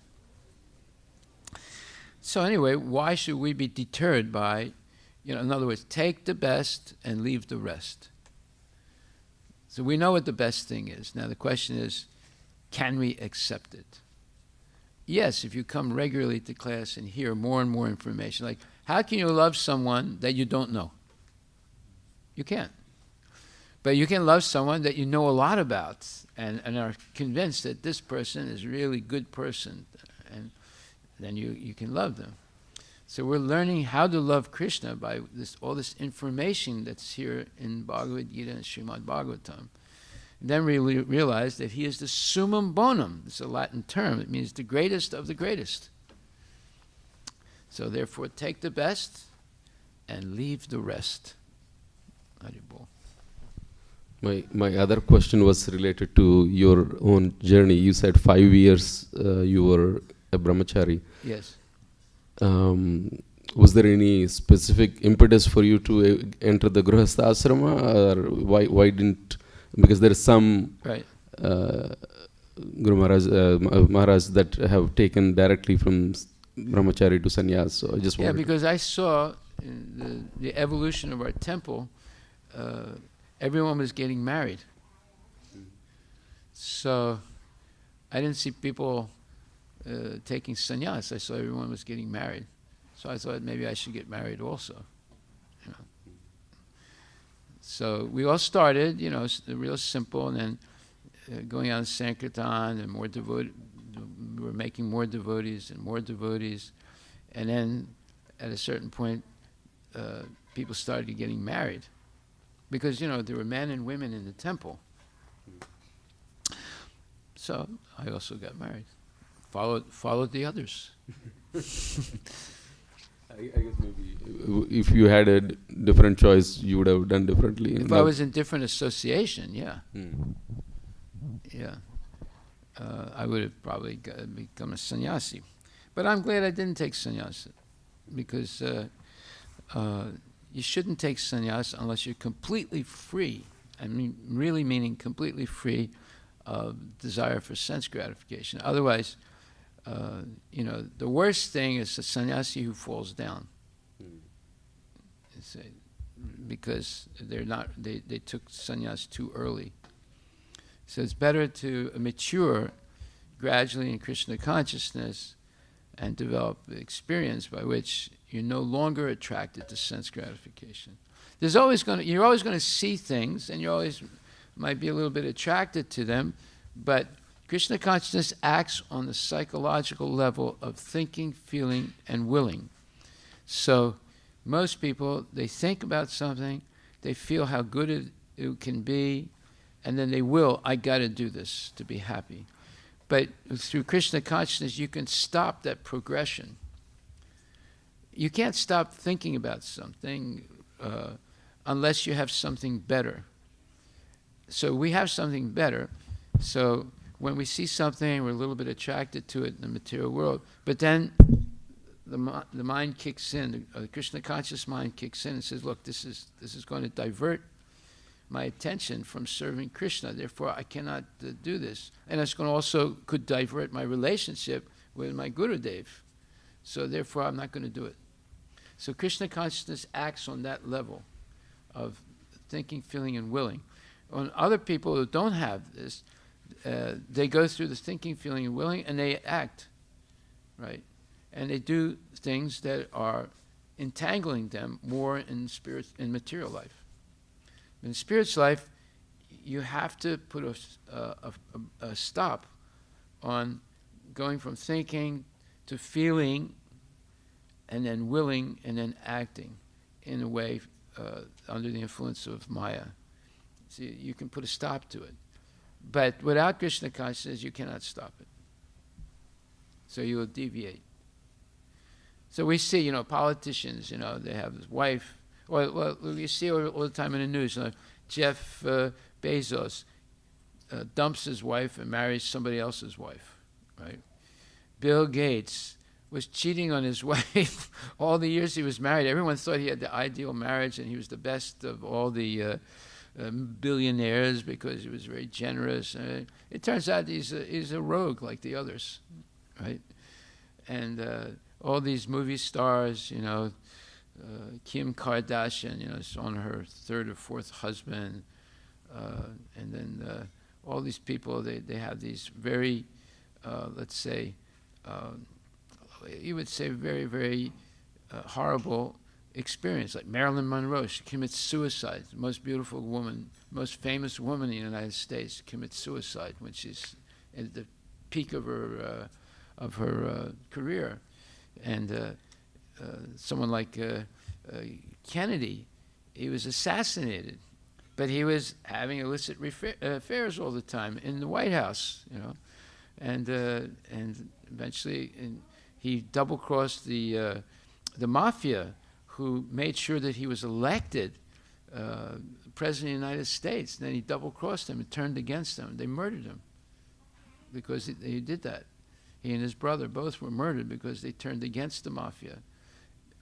Speaker 6: So anyway, why should we be deterred by, in other words, take the best and leave the rest? So we know what the best thing is. Now the question is, can we accept it? Yes, if you come regularly to class and hear more and more information, like how can you love someone that you don't know? You can't. But you can love someone that you know a lot about and are convinced that this person is a really good person, and then you can love them. So we're learning how to love Krishna by all this information that's here in Bhagavad Gita and Srimad Bhagavatam. And then we realize that he is the summum bonum. It's a Latin term. It means the greatest of the greatest. So therefore, take the best and leave the rest. Haribol.
Speaker 9: My other question was related to your own journey. You said 5 years you were a brahmachari.
Speaker 6: Yes.
Speaker 9: Was there any specific impetus for you to enter the Grihastha ashrama, or why didn't? Because there is some
Speaker 6: right.
Speaker 9: Guru Maharaj that have taken directly from brahmachari to sannyas. So I just wanted.
Speaker 6: Yeah, because I saw in the evolution of our temple, everyone was getting married. So I didn't see people taking sannyas. I saw everyone was getting married. So I thought maybe I should get married also. So we all started, real simple, and then going on Sankirtan and more devoted. We were making more devotees and more devotees. And then at a certain point, people started getting married. Because, there were men and women in the temple. So I also got married. Followed the others.
Speaker 9: I guess maybe if you had a different choice, you would have done differently.
Speaker 6: If I was in different association, yeah. Yeah. I would have probably become a sannyasi. But I'm glad I didn't take sannyasi. Because, you shouldn't take sannyas unless you're completely free. I mean, really meaning completely free of desire for sense gratification. Otherwise, the worst thing is a sannyasi who falls down. Because they took sannyas too early. So it's better to mature gradually in Krishna consciousness and develop the experience by which you're no longer attracted to sense gratification. You're always going to see things, and you always might be a little bit attracted to them, but Krishna consciousness acts on the psychological level of thinking, feeling, and willing. So most people, they think about something, they feel how good it can be, and then they will, I got to do this to be happy. But through Krishna consciousness, you can stop that progression. You can't stop thinking about something unless you have something better. So we have something better. So when we see something, we're a little bit attracted to it in the material world. But then the mind kicks in, the Krishna conscious mind kicks in and says, look, this is going to divert my attention from serving Krishna. Therefore, I cannot do this. And it's going to also could divert my relationship with my Gurudev. So therefore, I'm not going to do it. So Krishna consciousness acts on that level of thinking, feeling, and willing. On other people who don't have this, they go through the thinking, feeling, and willing, and they act, right? And they do things that are entangling them more in material life. In spiritual life, you have to put a stop on going from thinking to feeling, and then willing, and then acting in a way under the influence of Maya. So you can put a stop to it. But without Krishna consciousness, you cannot stop it. So you will deviate. So we see, politicians, they have this wife. Well, you see all the time in the news, Jeff Bezos dumps his wife and marries somebody else's wife, right? Bill Gates was cheating on his wife all the years he was married. Everyone thought he had the ideal marriage and he was the best of all the billionaires because he was very generous. It turns out he's a rogue like the others, right? And all these movie stars, Kim Kardashian, is on her third or fourth husband, and then all these people, they have these very, let's say, you would say very, very horrible experience. Like Marilyn Monroe, she commits suicide. The most beautiful woman, most famous woman in the United States commits suicide when she's at the peak of her career. And someone like Kennedy, he was assassinated, but he was having illicit affairs all the time in the White House, and eventually he double-crossed the mafia, who made sure that he was elected president of the United States. And then he double-crossed them and turned against them. They murdered him because he did that. He and his brother both were murdered because they turned against the mafia.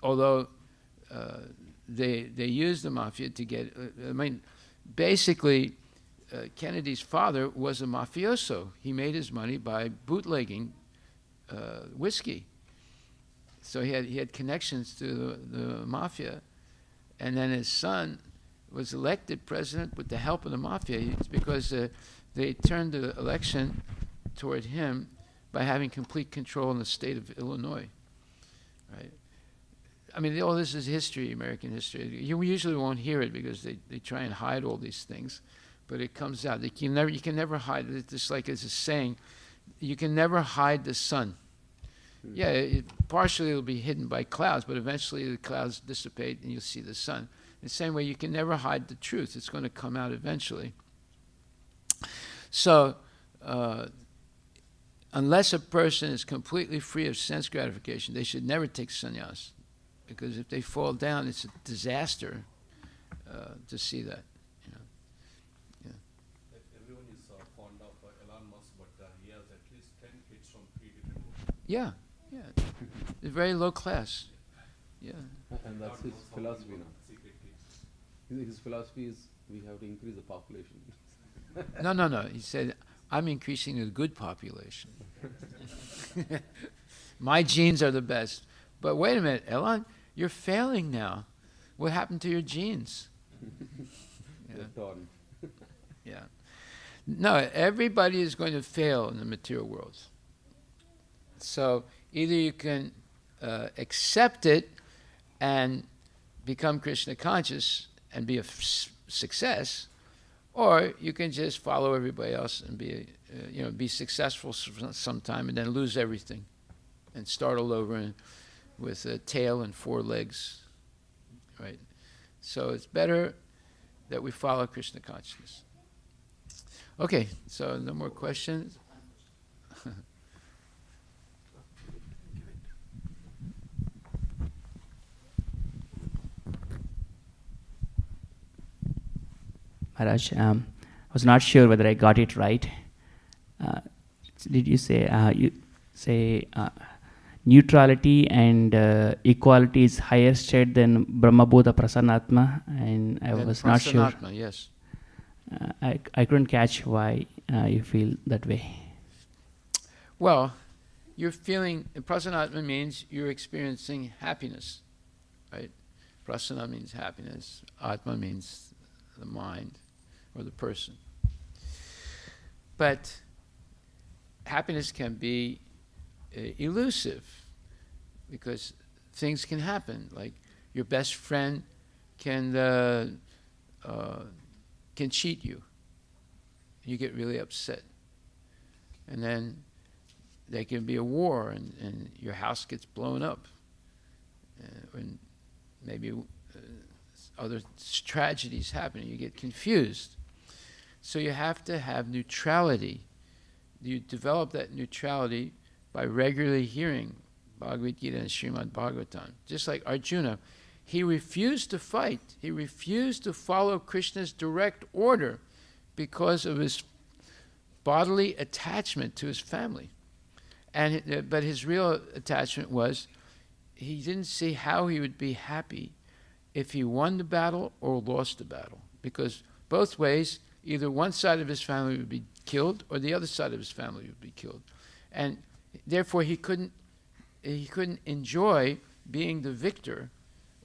Speaker 6: Although they used the mafia to get, basically Kennedy's father was a mafioso. He made his money by bootlegging whiskey. So he had connections to the mafia. And then his son was elected president with the help of the mafia. It's because they turned the election toward him by having complete control in the state of Illinois, right? I mean, all this is history, American history. You usually won't hear it because they try and hide all these things, but it comes out. You can never hide it. Just like it's a saying, you can never hide the sun. Yeah, partially it'll be hidden by clouds, but eventually the clouds dissipate and you'll see the sun. In the same way, you can never hide the truth. It's going to come out eventually. So, unless a person is completely free of sense gratification, they should never take sannyas, because if they fall down, it's a disaster to see that. Yeah.
Speaker 3: Everyone is fond of Elon Musk, but he has at least 10 kids from 3 different women.
Speaker 6: Yeah. It's very low class. Yeah.
Speaker 9: And that's his philosophy now. His philosophy is we have to increase the population.
Speaker 6: No. He said, I'm increasing the good population. My genes are the best. But wait a minute, Elon, you're failing now. What happened to your genes?
Speaker 9: They're torn.
Speaker 6: Yeah. No, everybody is going to fail in the material world. So either you can accept it and become Krishna conscious and be a success, or you can just follow everybody else and be successful sometime and then lose everything and start all over with a tail and 4 legs, right? So it's better that we follow Krishna consciousness. Okay, so no more questions.
Speaker 11: Maharaj, I was not sure whether I got it right. Did you say neutrality and equality is higher state than Brahmabhuta Prasanatma? And I was not sure.
Speaker 6: Yes.
Speaker 11: I couldn't catch why you feel that way.
Speaker 6: Well, you're feeling, Prasanatma means you're experiencing happiness, right? Prasana means happiness. Atma means the mind or the person. But happiness can be elusive because things can happen. Like your best friend can cheat you. You get really upset. And then there can be a war and your house gets blown up. And maybe other tragedies happen and you get confused. So you have to have neutrality. You develop that neutrality by regularly hearing Bhagavad Gita and Srimad Bhagavatam. Just like Arjuna, he refused to fight. He refused to follow Krishna's direct order because of his bodily attachment to his family. But his real attachment was he didn't see how he would be happy if he won the battle or lost the battle. Because both ways, either one side of his family would be killed or the other side of his family would be killed. And therefore he couldn't enjoy being the victor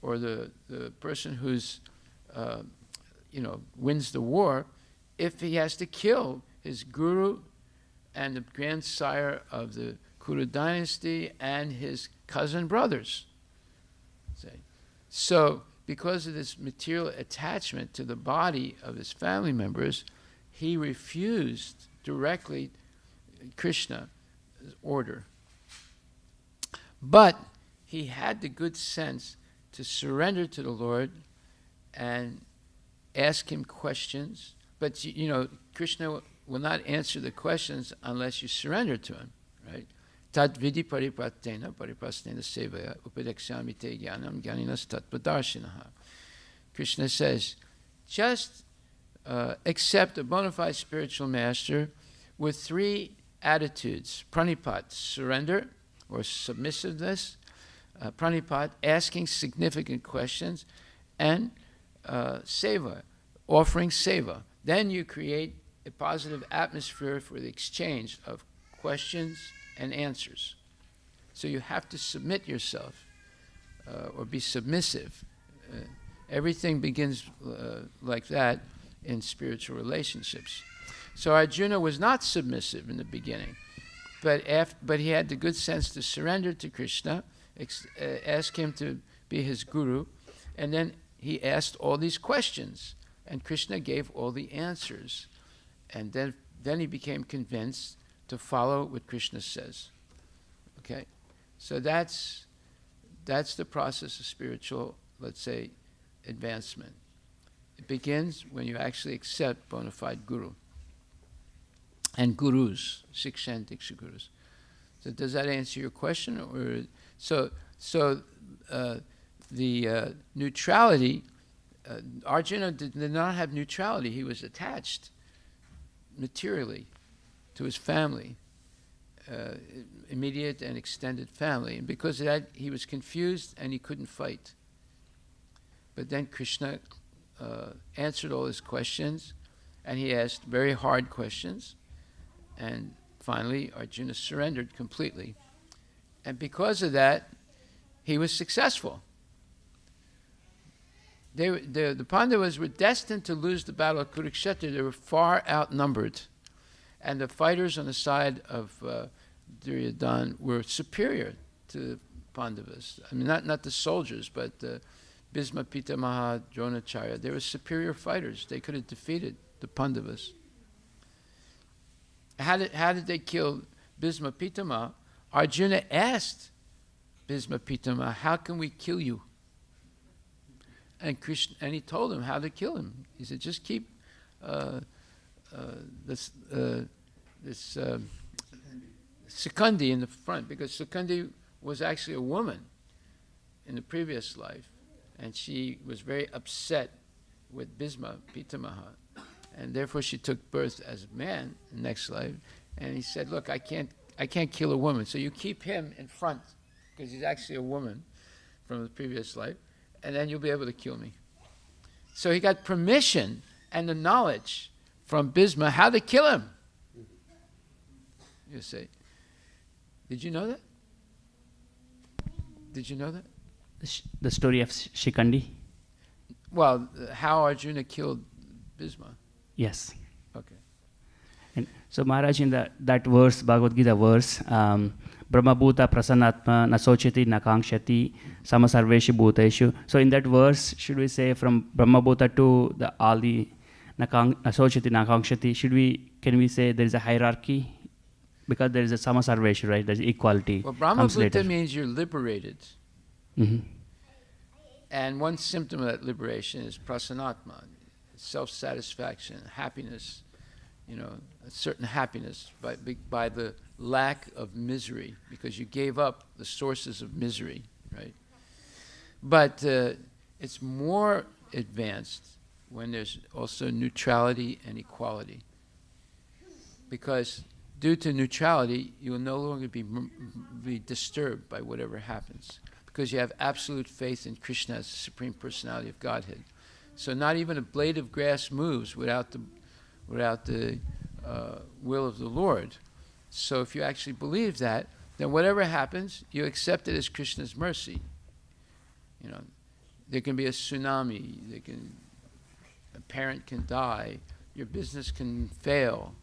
Speaker 6: or the person who's wins the war if he has to kill his guru and the grandsire of the Kuru dynasty and his cousin brothers. So because of this material attachment to the body of his family members, he refused directly Krishna's order. But he had the good sense to surrender to the Lord and ask him questions. But Krishna will not answer the questions unless you surrender to him, right? Tad vidi paripratena paripasnena sevaya upadekshami te jnanam jnaninas tatpadarshinaha. Krishna says, just accept a bona fide spiritual master with 3 attitudes. Pranipat, surrender or submissiveness. Pranipat, asking significant questions. And seva, offering seva. Then you create a positive atmosphere for the exchange of questions and answers. So you have to submit yourself or be submissive. Everything begins like that in spiritual relationships. So Arjuna was not submissive in the beginning, but he had the good sense to surrender to Krishna, ask him to be his guru, and then he asked all these questions, and Krishna gave all the answers. And then he became convinced to follow what Krishna says. Okay? So that's the process of spiritual, let's say, advancement. It begins when you actually accept bona fide guru. And gurus, Siksha and Diksha gurus. So does that answer your question? Or the neutrality, Arjuna did not have neutrality. He was attached materially to his family, immediate and extended family. And because of that, he was confused and he couldn't fight. But then Krishna answered all his questions, and he asked very hard questions, and finally Arjuna surrendered completely. And because of that, he was successful. The Pandavas were destined to lose the battle of Kurukshetra. They were far outnumbered. And the fighters on the side of Duryodhana were superior to the Pandavas. I mean, not the soldiers, but Bhisma, Pitamaha, Dronacharya. They were superior fighters. They could have defeated the Pandavas. How did they kill Bhisma Pitamaha? Arjuna asked Bhisma Pitamaha, how can we kill you? And he told him how to kill him. He said, just keep this Sikundi in the front, because Sikundi was actually a woman in the previous life, and she was very upset with Bhisma Pitamaha, and therefore she took birth as a man in the next life. And he said, look, I can't kill a woman, so you keep him in front, because he's actually a woman from the previous life, and then you'll be able to kill me. So he got permission and the knowledge from Bhisma how to kill him. You say, did you know that? Did you know that?
Speaker 11: The story of Shikandi?
Speaker 6: Well, how Arjuna killed Bhisma.
Speaker 11: Yes.
Speaker 6: Okay.
Speaker 11: And so Maharaj, in that verse, Bhagavad Gita verse, Brahmabhuta prasanatma nasochati nakangshati samasarveshu bhuteshu. So in that verse, should we say from Brahmabhuta to the all the nasochati nakangshati, can we say there is a hierarchy? Because there is a samasarveshu, right? There's equality.
Speaker 6: Well, Brahmabhuta means you're liberated.
Speaker 11: Mm-hmm.
Speaker 6: And one symptom of that liberation is prasanatma, self-satisfaction, happiness, a certain happiness by the lack of misery, because you gave up the sources of misery, right? But it's more advanced when there's also neutrality and equality. Because due to neutrality, you will no longer be disturbed by whatever happens, because you have absolute faith in Krishna as the Supreme Personality of Godhead. So not even a blade of grass moves without the will of the Lord. So if you actually believe that, then whatever happens, you accept it as Krishna's mercy. There can be a tsunami, a parent can die, your business can fail.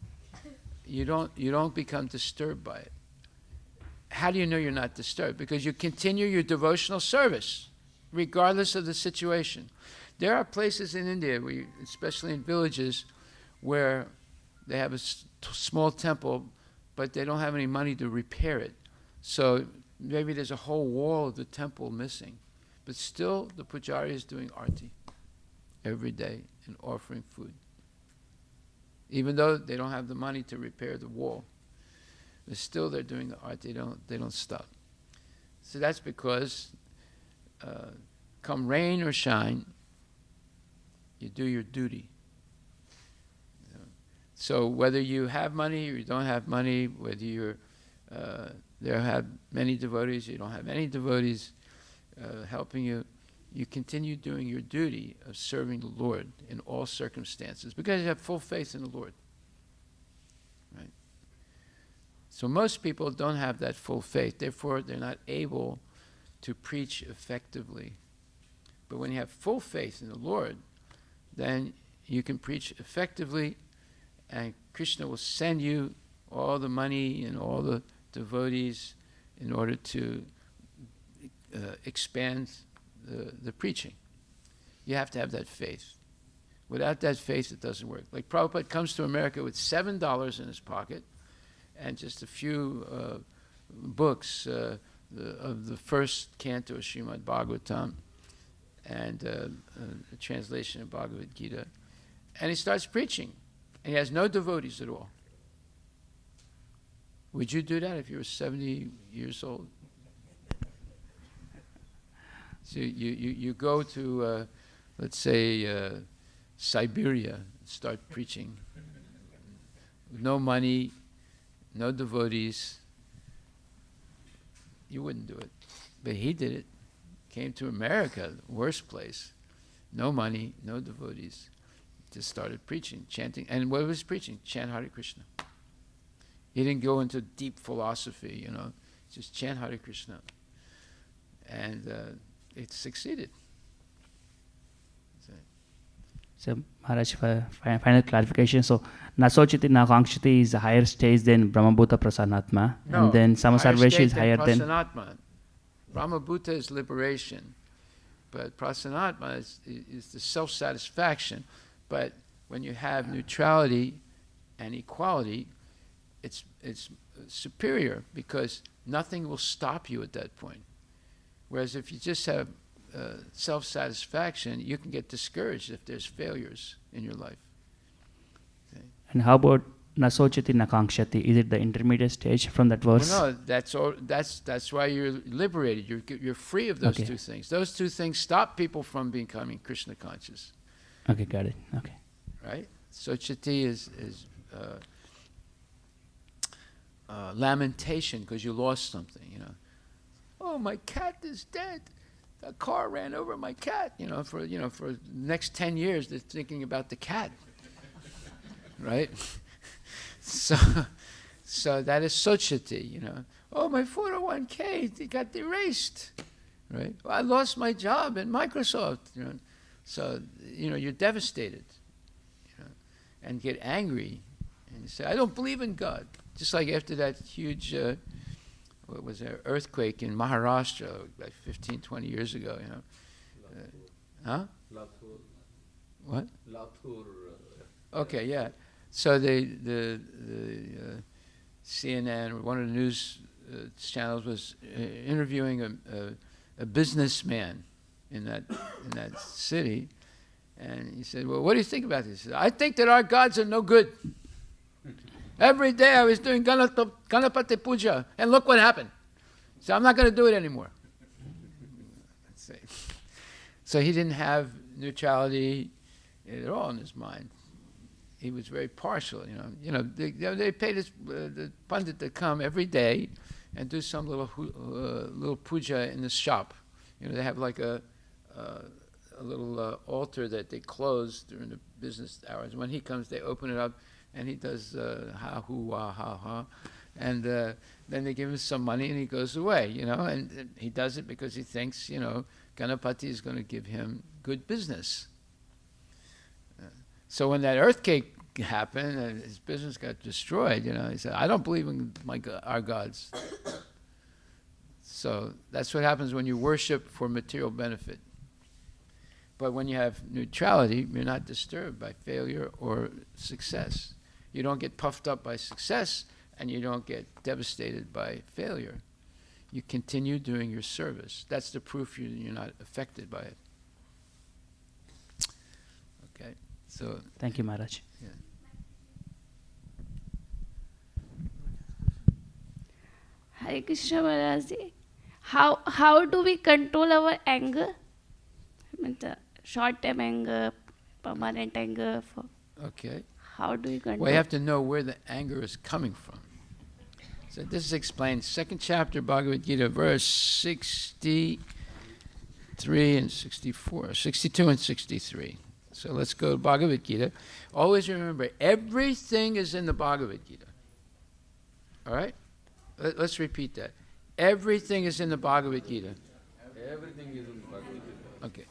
Speaker 6: You don't become disturbed by it. How do you know you're not disturbed? Because you continue your devotional service, regardless of the situation. There are places in India, especially in villages, where they have a small temple, but they don't have any money to repair it. So maybe there's a whole wall of the temple missing. But still, the pujari is doing arti every day and offering food. Even though they don't have the money to repair the wall, but still they're doing the arti. They don't stop. So that's because come rain or shine, you do your duty. So whether you have money or you don't have money, whether you're there have many devotees, you don't have any devotees helping you, you continue doing your duty of serving the Lord in all circumstances, because you have full faith in the Lord. Right? So most people don't have that full faith, therefore they're not able to preach effectively. But when you have full faith in the Lord, then you can preach effectively, and Krishna will send you all the money and all the devotees in order to expand the preaching. You have to have that faith. Without that faith, it doesn't work. Like Prabhupada comes to America with $7 in his pocket and just a few books of the first canto of Srimad Bhagavatam and a translation of Bhagavad Gita. And he starts preaching. And he has no devotees at all. Would you do that if you were 70 years old? So you go to, let's say, Siberia, start preaching. No money, no devotees. You wouldn't do it. But he did it. Came to America, the worst place, no money, no devotees. Just started preaching, chanting. And what was he preaching? Chant Hare Krishna. He didn't go into deep philosophy, just chant Hare Krishna. And it succeeded.
Speaker 11: So, Maharaj, final clarification. So, Nasochiti Nakangshiti is a higher stage than Brahmabhuta Prasanatma.
Speaker 6: No,
Speaker 11: and then Samasarveshi is higher than
Speaker 6: Prasanatma. Brahmabhuta is liberation. But Prasanatma is the self-satisfaction. But when you have neutrality and equality, it's superior because nothing will stop you at that point. Whereas if you just have self-satisfaction, you can get discouraged if there's failures in your life. Okay.
Speaker 11: And how about Nasochiti Nakangshati? Is it the intermediate stage from that verse?
Speaker 6: Well, no, that's why you're liberated. You're free of those two things. Those two things stop people from becoming Krishna conscious.
Speaker 11: Okay, got it. Okay.
Speaker 6: Right? Sochiti is lamentation because you lost something. Oh, my cat is dead. A car ran over my cat. For the next 10 years, they're thinking about the cat. Right? So that is sochiti. Oh, my 401k got erased. Right? Well, I lost my job at Microsoft. So you're devastated. And get angry, and you say, "I don't believe in God." Just like after that huge, earthquake in Maharashtra, like 15, 20 years ago, huh?
Speaker 3: Lathur.
Speaker 6: What?
Speaker 3: Lathur.
Speaker 6: Okay, yeah. So the CNN, or one of the news channels, was interviewing a businessman in that city, and he said, "Well, what do you think about this?" He said, "I think that our gods are no good. Every day I was doing Ganapati Puja, and look what happened. So I'm not going to do it anymore." So he didn't have neutrality at all in his mind. He was very partial. They paid the pundit to come every day and do some little puja in the shop. They have like a little altar that they close during the business hours. When he comes, they open it up, and he does ha hu wah ha ha, and then they give him some money, and he goes away. And he does it because he thinks Ganapati is going to give him good business. So when that earthquake happened and his business got destroyed, he said, "I don't believe in our gods." So that's what happens when you worship for material benefit. But when you have neutrality, you're not disturbed by failure or success. You don't get puffed up by success, and you don't get devastated by failure. You continue doing your service. That's the proof you're not affected by it. Okay, so...
Speaker 11: Thank you, Maharaj.
Speaker 6: Yeah.
Speaker 12: Hare Krishna Maharaj. How do we control our anger? I mean, the short-term anger, permanent anger.
Speaker 6: Okay.
Speaker 12: How do you control?
Speaker 6: Well, you have to know where the anger is coming from. So this is explained, second chapter, Bhagavad Gita, verse 63 and 64, 62 and 63. So let's go to Bhagavad Gita. Always remember, everything is in the Bhagavad Gita. All right? Let's repeat that. Everything is in the Bhagavad Gita.
Speaker 9: Everything is in the Bhagavad Gita.
Speaker 6: Okay.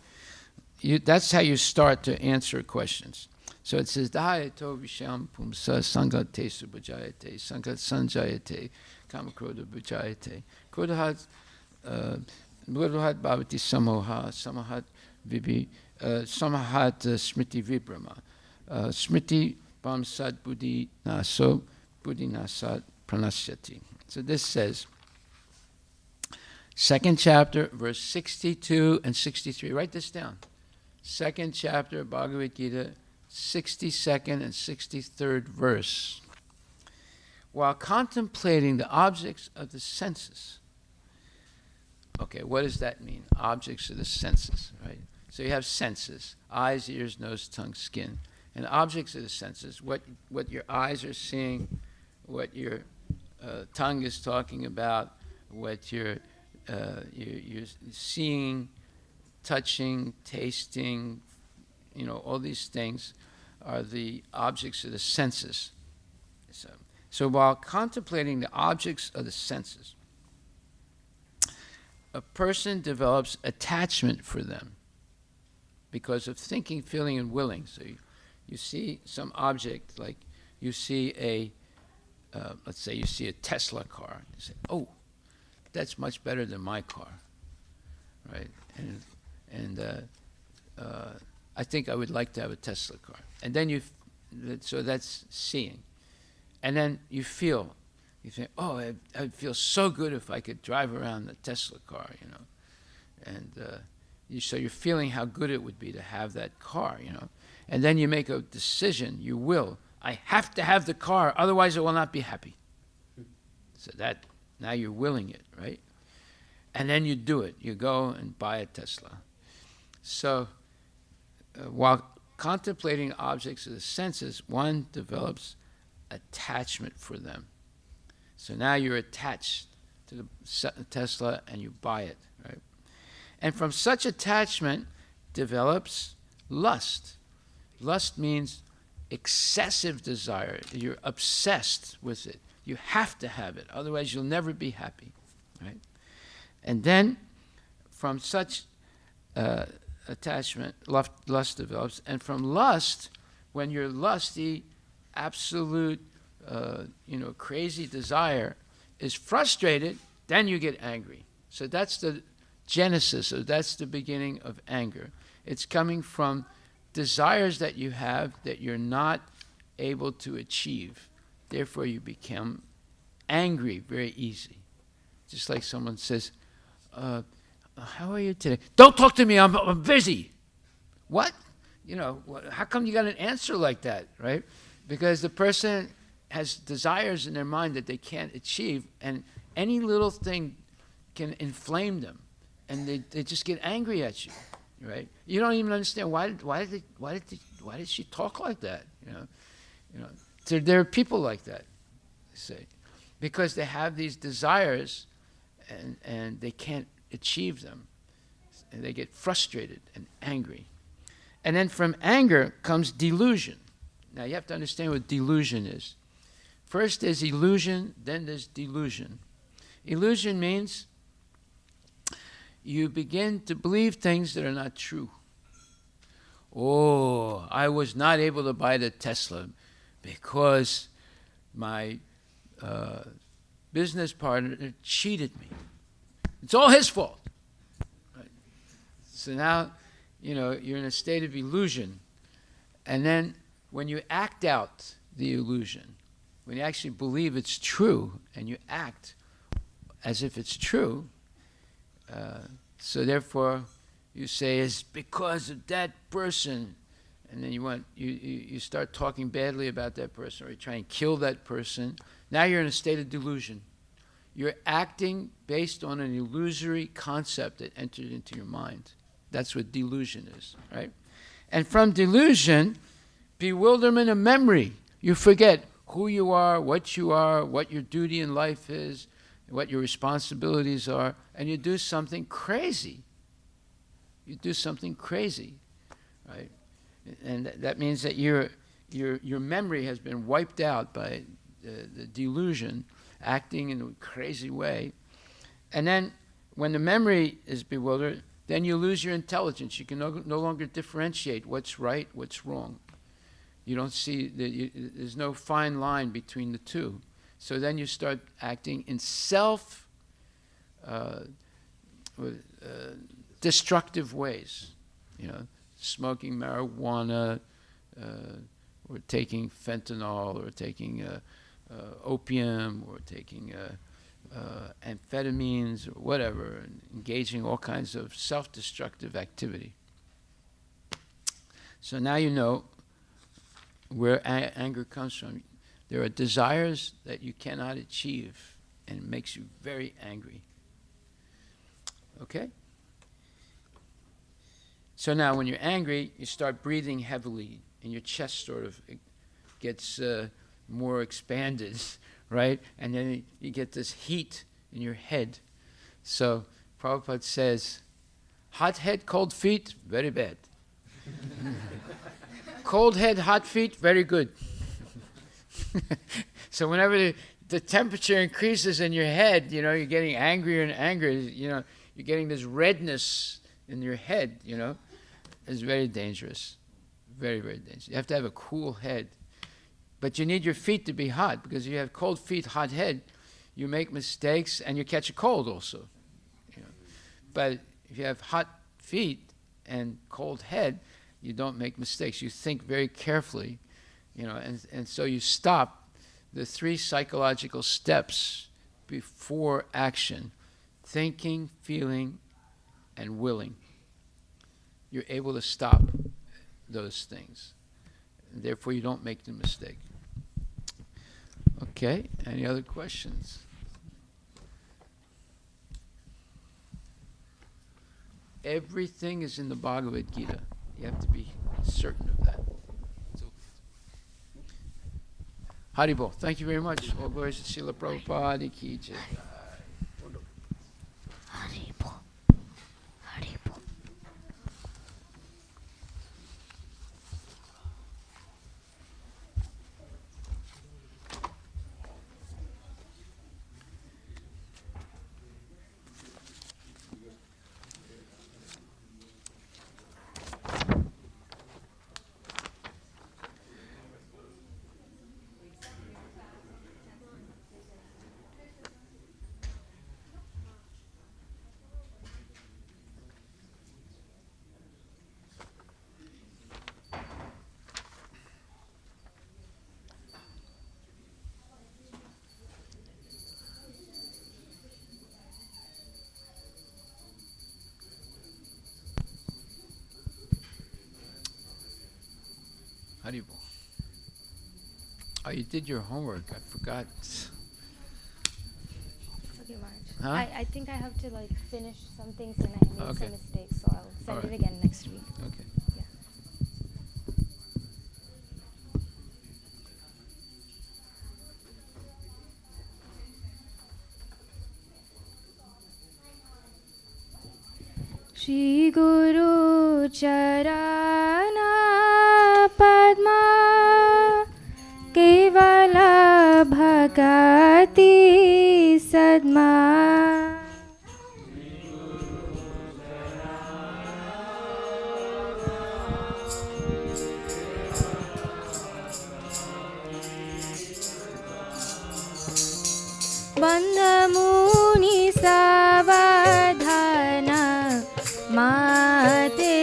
Speaker 6: That's how you start to answer questions. So it says, Dahayato Visham Pumsa Sangat Tesu Bhajayate, Sangat Sanjayate, Kamakroda Bhajayate, Krodahat Bhavati Samoha, Samahat Vibi, Samahat Smriti Vibrama, Smriti Pamsat Buddhi Naso, Buddhi Nasat Pranasyati. So this says, second chapter, verse 62 and 63. Write this down. Second chapter, Bhagavad Gita, 62nd and 63rd verse. While contemplating the objects of the senses. Okay, what does that mean? Objects of the senses, right? So you have senses, eyes, ears, nose, tongue, skin. And objects of the senses, what your eyes are seeing, what your tongue is talking about, what you're seeing, touching, tasting, all these things are the objects of the senses. So while contemplating the objects of the senses, a person develops attachment for them because of thinking, feeling, and willing. So you see some object, like you see let's say you see a Tesla car. You say, oh, that's much better than my car, right? And I think I would like to have a Tesla car. And then so that's seeing. And then you think, oh, I'd feel so good if I could drive around the Tesla car, And so you're feeling how good it would be to have that car, And then you make a decision, you will. I have to have the car, otherwise I will not be happy. So now you're willing it, right? And then you do it. You go and buy a Tesla. So while contemplating objects of the senses, one develops attachment for them. So now you're attached to the Tesla and you buy it, right? And from such attachment develops lust. Lust means excessive desire. You're obsessed with it. You have to have it, otherwise you'll never be happy, right? And then from such attachment, lust develops. And from lust, when you're lusty, absolute, crazy desire is frustrated, then you get angry. So that's the genesis, or that's the beginning of anger. It's coming from desires that you have that you're not able to achieve. Therefore, you become angry very easy. Just like someone says, how are you today? Don't talk to me, I'm busy. What? How come you got an answer like that, right? Because the person has desires in their mind that they can't achieve, and any little thing can inflame them, and they just get angry at you, right? You don't even understand why did she talk like that, There are people like that, say, because they have these desires, and they can't achieve them, and they get frustrated and angry. And then from anger comes delusion. Now you have to understand what delusion is. First there's illusion, then there's delusion. Illusion means you begin to believe things that are not true. Oh, I was not able to buy the Tesla because my business partner cheated me. It's all his fault. Right? So now, you're in a state of illusion. And then when you act out the illusion, when you actually believe it's true and you act as if it's true, so therefore you say, it's because of that person, and then you start talking badly about that person, or you try and kill that person. Now you're in a state of delusion. You're acting based on an illusory concept that entered into your mind. That's what delusion is, right? And from delusion, bewilderment of memory. You forget who you are, what your duty in life is, what your responsibilities are, and you do something crazy. You do something crazy, right? And that means that your memory has been wiped out by the delusion, acting in a crazy way. And then when the memory is bewildered, then you lose your intelligence. You can no longer differentiate what's right, what's wrong. You don't see, there's no fine line between the two. So then you start acting in destructive ways, smoking marijuana, or taking fentanyl, or taking opium, or taking amphetamines, or whatever, and engaging all kinds of self-destructive activity. So now you know where anger comes from. There are desires that you cannot achieve, and it makes you very angry. Okay? So now when you're angry, you start breathing heavily, and your chest sort of gets more expanded, right? And then you get this heat in your head. So Prabhupada says, hot head, cold feet, very bad. Cold head, hot feet, very good. So whenever the temperature increases in your head, you know, you're getting angrier and angrier, you know, you're getting this redness in your head, you know, it's very dangerous. Very, very dangerous. You have to have a cool head. But you need your feet to be hot, because if you have cold feet, hot head, you make mistakes and you catch a cold also. You know. But if you have hot feet and cold head, you don't make mistakes. You think very carefully, you know, and so you stop the 3 psychological steps before action: thinking, feeling, and willing. You're able to stop those things. And therefore, you don't make the mistake. Okay, any other questions? Everything is in the Bhagavad Gita. You have to be certain of that. Haribol, thank you very much. All glories to Srila Prabhupada ki jai.
Speaker 8: Haribol. Haribol.
Speaker 6: Haribol. Oh, you did your homework. I forgot.
Speaker 13: Okay, Marge.
Speaker 6: Huh?
Speaker 13: I think I have to like finish some things and I made
Speaker 6: Okay.
Speaker 13: some mistakes, so I'll send it again next week.
Speaker 6: Okay.
Speaker 13: Yeah. Shri Guru Charana Padma Kevala Bhagati Sadma Bandhamuni Savadhana Mate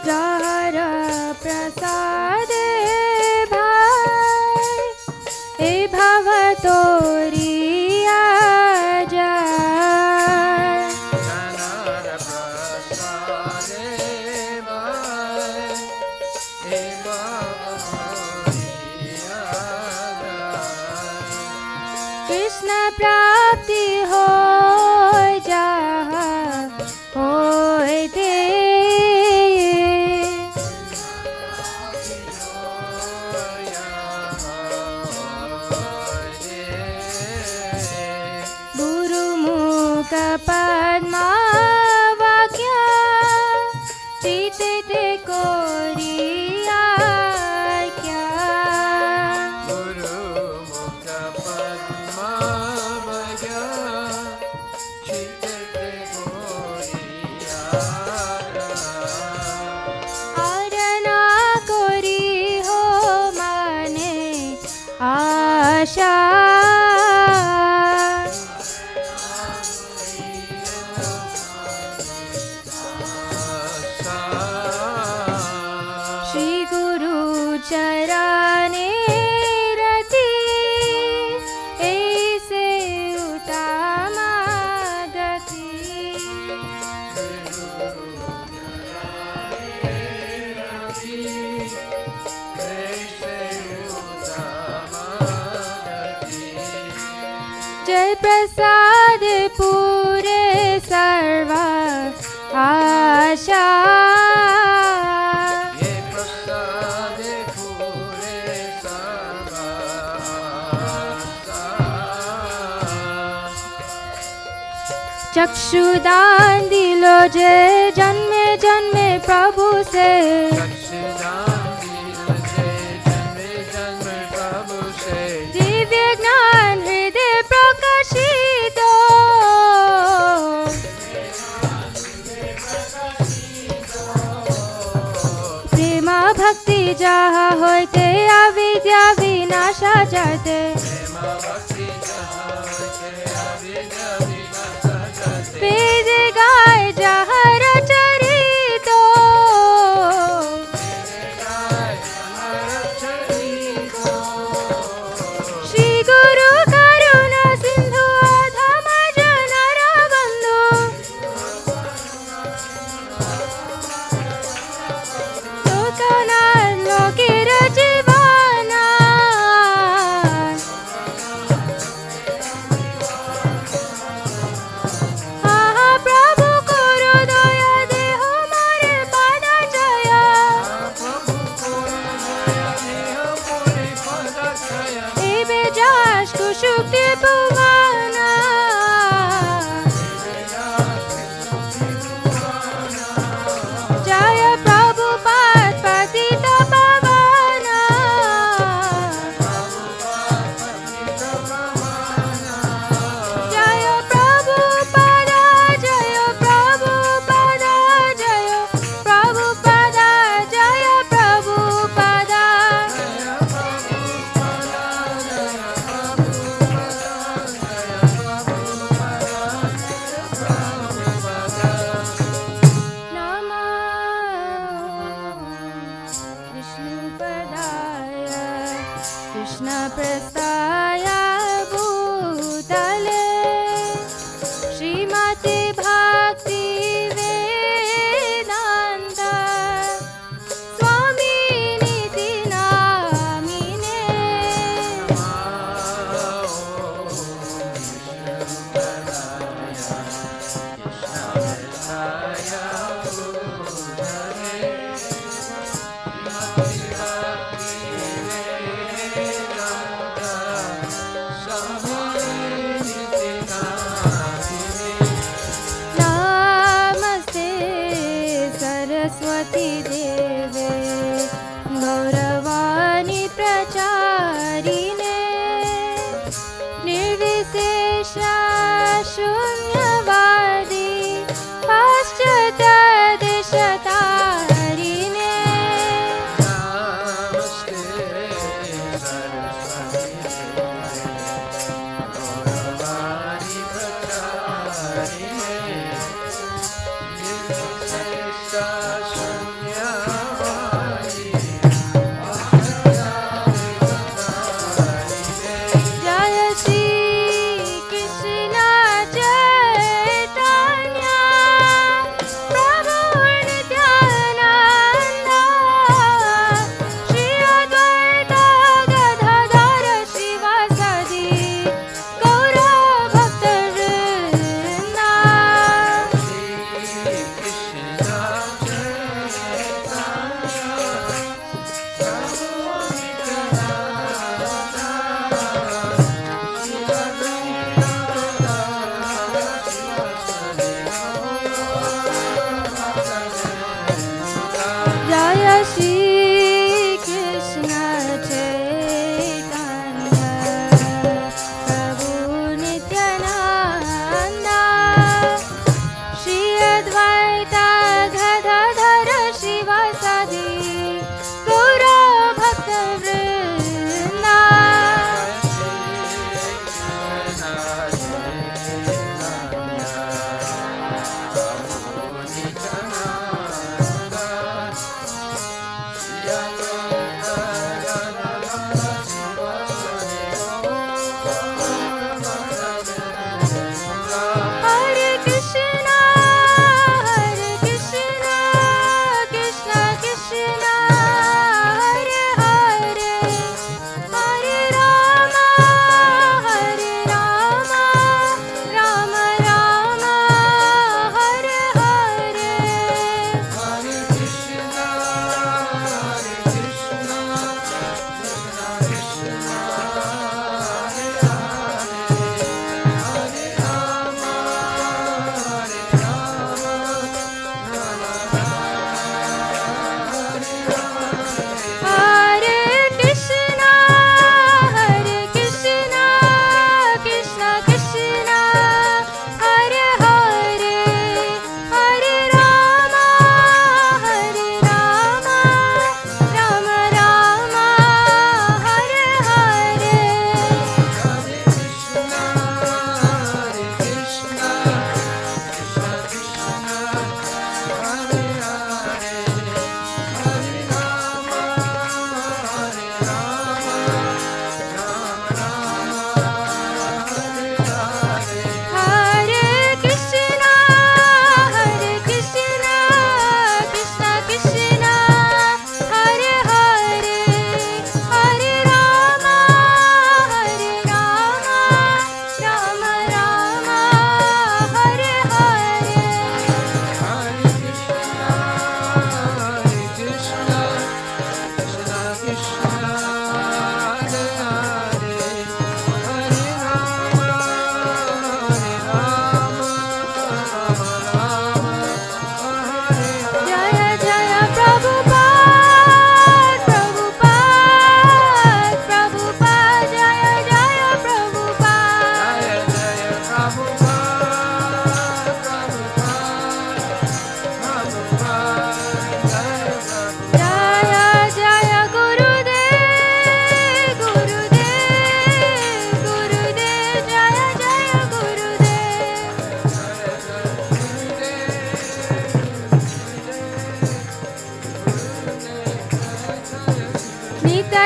Speaker 13: Jara Prasade Bhai E Bhavatori Ajay Krishna Prapti Hoy Jaha Hoy De Guru Mukha Padma Vakya Chite Te Koriya Kya Arana Kori Ho Mane Asha Shri Guru Charane Rati Aise Utama Gati Jai Prasad Pure Sarva Asha चक्षुदान दिलो जे जन्मे जन्मे प्रभु से दिव्य ज्ञान हृदय प्रकाशित प्रेम भक्ति जहाँ होते अविद्या विनाशा जाते वेद गाय जहर चरित श्री गुरु करुणा सिंधु अधम जनर बंधु लोकना लोकेर जीवना प्रभु करो दया दे हमारे पादा जया एबे जाश कुशुक्ति पुवाना जय प्रभु पाद पतित पावना जय प्रभु पादा जय प्रभु पादा जय प्रभु पादा जय प्रभु पादा विष्णुपदाय कृष्णप्रस्थाय भूतले श्रीमति भक्ति वेदान्त स्वामी निति नामिने नमस्ते सरस्वती देवे गौरवाणी प्रचारिणे निर्विशेष शून्यवादी पाश्चात्य देशतारिणे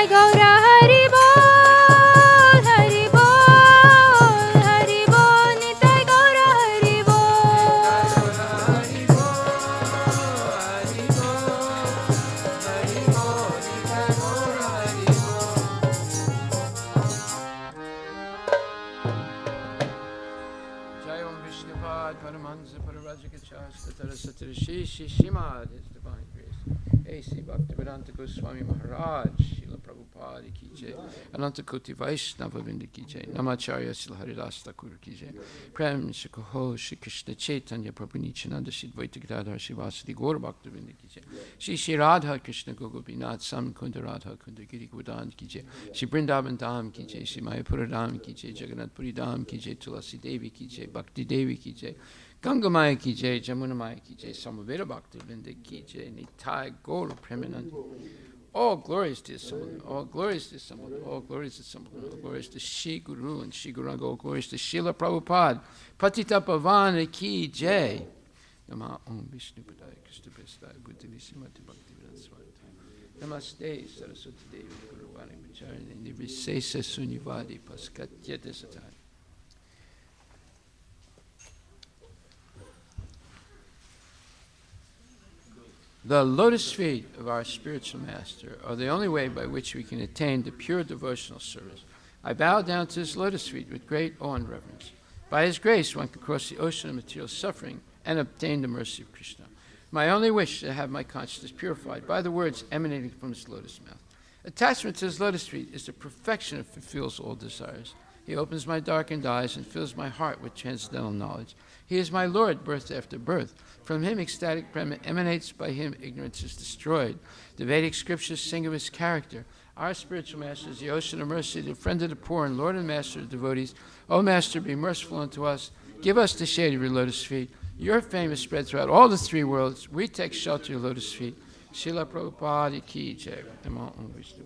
Speaker 13: Nitai Gaura Hari Bol, Hari Bol, Hari Bol, Nitai Gaura Hari
Speaker 6: Jai Om Vishnupad Paramahansa Parivajikachas Tatara Satara Shri Shimad, His Divine Grace. A.C. Bhaktivedanta Goswami Maharaj, Srila Prabhupada Ki Jai, Ananta Koti Vaishnava Vrinda Ki Jai, Namacharya Srila Haridas Thakur Ki Jai, Prem Shikoho Shri Krishna Chaitanya Prabhu Nityananda Shri Dvaita Gadadhar Shri Vasudeva Gaura Bhakta Vrinda Ki Jai, Shri Shri Radha Krishna Gogopinath Sam Kunda Radha Kunda Giri Govardhan Ki Jai, Shri Vrindavan Dham Ki Jai, Shri Mayapura Dham Ki Jai, Jagannath Puri Dham Ki Jai, Tulasi Devi Ki Jai, Bhakti Devi Ki Jai, Ganga Maya Ki Jai, Jamuna Maya Ki Jai, Samaveda Bhakta Vrinda Ki Jai, Nitai Gaura Premanand. All glories to someone, all glories to someone, all glories to someone, all glories to Shri Guru and Shri Guranga, all glories to Srila Prabhupada, Patita Pavana Ki Jai. Nama Om Vishnu Padaya Krishna Prestaya Buddhisimati Bhaktivedanta Swami. Namaste Saraswati Devi Guru Vani Vicharini Nirvisesa Sunyavadi Paskatya Desatani. The lotus feet of our spiritual master are the only way by which we can attain the pure devotional service. I bow down to his lotus feet with great awe and reverence. By his grace, one can cross the ocean of material suffering and obtain the mercy of Krishna. My only wish is to have my consciousness purified by the words emanating from his lotus mouth. Attachment to his lotus feet is the perfection that fulfills all desires. He opens my darkened eyes and fills my heart with transcendental knowledge. He is my Lord, birth after birth. From him ecstatic prema emanates, by him ignorance is destroyed. The Vedic scriptures sing of his character. Our spiritual master is the ocean of mercy, the friend of the poor, and Lord and master of devotees. O Master, be merciful unto us. Give us the shade of your lotus feet. Your fame is spread throughout all the three worlds. We take shelter of your lotus feet. Srila Prabhupada Ki Jai. Namaste.